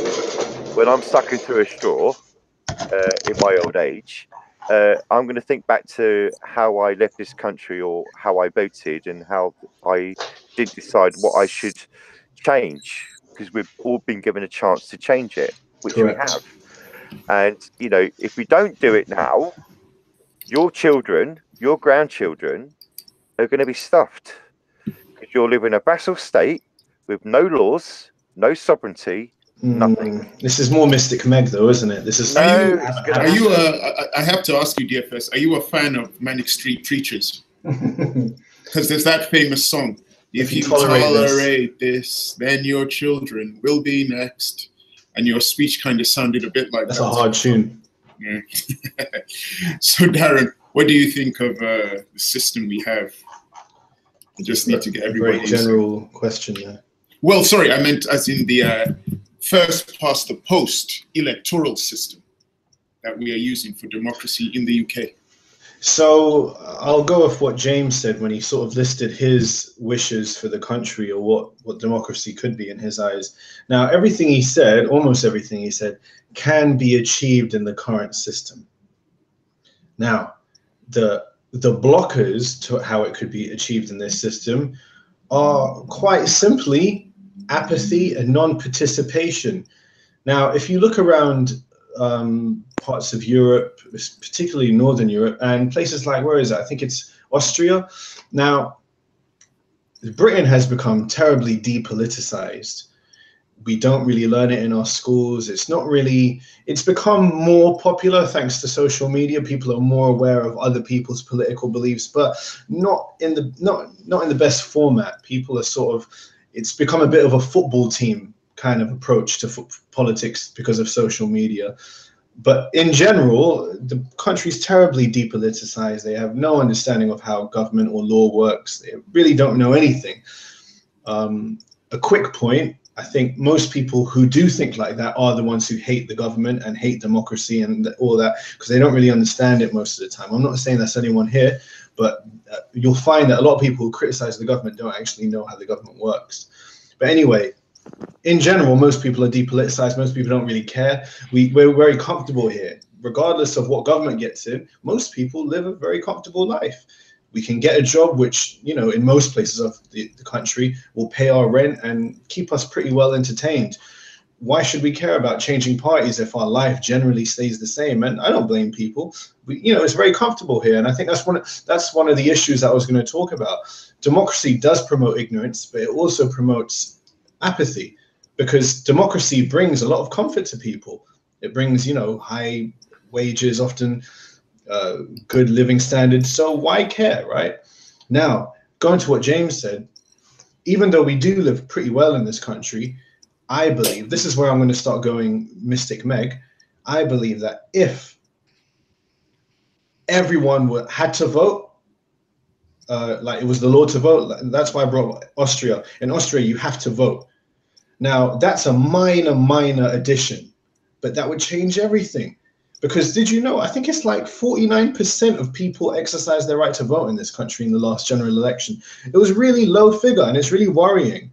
when I'm sucking through a straw in my old age, I'm going to think back to how I left this country, or how I voted, and how I did decide what I should change, because we've all been given a chance to change it, which we have. And, you know, if we don't do it now, your children, your grandchildren are going to be stuffed, because you'll live in a vassal state with no laws, no sovereignty, nothing. This is more Mystic Meg, though, isn't it? This is. Are you? I have to ask you, DFS. Are you a fan of Manic Street Preachers? Because there's that famous song. If you tolerate this, then your children will be next. And your speech kind of sounded a bit like that's a hard tune. Yeah. So, Darren, what do you think of the system we have? I just need to get everybody. Very general question there. Well, sorry, I meant as in the first past the post electoral system that we are using for democracy in the UK. So I'll go with what James said when he sort of listed his wishes for the country, or what democracy could be in his eyes. Now, everything he said, almost everything he said, can be achieved in the current system. Now, the blockers to how it could be achieved in this system are quite simply apathy and non-participation. Now, if you look around parts of Europe, particularly Northern Europe, and places like, where is it? I think it's Austria. Now, Britain has become terribly depoliticized. We don't really learn it in our schools. It's not really, it's become more popular thanks to social media. People are more aware of other people's political beliefs, but not in the best format. People are sort of, it's become a bit of a football team kind of approach to politics because of social media. But in general, the country's terribly depoliticized. They have no understanding of how government or law works. They really don't know anything. A quick point, I think most people who do think like that are the ones who hate the government and hate democracy and all that, because they don't really understand it most of the time. I'm not saying that's anyone here, but you'll find that a lot of people who criticize the government don't actually know how the government works. But anyway, in general, most people are depoliticized. Most people don't really care. We're very comfortable here. Regardless of what government gets in, most people live a very comfortable life. We can get a job which, you know, in most places of the country will pay our rent and keep us pretty well entertained. Why should we care about changing parties if our life generally stays the same? And I don't blame people. It's very comfortable here. And I think that's one of the issues that I was going to talk about. Democracy does promote ignorance, but it also promotes apathy, because democracy brings a lot of comfort to people. It brings, high wages, often good living standards. So why care, right? Now, going to what James said, even though we do live pretty well in this country, I believe, this is where I'm going to start going Mystic Meg, I believe that if everyone had to vote, like it was the law to vote, that's why I brought Austria. In Austria, you have to vote. Now, that's a minor addition, but that would change everything. Because did you know, I think it's like 49% of people exercised their right to vote in this country in the last general election. It was a really low figure, and it's really worrying.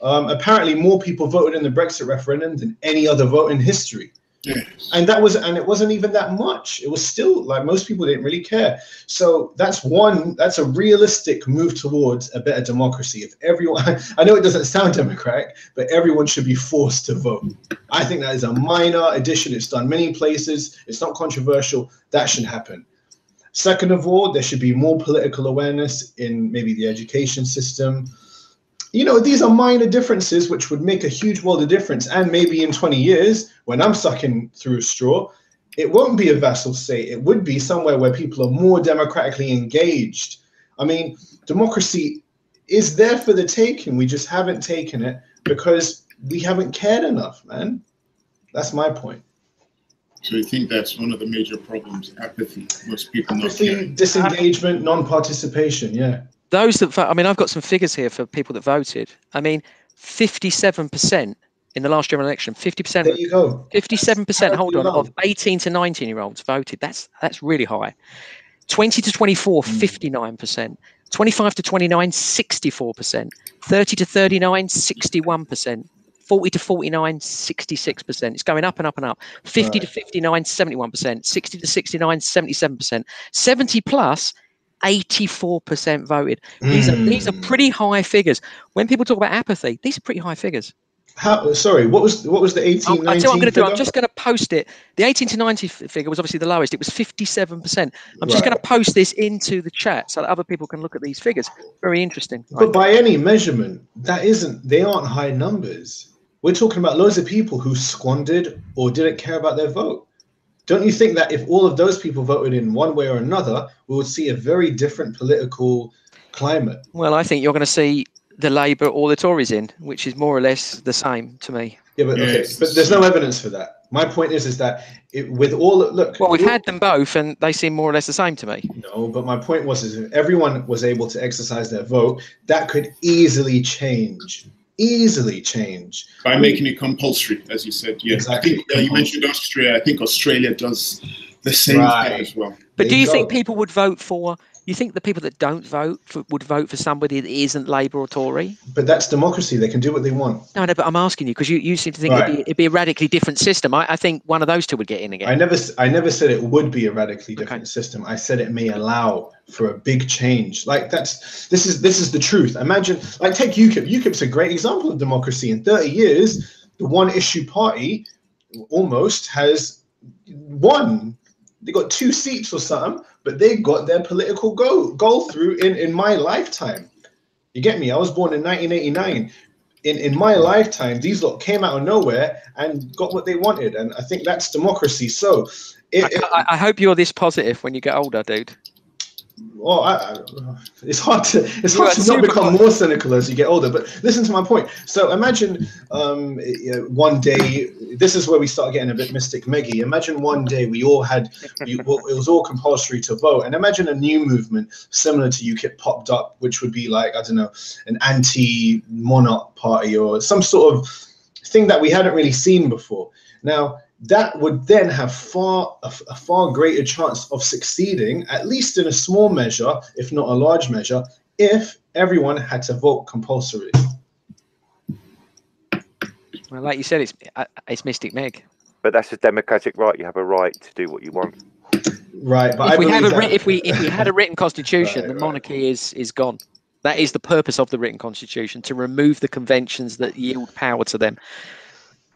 Apparently, more people voted in the Brexit referendum than any other vote in history. Yes. And it wasn't even that much. It was still like most people didn't really care. So that's a realistic move towards a better democracy. If everyone, I know it doesn't sound democratic, but everyone should be forced to vote. I think that is a minor addition. It's done many places. It's not controversial. That should happen. Second of all, there should be more political awareness in maybe the education system. These are minor differences which would make a huge world of difference. And maybe in 20 years, when I'm sucking through a straw, it won't be a vassal state. It would be somewhere where people are more democratically engaged. I mean, democracy is there for the taking. We just haven't taken it because we haven't cared enough, man. That's my point. So you think that's one of the major problems, apathy? Most people apathy, not caring. Disengagement, non-participation, yeah. Those that vote, I've got some figures here for people that voted. 57% in the last general election, 50%. There you go. 57%, hold on, of 18 to 19-year-olds voted. That's really high. 20 to 24, 59%. 25 to 29, 64%. 30 to 39, 61%. 40 to 49, 66%. It's going up and up and up. 50 to 59, 71%. 60 to 69, 77%. 70 plus, 84% voted. These are pretty high figures. When people talk about apathy, these are pretty high figures. Sorry, what was the 18, 19 I'll tell you what I'm going to do. figure? I'm just going to post it. The 18 to 90 figure was obviously the lowest. It was 57%. I'm just going to post this into the chat so that other people can look at these figures. Very interesting. But by any measurement, they aren't high numbers. We're talking about loads of people who squandered or didn't care about their vote. Don't you think that if all of those people voted in one way or another, we would see a very different political climate? Well, I think you're going to see the Labour or the Tories in, which is more or less the same to me. Yeah, but there's no evidence for that. My point is that we've had them both, and they seem more or less the same to me. No, but my point was if everyone was able to exercise their vote, that could easily change. easily change by making it compulsory, as you said. Yeah, exactly. I think you mentioned Austria. I think Australia does the same thing as well. But do you think people would vote for? You think the people that don't vote would vote for somebody that isn't Labour or Tory? But that's democracy. They can do what they want. No, but I'm asking you because you seem to think it'd be a radically different system. I think one of those two would get in again. I never said it would be a radically different system. I said it may allow for a big change. Like this is the truth. Imagine, like, take UKIP. UKIP's a great example of democracy. In 30 years, the one issue party almost has won. They got 2 seats or something, but they got their political goal through in my lifetime. You get me? I was born in 1989. In my lifetime, these lot came out of nowhere and got what they wanted, and I think that's democracy. So, I hope you're this positive when you get older, dude. Well, it's hard to not become more cynical as you get older. But listen to my point. So imagine one day, this is where we start getting a bit mystic, Meggy. Imagine one day it was all compulsory to vote, and imagine a new movement similar to UKIP popped up, which would be like, I don't know, an anti-monarch party or some sort of thing that we hadn't really seen before. Now, that would then have a far greater chance of succeeding, at least in a small measure, if not a large measure, if everyone had to vote compulsory. Well, like you said, it's Mystic Meg. But that's a democratic right. You have a right to do what you want. Right, but if we had a written constitution, the monarchy is gone. That is the purpose of the written constitution, to remove the conventions that yield power to them.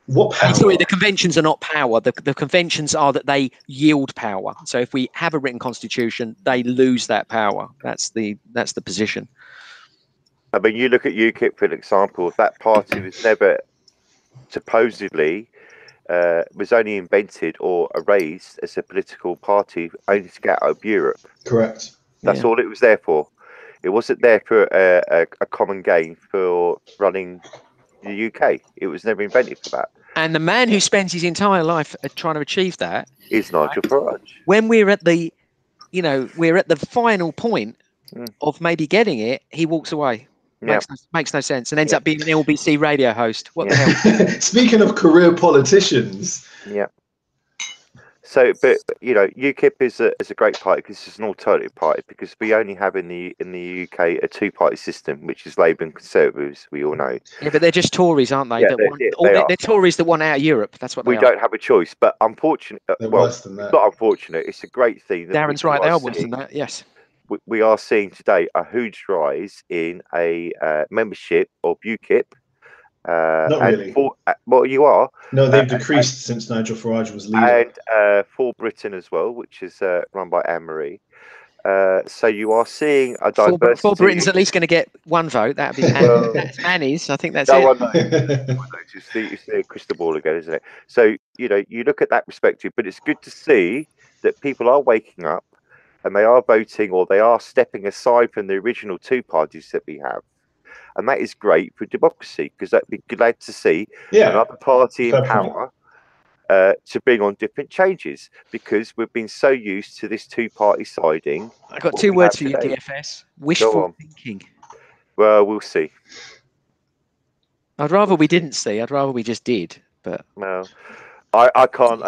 What power? Sorry, the conventions are not power. The conventions are that they yield power. So if we have a written constitution, they lose that power. That's the position. I mean, you look at UKIP, for example. That party was never supposedly was only invented or erased as a political party only to get out of Europe. Correct. That's all it was there for. It wasn't there for a common gain for running the UK. It was never invented for that. And the man who spends his entire life trying to achieve that is Nigel Farage. When we're at the, final point of maybe getting it, he walks away. Makes no sense, and ends up being an LBC radio host. What the hell? Speaking of career politicians. Yeah. So, but UKIP is a great party because it's an alternative party, because we only have in the UK a 2-party system, which is Labour and Conservatives. We all know. Yeah, but they're just Tories, aren't they? Yeah, they're Tories that want out of Europe. That's what we don't have a choice. But unfortunately, worse than that. It's not unfortunate. It's a great thing. Darren's right. They are worse than that. Yes. We are seeing today a huge rise in a membership of UKIP. Not really. Well, you are. No, they've decreased since Nigel Farage was leader. And For Britain as well, which is run by Anne-Marie. So you are seeing a diversity. For Britain's at least going to get 1 vote. That'd be Annie's. I think that's it. It's the crystal ball again, isn't it? So you look at that perspective, but it's good to see that people are waking up and they are voting, or they are stepping aside from the original 2 parties that we have. And that is great for democracy, because I'd be glad to see another party in power to bring on different changes, because we've been so used to this 2-party siding. I've got 2 words for you, DFS. Wishful thinking. Well, we'll see. I'd rather we didn't see. I'd rather we just did. But no, I can't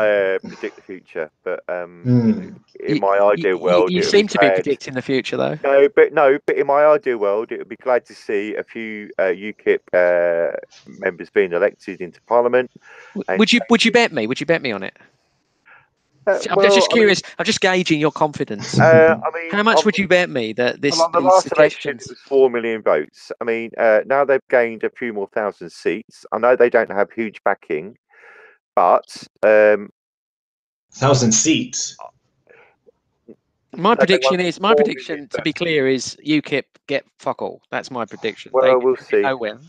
predict the future, but in my ideal world, you seem to be predicting the future, though. No, but in my ideal world, it would be glad to see a few UKIP members being elected into Parliament. Would you bet me? Would you bet me on it? I'm just curious. I'm just gauging your confidence. How much would you bet me that this? On the last election, it was 4 million votes. I mean, now they've gained a few more thousand seats. I know they don't have huge backing. But 1,000 seats. My prediction, to be clear, is UKIP get fuck all. That's my prediction. Well, we'll see. Nowhere.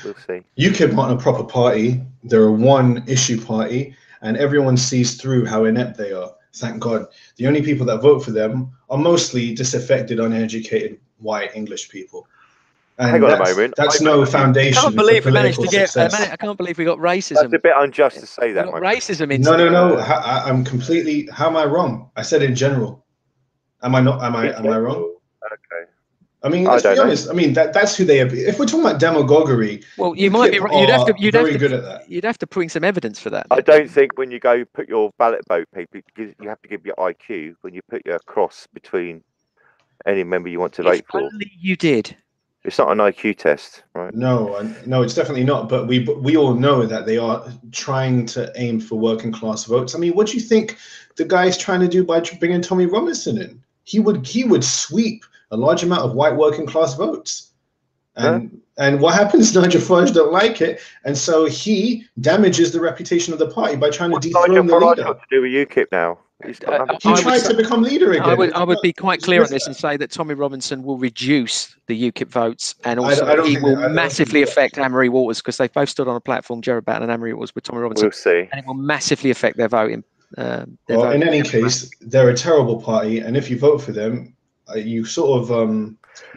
We'll see. UKIP aren't a proper party. They're a one-issue party, and everyone sees through how inept they are. Thank God. The only people that vote for them are mostly disaffected, uneducated, white English people. And hang on a moment. That's no foundation. I can't believe we managed to get. I can't believe we got racism. That's a bit unjust to say that. Racism. No. I'm completely. How am I wrong? I said in general. Am I not? Am I wrong? Okay. I mean, let's be honest. I mean, that's who they are. If we're talking about demagoguery, well, you might be right. You'd have to good at that. You'd have to bring some evidence for that. I don't think when you go put your ballot vote, people, you have to give your IQ when you put your cross between any member you want to vote for. Only you did. It's not an IQ test, right? No, it's definitely not. But we all know that they are trying to aim for working class votes. I mean, what do you think the guy's trying to do by bringing Tommy Robinson in? He would sweep a large amount of white working class votes. And what happens? Nigel Farage don't like it, and so he damages the reputation of the party by trying to dethrone the leader. Got to do with UKIP now? He tried to become leader again. I would be quite clear on this and say that Tommy Robinson will reduce the UKIP votes, and also he will massively affect Anne-Marie Waters, because they both stood on a platform, Gerard Batten and Anne-Marie Waters, with Tommy Robinson. We'll see. And it will massively affect their voting. Well, in any case, they're a terrible party, and if you vote for them, you sort of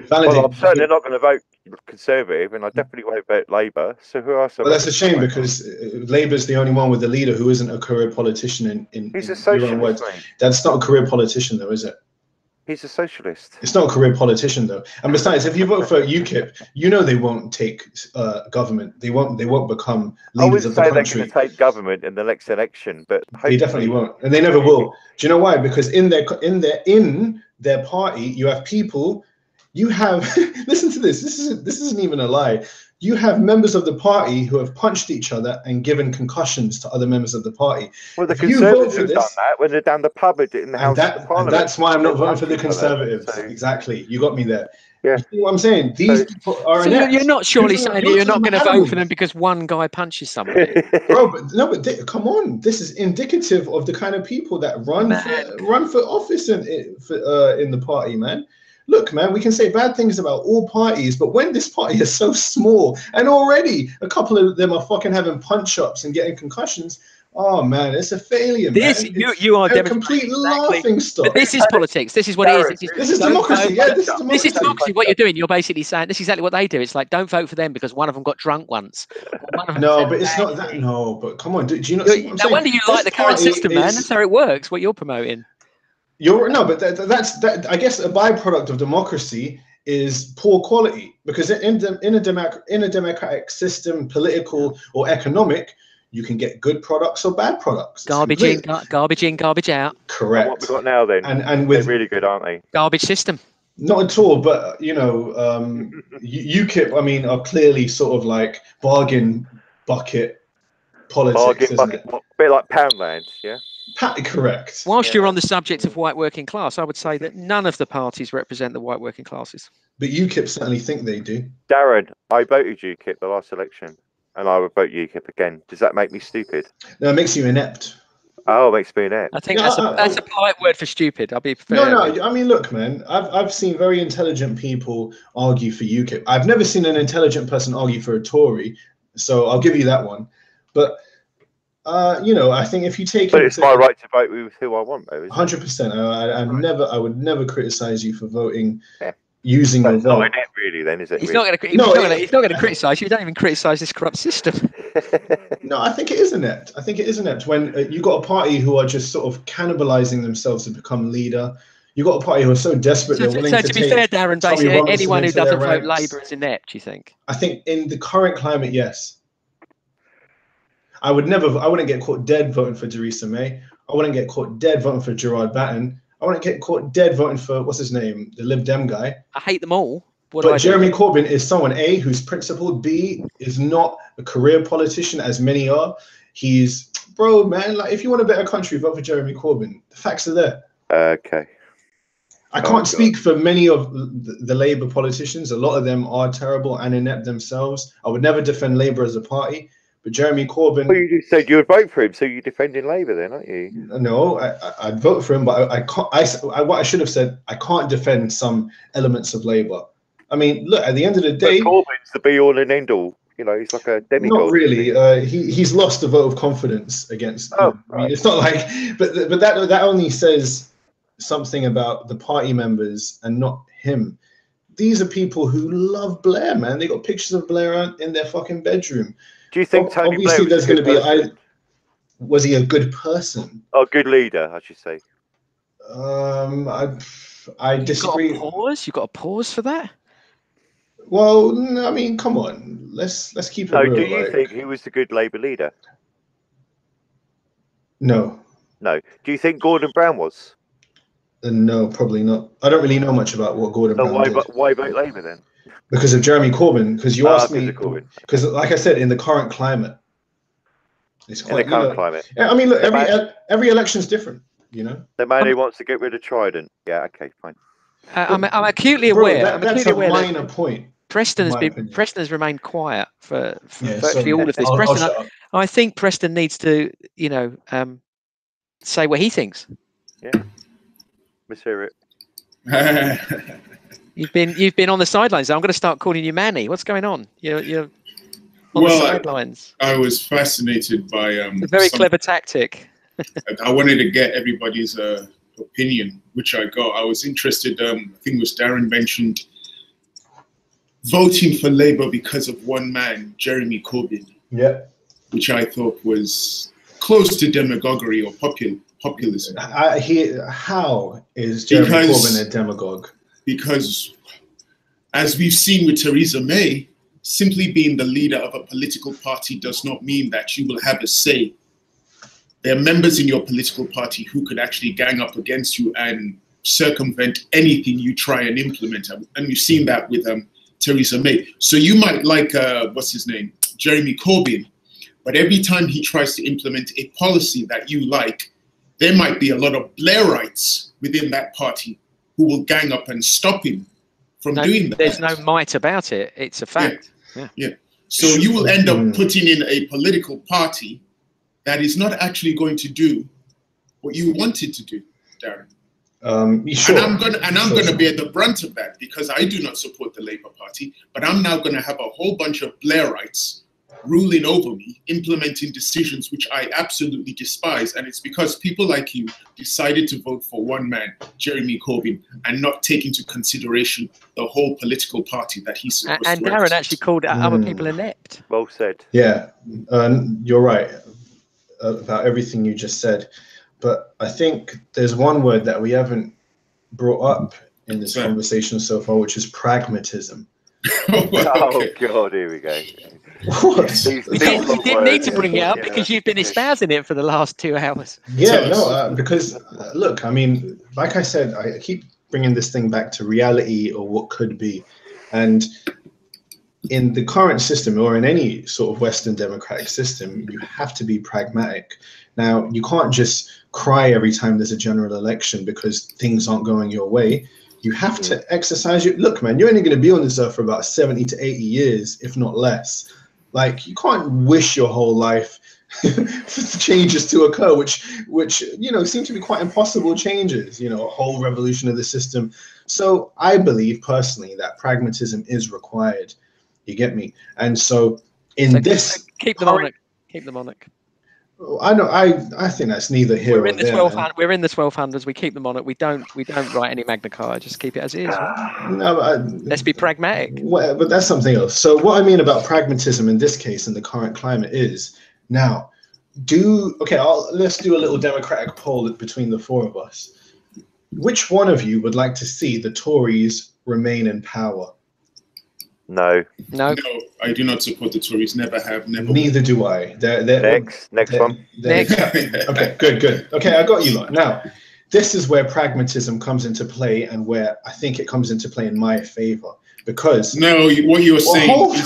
validate. Well, I'm certainly not going to vote Conservative, and I definitely won't vote Labour. So who else? Well, that's a shame, because Labour's the only one with the leader who isn't a career politician. He's a socialist. That's not a career politician, though, is it? He's a socialist. It's not a career politician, though. And besides, if you vote for UKIP, you know they won't take government. They won't become leaders of the country. They're going to take government in the next election, but they definitely won't, and they never will. Do you know why? Because in their party, you have people. You have listen to this. This isn't even a lie. You have members of the party who have punched each other and given concussions to other members of the party. Well, the Conservatives have done that when they're down the pub in the House of Parliament. That's why I'm not voting for the Conservatives. So. Exactly. You got me there. Yeah. You see what I'm saying? These people are inept. You're not surely saying you're not going to vote for them because one guy punches somebody. Bro, come on. This is indicative of the kind of people that run for office in the party, man. Look, man, we can say bad things about all parties, but when this party is so small and already a couple of them are fucking having punch-ups and getting concussions, oh, man, it's a failure, man. You are a complete laughing stock. But this is politics. This is what it is. This is democracy. This is democracy. What you're doing, you're basically saying, this is exactly what they do. It's like, don't vote for them because one of them got drunk once. No, but it's not that. No, but come on. Do you not see what I'm saying? No wonder you like the current system, man. That's how it works, what you're promoting. But that's I guess a byproduct of democracy is poor quality, because in a democratic system, political or economic, you can get good products or bad products. Garbage in, garbage out. Correct. And what we've got now then, and they're really good, aren't they? Garbage system. Not at all, but UKIP, I mean, are clearly sort of like bargain bucket politics, isn't it? A bit like Poundland, yeah. Correct. Whilst you're on the subject of white working class, I would say that none of the parties represent the white working classes. But UKIP certainly think they do. Darren, I voted UKIP the last election, and I would vote UKIP again. Does that make me stupid? No, it makes you inept. Oh, it makes me inept. I think that's a polite word for stupid. I'll be fair. No. I mean, look, man. I've seen very intelligent people argue for UKIP. I've never seen an intelligent person argue for a Tory, so I'll give you that one. But I think if you take, but it's my right to vote with who I want, though. 100%. I would never criticize you for voting using your vote. Not inept, really. Then is it? He's not going to criticize you. You don't even criticize this corrupt system. No, I think it is inept. I think it is inept when you got a party who are just sort of cannibalizing themselves to become leader. You got a party who are so desperate they're willing to take. So to be fair, Darren, basically anyone who doesn't vote Labour is inept. You think? I think in the current climate, yes. I wouldn't get caught dead voting for Theresa May. I wouldn't get caught dead voting for Gerard Batten. I wouldn't get caught dead voting for, what's his name, the Lib Dem guy. I hate them all. But Jeremy Corbyn is someone, A, who's principled, B, is not a career politician as many are. He's, bro, man, like if you want a better country, vote for Jeremy Corbyn. The facts are there. Okay. I can't speak for many of the Labour politicians. A lot of them are terrible and inept themselves. I would never defend Labour as a party. But Jeremy Corbyn. Well, you just said you would vote for him, so you're defending Labour, then, aren't you? No, I'd vote for him, but I can't. What I should have said, I can't defend some elements of Labour. I mean, look, at the end of the day, but Corbyn's the be all and end all. He's like a demigod. Not really. He's lost a vote of confidence against. Right. I mean, it's not like, but that only says something about the party members and not him. These are people who love Blair, man. They got pictures of Blair in their fucking bedroom. Do you think Tony obviously Blair was there's going to be? Was he a good person? Oh, good leader, I should say. I disagree. You've got a pause? You've got a pause for that? Well, I mean, come on. Let's keep it real. Do you think he was the good Labour leader? No. No. Do you think Gordon Brown was? No, probably not. I don't really know much about what Gordon Brown did. Why vote Labour then? Because of Jeremy Corbyn. Because you asked me. Because, like I said, in the current climate, it's quite. In the current climate. I mean, look, every election's different. You know. The man who wants to get rid of Trident. Yeah. Okay. Fine. I'm acutely aware. That's a minor point. Preston has remained quiet for virtually all of this. I think Preston needs to, say what he thinks. Yeah, let's hear it. You've been on the sidelines. I'm going to start calling you Manny. What's going on? You're on the sidelines. I was fascinated by it's a very clever tactic. I wanted to get everybody's opinion, which I got. I was interested. I think it was Darren mentioned voting for Labour because of one man, Jeremy Corbyn. Yeah. Which I thought was close to demagoguery or populism. How is Jeremy Corbyn a demagogue? Because, as we've seen with Theresa May, simply being the leader of a political party does not mean that you will have a say. There are members in your political party who could actually gang up against you and circumvent anything you try and implement. And you've seen that with Theresa May. So you might like, what's his name, Jeremy Corbyn, but every time he tries to implement a policy that you like, there might be a lot of Blairites within that party who will gang up and stop him from doing that. There's no might about it. It's a fact. Yeah. So you will end up putting in a political party that is not actually going to do what you want it to do, Darren. Sure. And I'm going to bear the brunt of that because I do not support the Labour Party, but I'm now going to have a whole bunch of Blairites ruling over me, implementing decisions which I absolutely despise. And it's because people like you decided to vote for one man, Jeremy Corbyn, and not take into consideration the whole political party that he's supposed to represent. And Darren actually called other people inept. Well said. Yeah, you're right about everything you just said. But I think there's one word that we haven't brought up in this conversation so far, which is pragmatism. Oh, God, here we go. What? You didn't need to bring it up because you've been espousing it for the last 2 hours. Yeah, because look, I mean, like I said, I keep bringing this thing back to reality or what could be. And in the current system or in any sort of Western democratic system, you have to be pragmatic. Now, you can't just cry every time there's a general election because things aren't going your way. You have to exercise your... Look, man, you're only going to be on this earth for about 70 to 80 years, if not less. Like, you can't wish your whole life for changes to occur, which seem to be quite impossible changes, a whole revolution of the system. So I believe personally that pragmatism is required. You get me? And so keep the monarch. Keep the monarch. I know. I think that's neither here We're or in the there. 1200. We're in the 1200s. We keep the monarch. We don't write any Magna Carta. Just keep it as it is. No, let's be pragmatic. But that's something else. So what I mean about pragmatism in this case, in the current climate, is now let's do a little democratic poll between the four of us. Which one of you would like to see the Tories remain in power? No, I do not support the Tories. Never have, never. Neither do I. Next one. Next. Okay, good. Okay, I got you lot. Now, this is where pragmatism comes into play, and where I think it comes into play in my favor. Because what you're saying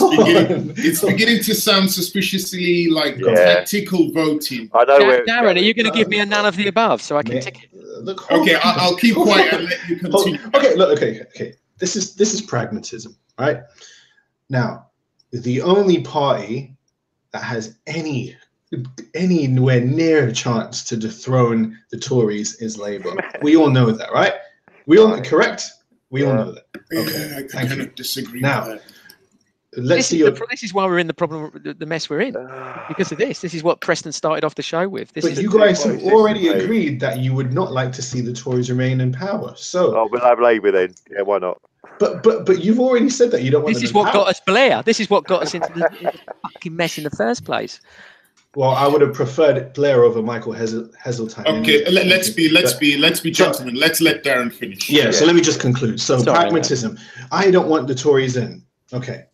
is beginning to sound suspiciously like tactical voting. I know. Darren, are you going to give me a none of the above so I can tick it? Okay, I'll keep quiet and let you continue. Okay. This is pragmatism, right? Now, the only party that has anywhere near a chance to dethrone the Tories is Labour. We all know that, right? Correct? We all know that. Okay, I cannot disagree. Now, this is why we're in the mess we're in. Because of this. This is what Preston started off the show with. You guys have already agreed that you would not like to see the Tories remain in power. So we'll have Labour then. Yeah, why not? But you've already said that you don't want. This is what got us Blair. This is what got us into the fucking mess in the first place. Well, I would have preferred Blair over Michael Heseltine. Okay, let's be gentlemen. Let's let Darren finish. Yeah, so let me just conclude. So pragmatism. I don't want the Tories in. Okay.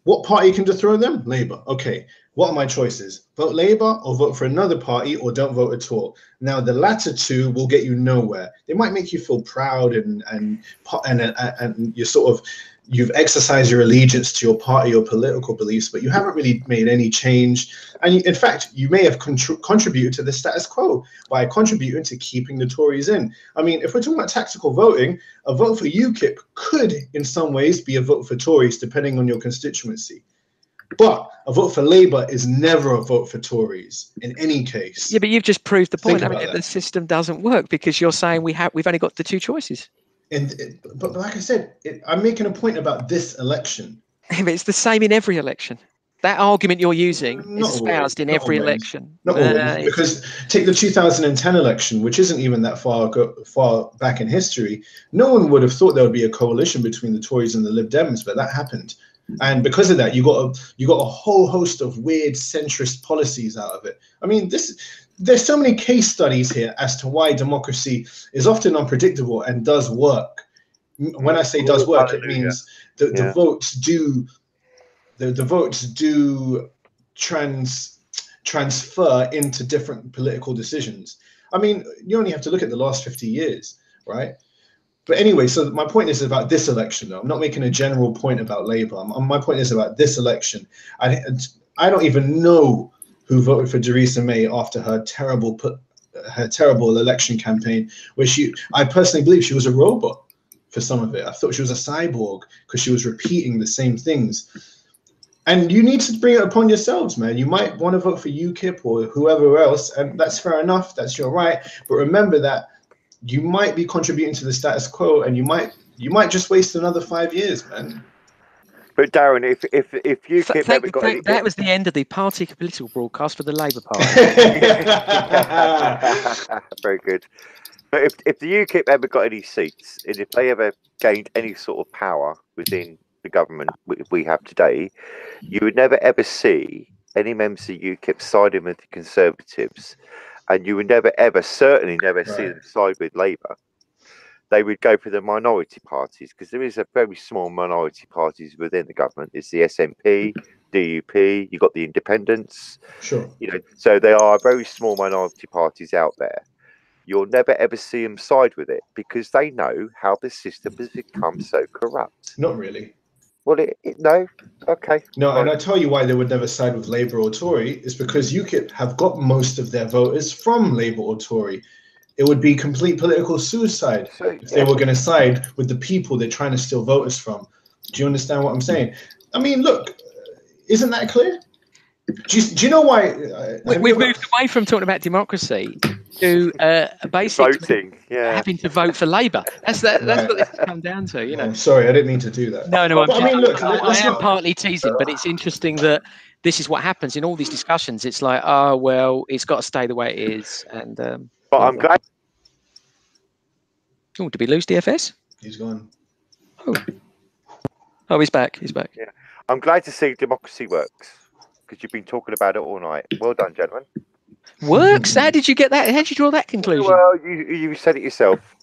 What party can dethrone them? Labour. Okay. What are my choices? Vote Labour or vote for another party or don't vote at all. Now, the latter two will get you nowhere. They might make you feel proud and you're sort of, you've exercised your allegiance to your party or political beliefs, but you haven't really made any change. And in fact, you may have contributed to the status quo by contributing to keeping the Tories in. I mean, if we're talking about tactical voting, a vote for UKIP could, in some ways, be a vote for Tories, depending on your constituency. But a vote for Labour is never a vote for Tories in any case. Yeah, but you've just proved the point. I mean, the system doesn't work because you're saying we've only got the two choices. But like I said, I'm making a point about this election. It's the same in every election. That argument you're using is espoused in every election. Not always, because take the 2010 election, which isn't even that far back in history. No one would have thought there would be a coalition between the Tories and the Lib Dems, but that happened. And because of that, you got a whole host of weird centrist policies out of it. I mean, there's so many case studies here as to why democracy is often unpredictable and does work. When I say does work, it means the votes do transfer into different political decisions. I mean, you only have to look at the last 50 years, right? But anyway, so my point is about this election, though. I'm not making a general point about Labour. My point is about this election. I don't even know who voted for Theresa May after her terrible election campaign, where I personally believe she was a robot for some of it. I thought she was a cyborg because she was repeating the same things. And you need to bring it upon yourselves, man. You might want to vote for UKIP or whoever else, and that's fair enough. That's your right. But remember that you might be contributing to the status quo, and you might just waste another 5 years, man. But Darren, if UKIP ever got that was the end of the party political broadcast for the Labour Party. Very good. But if the UKIP ever got any seats, and if they ever gained any sort of power within the government we have today, you would never ever see any members of UKIP siding with the Conservatives, and you would certainly never see them side with Labour. They would go for the minority parties, because there is a very small minority parties within the government. It's the SNP, DUP, you've got the independents. Sure. So there are very small minority parties out there. You'll never ever see them side with it because they know how the system has become so corrupt. Not really. Well, no. Okay. No, and I tell you why they would never side with Labour or Tory is because UKIP have got most of their voters from Labour or Tory. It would be complete political suicide if they were going to side with the people they're trying to steal voters from. Do you understand what I'm saying? I mean, look, isn't that clear? Do you know why? We've moved away from talking about democracy to basically voting, having to vote for Labour. That's what this has come down to. Oh, sorry, I didn't mean to do that. No, I am partly teasing, but it's interesting that this is what happens in all these discussions. It's like, oh well, it's got to stay the way it is, and. But I'm glad. Oh, did we lose DFS? He's gone. Oh, he's back. He's back. Yeah, I'm glad to see democracy works because you've been talking about it all night. Well done, gentlemen. Works? How did you get that? How did you draw that conclusion? Well, you said it yourself.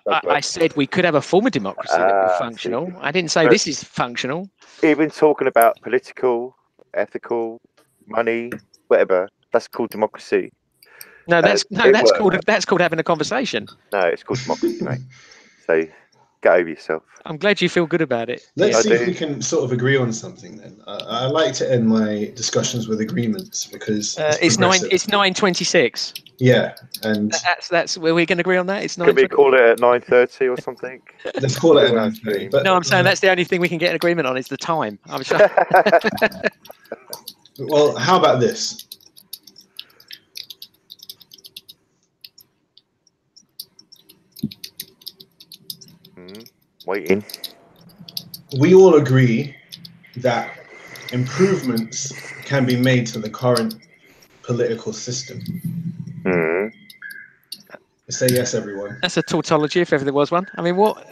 I said we could have a form of democracy that was functional. I didn't say this is functional. Even talking about political, ethical, money, whatever, that's called democracy. No, that's called having a conversation. No, it's called democracy, mate. So get over yourself. I'm glad you feel good about it. Let's see if we can sort of agree on something then. I like to end my discussions with agreements because it's 9:26. Yeah, and that's where we're going to agree on that. It's 9. Could we call it at 9:30 or something? Let's call it at 9:30. But no, I'm saying that's the only thing we can get an agreement on is the time. I'm sure. Well, how about this? Waiting. We all agree that improvements can be made to the current political system. Say yes, everyone. That's a tautology, if ever there was one. I mean, what?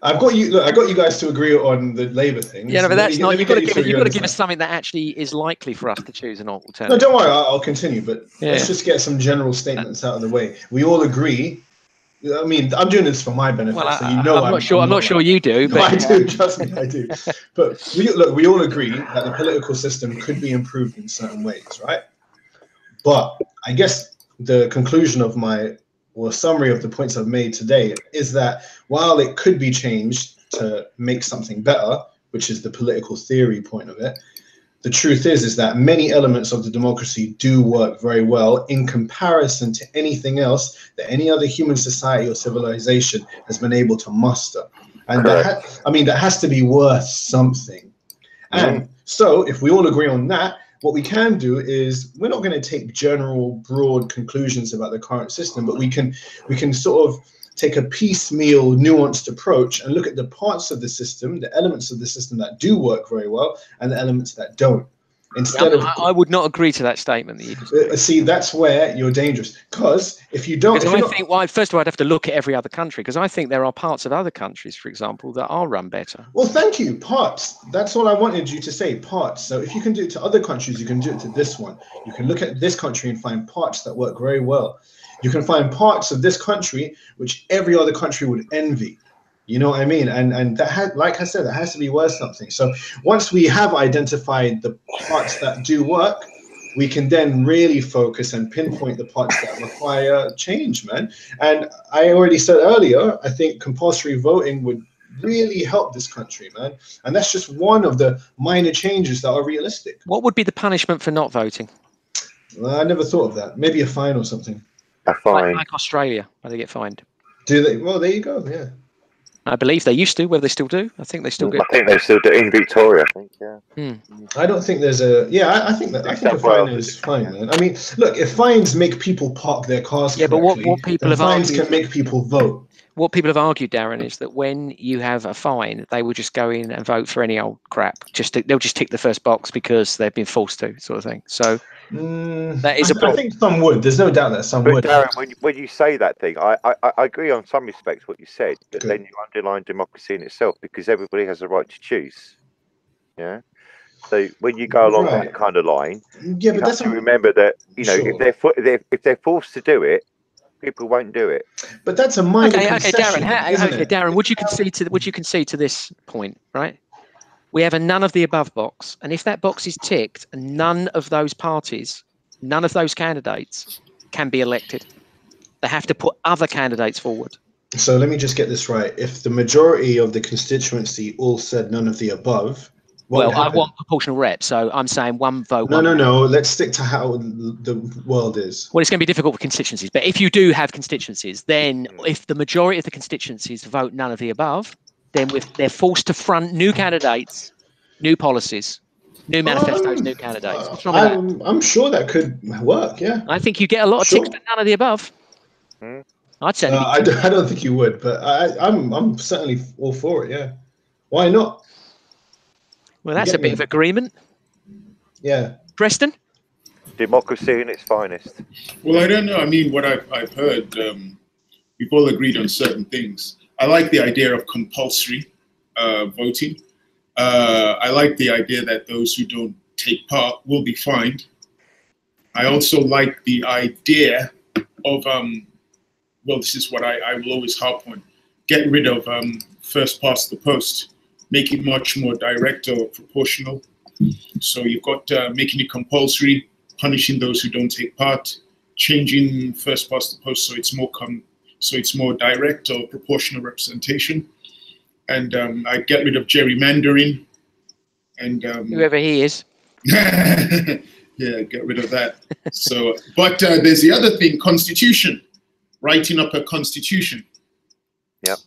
I've got you. Look, I got you guys to agree on the Labour thing. Yeah, no, but that's not. You've got to give us something that actually is likely for us to choose an alternative. No, don't worry. I'll continue. But let's just get some general statements out of the way. We all agree. I mean, I'm doing this for my benefit, well, so you know. I'm not sure you do, but no, I do. Trust me, I do. But we all agree that the political system could be improved in certain ways, right? But I guess the conclusion of or summary of the points I've made today is that while it could be changed to make something better, which is the political theory point of it, the truth is that many elements of the democracy do work very well in comparison to anything else that any other human society or civilization has been able to muster. And that has to be worth something. And so if we all agree on that, what we can do is we're not going to take general, broad conclusions about the current system, but we can sort of take a piecemeal, nuanced approach and look at the parts of the system, the elements of the system that do work very well, and the elements that don't. I would not agree to that statement. That you just see, that's where you're dangerous. Because if you don't, first of all, I'd have to look at every other country, because I think there are parts of other countries, for example, that are run better. Well, thank you. Parts. That's all I wanted you to say. Parts. So if you can do it to other countries, you can do it to this one. You can look at this country and find parts that work very well. You can find parts of this country which every other country would envy. You know what I mean? And that like I said, that has to be worth something. So once we have identified the parts that do work, we can then really focus and pinpoint the parts that require change, man. And I already said earlier, I think compulsory voting would really help this country, man. And that's just one of the minor changes that are realistic. What would be the punishment for not voting? Well, I never thought of that. Maybe a fine or something. A fine. Like Australia, where they get fined. Do they? Well, there you go, yeah. I believe they used to. Whether they still do, I think they still get. I think they still do in Victoria. I think, yeah. I don't think there's a. Yeah, I think a fine is fine, man. I mean, look, if fines make people park their cars, but what people have fines can make people vote. What people have argued, Darren, is that when you have a fine, they will just go in and vote for any old crap. They'll just tick the first box because they've been forced to, sort of thing. So that is I think some would. There's no doubt that some would. Darren, when you say that thing, I agree on some respects what you said, but then you underline democracy in itself, because everybody has a right to choose. Yeah. So when you go along that kind of line, yeah, but that's remember that if they're forced to do it, people won't do it. But that's a minor concession. Darren, would you concede to this point, right? We have a none of the above box, and if that box is ticked, none of those parties, none of those candidates can be elected. They have to put other candidates forward. So let me just get this right. If the majority of the constituency all said none of the above, I want proportional rep, so I'm saying one vote. No. Let's stick to how the world is. Well, it's going to be difficult for constituencies, but if you do have constituencies, then if the majority of the constituencies vote none of the above, then they're forced to front new candidates, new policies, new manifestos, new candidates. What's wrong with that? I'm sure that could work. Yeah. I think you get a lot of ticks for none of the above. I'd say. I don't think you would, but I'm certainly all for it. Yeah. Why not? Well, that's a bit of agreement. Yeah. Preston? Democracy in its finest. Well, I don't know. I mean, what I've heard, we've all agreed on certain things. I like the idea of compulsory voting. I like the idea that those who don't take part will be fined. I also like the idea of, well, this is what I will always harp on, get rid of first past the post. Make it much more direct or proportional. So you've got making it compulsory, punishing those who don't take part, changing first past the post so it's more direct or proportional representation, and I get rid of gerrymandering, and whoever he is. Yeah, get rid of that. So, but there's the other thing: constitution, writing up a constitution. Yep.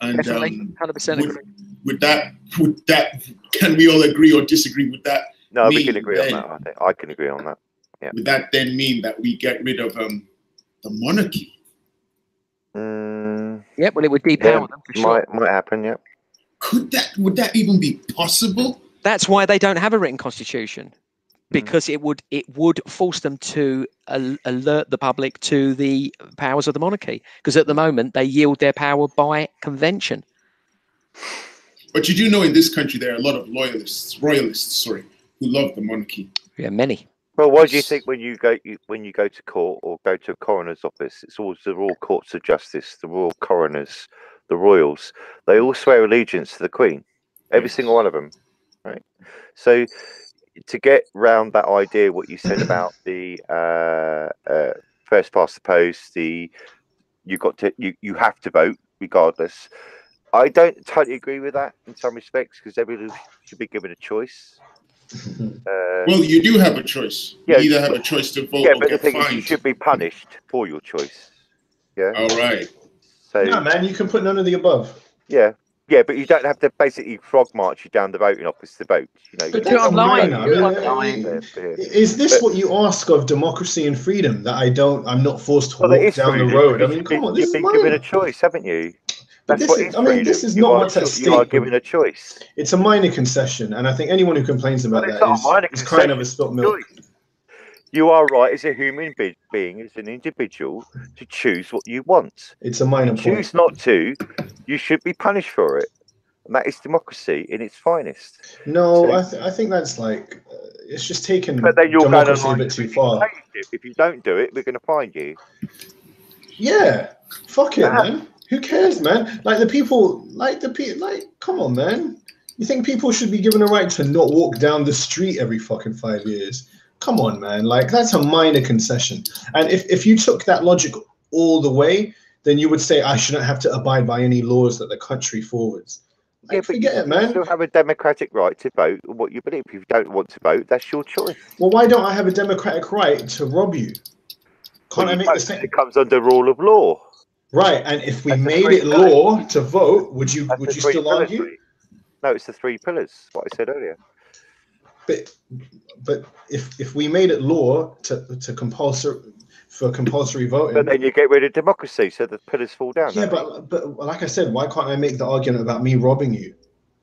And, definitely, 100% agree. Would that? Can we all agree or disagree with that? No, we can agree on that. I think I can agree on that. Yeah. Would that then mean that we get rid of the monarchy? Yeah, well, it would depower them for sure. Might happen. Yeah. Would that even be possible? That's why they don't have a written constitution, because it would force them to alert the public to the powers of the monarchy. Because at the moment they yield their power by convention. But you do know in this country there are a lot of royalists, who love the monarchy. Yeah, many. Well, why do you think when you go to court or go to a coroner's office, it's always the Royal Courts of Justice, the Royal Coroners, the Royals? They all swear allegiance to the Queen, every single one of them, right? So to get round that idea, what you said about the first past the post, you have to vote regardless. I don't totally agree with that in some respects, because everybody should be given a choice. Well, you do have a choice. You either have a choice to vote or but get the thing fined. is, you should be punished for your choice. Yeah. All right. So no, man, you can put none of the above. Yeah, but you don't have to basically frog march you down the voting office to vote. You know, but that's online. Is this what you ask of democracy and freedom? That I'm not forced to walk down the road. I mean, come on, this is you've been given a choice, haven't you? But this is not what's at stake. You are given a choice. It's a minor concession, and I think anyone who complains about that is crying over spilt milk. You are right as a human being, as an individual, to choose what you want. It's a minor point. Choose not to, you should be punished for it. And that is democracy in its finest. No, so, I think that's like, it's just taken democracy a bit too far. If you don't do it, we're going to find you. Yeah, fuck it, man. Who cares, man? Like the people, come on, man. You think people should be given a right to not walk down the street every fucking 5 years? Come on, man. Like, that's a minor concession. And if you took that logic all the way, then you would say I shouldn't have to abide by any laws that the country forwards. Like, forget it, man. You still have a democratic right to vote what you believe. If you don't want to vote, that's your choice. Well, why don't I have a democratic right to rob you? Can't I make the same? It comes under rule of law. Right, and if we made it law to vote, would you still argue? No, it's the 3 pillars, what I said earlier. But if we made it law to compulsory voting, but then you get rid of democracy, so the pillars fall down. Yeah, but like I said, why can't I make the argument about me robbing you?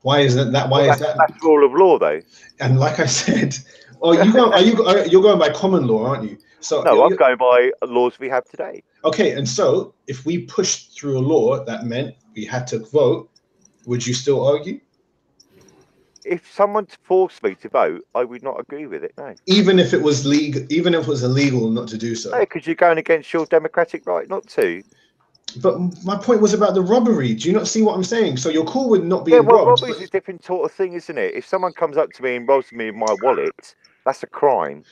Why is that? That's rule of law, though. And like I said, you're going by common law, aren't you? So no, I'm going by laws we have today. Okay, and so if we pushed through a law that meant we had to vote, would you still argue? If someone forced me to vote, I would not agree with it. No. Even if it was legal, even if it was illegal not to do so. No, because you're going against your democratic right not to. But my point was about the robbery. Do you not see what I'm saying? So you're cool with not being robbed. Robbery is a different sort of thing, isn't it? If someone comes up to me and robs me of my wallet, that's a crime.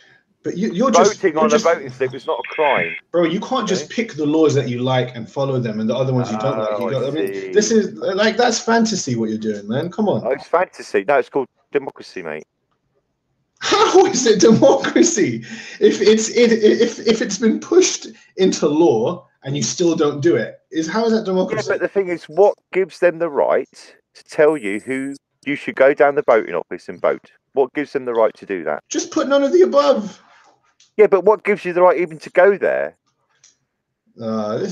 But you're voting on a voting slip is not a crime, bro. You can't just pick the laws that you like and follow them, and the other ones you don't like. I mean, this is like that's fantasy. What you're doing, man? Come on. Oh, it's fantasy. No, it's called democracy, mate. How is it democracy if it's been pushed into law and you still don't do it? How is that democracy? Yeah, but the thing is, what gives them the right to tell you who you should go down the voting office and vote? What gives them the right to do that? Just put none of the above. Yeah, but what gives you the right even to go there? I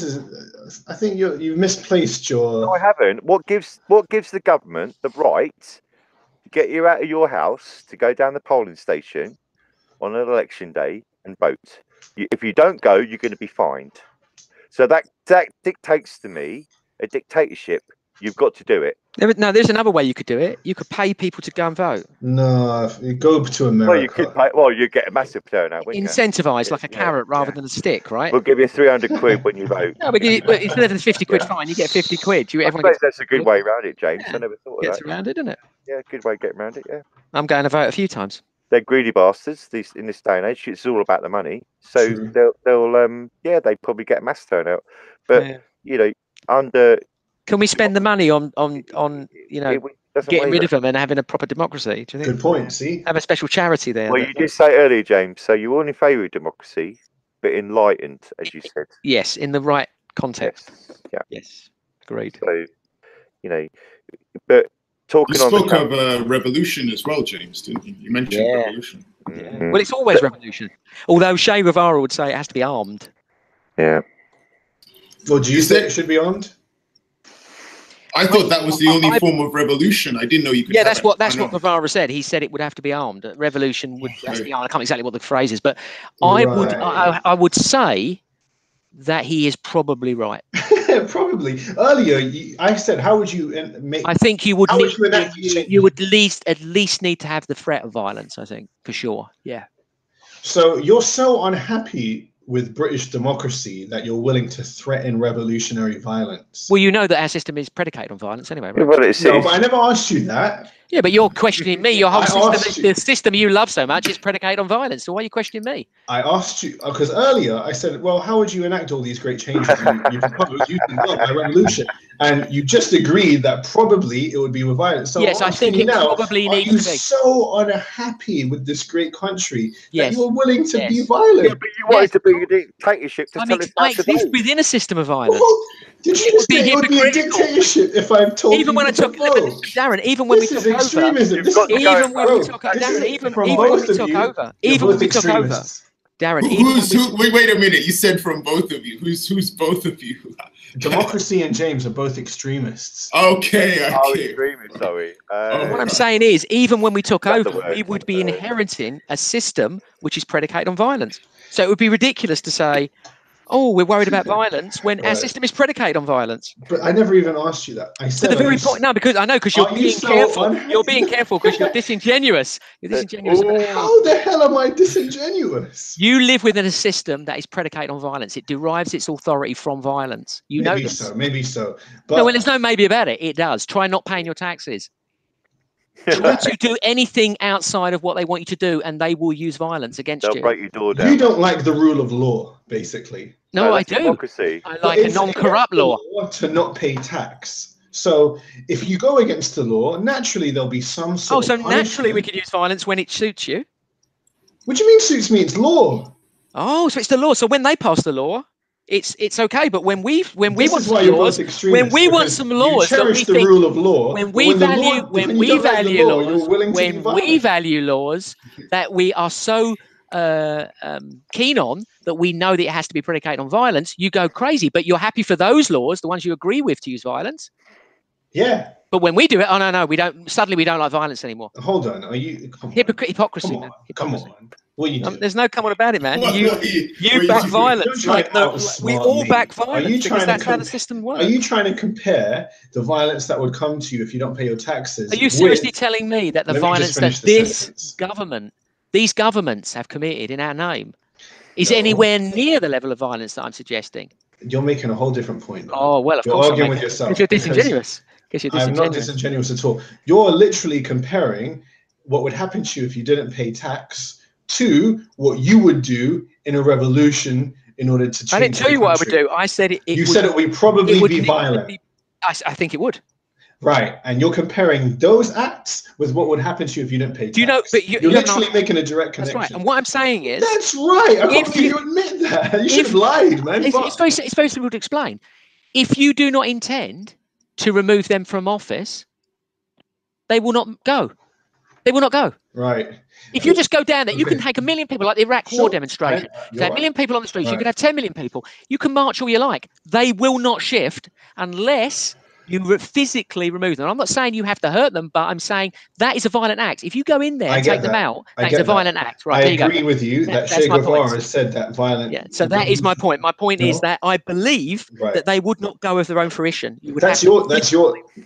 think you've misplaced your. No, I haven't. What gives the government the right to get you out of your house to go down the polling station on an election day and vote? If you don't go, you're going to be fined. So that dictates to me a dictatorship. You've got to do it. No, there's another way you could do it. You could pay people to go and vote. No, you go to America. Well, you could pay. Well, you get a massive turnout. Incentivize like a carrot rather than a stick, right? We'll give you 300 quid when you vote. No, but instead of the 50 quid fine, you get 50 quid. That's a good way around it, James. I never thought of that. Gets around it, isn't it? Yeah, good way of getting around it. Yeah. I'm going to vote a few times. They're greedy bastards. In this day and age, it's all about the money. So they probably get mass turnout. But under. Can we spend the money on getting rid of them and having a proper democracy? Do you think? Good point. See, have a special charity there. Well, you did say earlier, James. So you're all in favour of democracy, but enlightened, as you said. Yes, in the right context. Yes. Yeah. Yes. Agreed. So, but talking you spoke of revolution as well, James, didn't you? You mentioned revolution. Yeah. Well, it's always revolution. Although Che Guevara would say it has to be armed. Yeah. Well, do you think it should be armed? I thought that was the only form of revolution. I didn't know you could. Yeah, that's what Guevara said. He said it would have to be armed. Revolution would have to be armed. I can't remember exactly what the phrase is, but I would say that he is probably right. Probably. Earlier, I said, how would you make... I think you would how need, would you enact these changes? you would at least need to have the threat of violence, I think, for sure. Yeah. So you're so unhappy with British democracy that you're willing to threaten revolutionary violence. Well, you know that our system is predicated on violence anyway, right? Well, No, but I never asked you that. Yeah, but you're questioning me. Your whole system, you. the system you love so much, is predicated on violence. So why are you questioning me? I asked you because earlier I said, well, how would you enact all these great changes you proposed using by revolution? And you just agreed that probably it would be with violence. So yes, I think it probably needs to be. Are you so unhappy with this great country that you are willing to be Yeah, violent? but you wanted to be a dictatorship to tell us I not to exist vote. within a system of violence. Well, did you just say it would be a dictatorship if I've told even you when I took Darren, even when we took over, even when we took over, Darren, even when we took over, even when we took over, Darren, wait a minute, you said from both of you. Who's both of you? Democracy and James are both extremists. Okay. Extremists, sorry. What I'm saying is, even when we took over, we would be inheriting a system which is predicated on violence. So it would be ridiculous to say, oh, we're worried about violence when our system is predicated on violence. But I never even asked you that. I said to the very point. No, because I know because you're being careful. You're being careful because you're disingenuous. You're disingenuous. How the hell am I disingenuous? You live within a system that is predicated on violence. It derives its authority from violence. You know this. Maybe so. But no, well, there's no maybe about it. It does. Try not paying your taxes. Try to do anything outside of what they want you to do, and they will use violence against you. They'll break your door down. You don't like the rule of law, basically. No, I do. Democracy. I like a non-corrupt law. To not pay tax. So if you go against the law, naturally there'll be some sort of punishment. Naturally we could use violence when it suits you. What do you mean suits me? It's law. Oh, so it's the law. So when they pass the law, it's okay. But when we want some laws, when we want some laws, you cherish the rule of law. When we value laws that we are so keen on that we know that it has to be predicated on violence, you go crazy. But you're happy for those laws, the ones you agree with, to use violence. Yeah. But when we do it, oh no, we don't. Suddenly, we don't like violence anymore. Hold on, are you hypocrisy? Come on. What are you doing? There's no come on about it, man. You back violence. We all back violence because that's how the system works. Are you trying to compare the violence that would come to you if you don't pay your taxes? Are you seriously telling me that the violence that these governments have committed in our name is anywhere near the level of violence that I'm suggesting? You're making a whole different point. Oh, well, of course. You're arguing with yourself. Because you're disingenuous. I'm not disingenuous at all. You're literally comparing what would happen to you if you didn't pay tax to what you would do in a revolution in order to change. I didn't tell you what I would do. I said you said it would probably be violent. I think it would. Right, and you're comparing those acts with what would happen to you if you didn't pay tax. Do you know? But you're literally making a direct connection. That's right. And what I'm saying is, that's right. I can't believe you admit that. You should have lied, man. It's very simple to explain. If you do not intend to remove them from office, they will not go. They will not go. Right. If you just go down there, you can take 1 million people, like the Iraq war demonstration. You have 1 million people on the streets. You can have 10 million people. You can march all you like. They will not shift unless you physically remove them. I'm not saying you have to hurt them, but I'm saying that is a violent act. If you go in there and take them out, that's a violent act. Right, I agree with you that Che Guevara said that violent. Yeah, so that is my point. My point is that I believe that they would not go of their own fruition. That's your.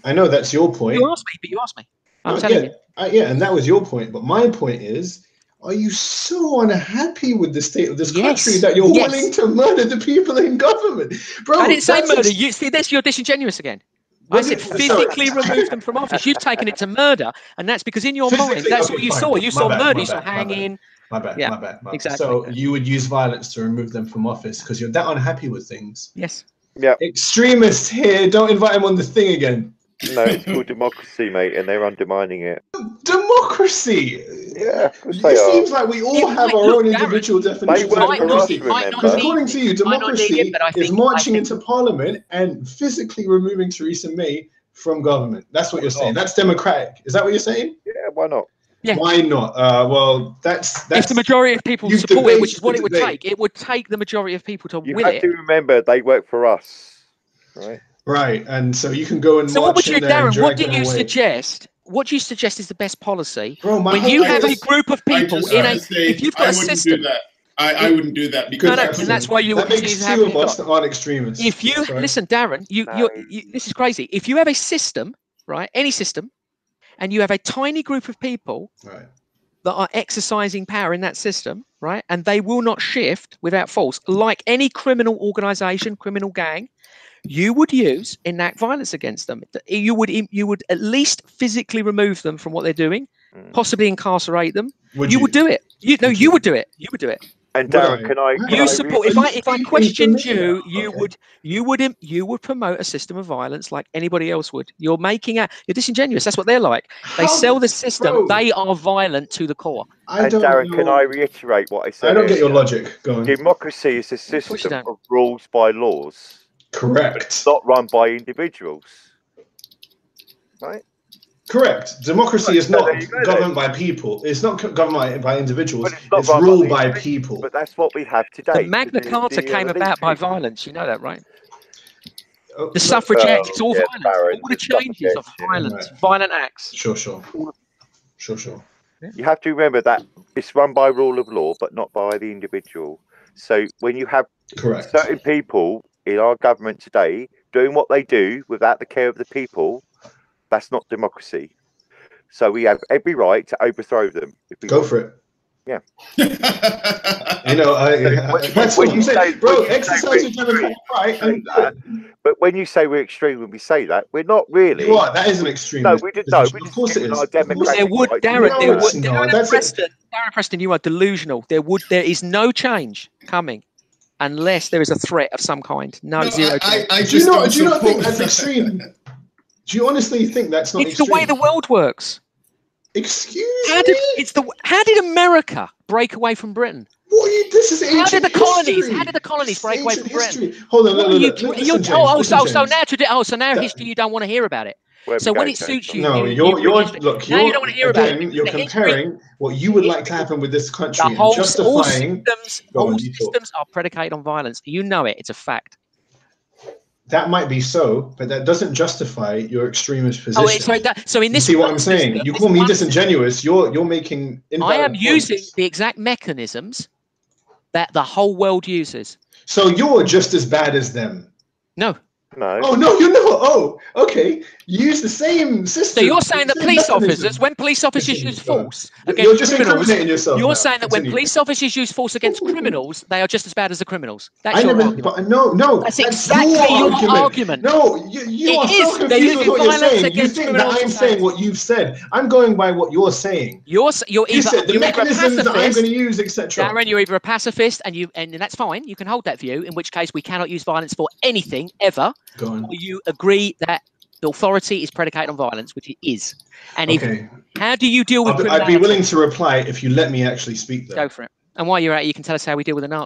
I know that's your point. You asked me. I'm telling you. Yeah, and that was your point. But my point is, are you so unhappy with the state of this country that you're willing to murder the people in government? Bro, I didn't say murder. You see this, you're disingenuous again. I said physically remove them from office. You've taken it to murder, and that's because in your mind, that's what you saw. You saw murder, you saw hanging. My bad. Exactly. So you would use violence to remove them from office because you're that unhappy with things. Yes. Yeah. Extremists here. Don't invite him on the thing again. No, it's called democracy, mate, and they're undermining it. Democracy? Yeah, it seems like we all have our own individual definition of democracy. Because according to you, democracy is marching into parliament and physically removing Theresa May from government. That's what you're saying. That's democratic. Is that what you're saying? Yeah, why not? Yeah. Why not? Well, that's if the majority of people support it, which is what it would take. It would take the majority of people to will it. You have to remember, they work for us, right? Right, and so you can go and. So what would you, Darren? What do you suggest? What do you suggest is the best policy? Bro, when you have a group of people in a, if you've got a system. I wouldn't do that because and that's why you that makes two of us aren't extremists. If you listen, Darren, this is crazy. If you have a system, right, any system, and you have a tiny group of people that are exercising power in that system, right, and they will not shift without force, like any criminal organization, criminal gang, you would enact violence against them. You would at least physically remove them from what they're doing, possibly incarcerate them. You would do it. You would do it. You would do it. And Darren, can I? You support. If I questioned you, you would promote a system of violence like anybody else would. You're disingenuous. That's what they're like. They sell the system. Bro. They are violent to the core. And Darren, can I reiterate what I said? I don't get your logic. Go on. Democracy is a system of rules by laws. Correct. It's not run by individuals. Right. Correct. Democracy is not governed by people. It's not governed by individuals. It's ruled by people. But that's what we have today. The Magna Carta came about by violence. You know that, right? The suffragettes, it's all violence. All the changes of violence, violent acts. Sure. You have to remember that it's run by rule of law, but not by the individual. So when you have certain people in our government today doing what they do without the care of the people, that's not democracy. So we have every right to overthrow them. If we go for it. Yeah. You know, that's what you say, bro. Exercise your democratic right. But when you say we're extreme, when we say that, we're not really. You are. That is an extreme. No, we did. No, of course it is. There would, Darren, Preston, you are delusional. There is no change coming unless there is a threat of some kind. Zero. Do you not think that's extreme? Do you honestly think that's not extreme? It's the way the world works. Excuse me? How did America break away from Britain? This is ancient How did the colonies break away from Britain? Hold on, so now history, you don't want to hear about it. So when it suits you, now you don't want to hear about it. You're comparing what you would like to happen with this country and justifying. All systems are predicated on violence. You know it. It's a fact. That might be so, but that doesn't justify your extremist position. So in this, you see what I'm saying? You call me disingenuous. You're making. I am using the exact mechanisms that the whole world uses. So you're just as bad as them. No. No. Oh no, you're not. Oh, okay. You use the same system. So you're saying that police officers, when police officers use force against you're just criminals, incriminating yourself. You're saying that when police officers use force against criminals, they are just as bad as the criminals. That's your argument. No. That's exactly your argument. No, you are so confused with what you're saying. You think that I'm saying what you've said. I'm going by what you're saying. You said the mechanisms that I'm going to use, etc. Darren, you're either a pacifist, and that's fine. You can hold that view. In which case, we cannot use violence for anything ever. Go on. Or you agree that the authority is predicated on violence, which it is. And how do you deal with criminality? I'd be willing to reply if you let me actually speak. Go for it. And while you're at it, you can tell us how we deal with the Nazis.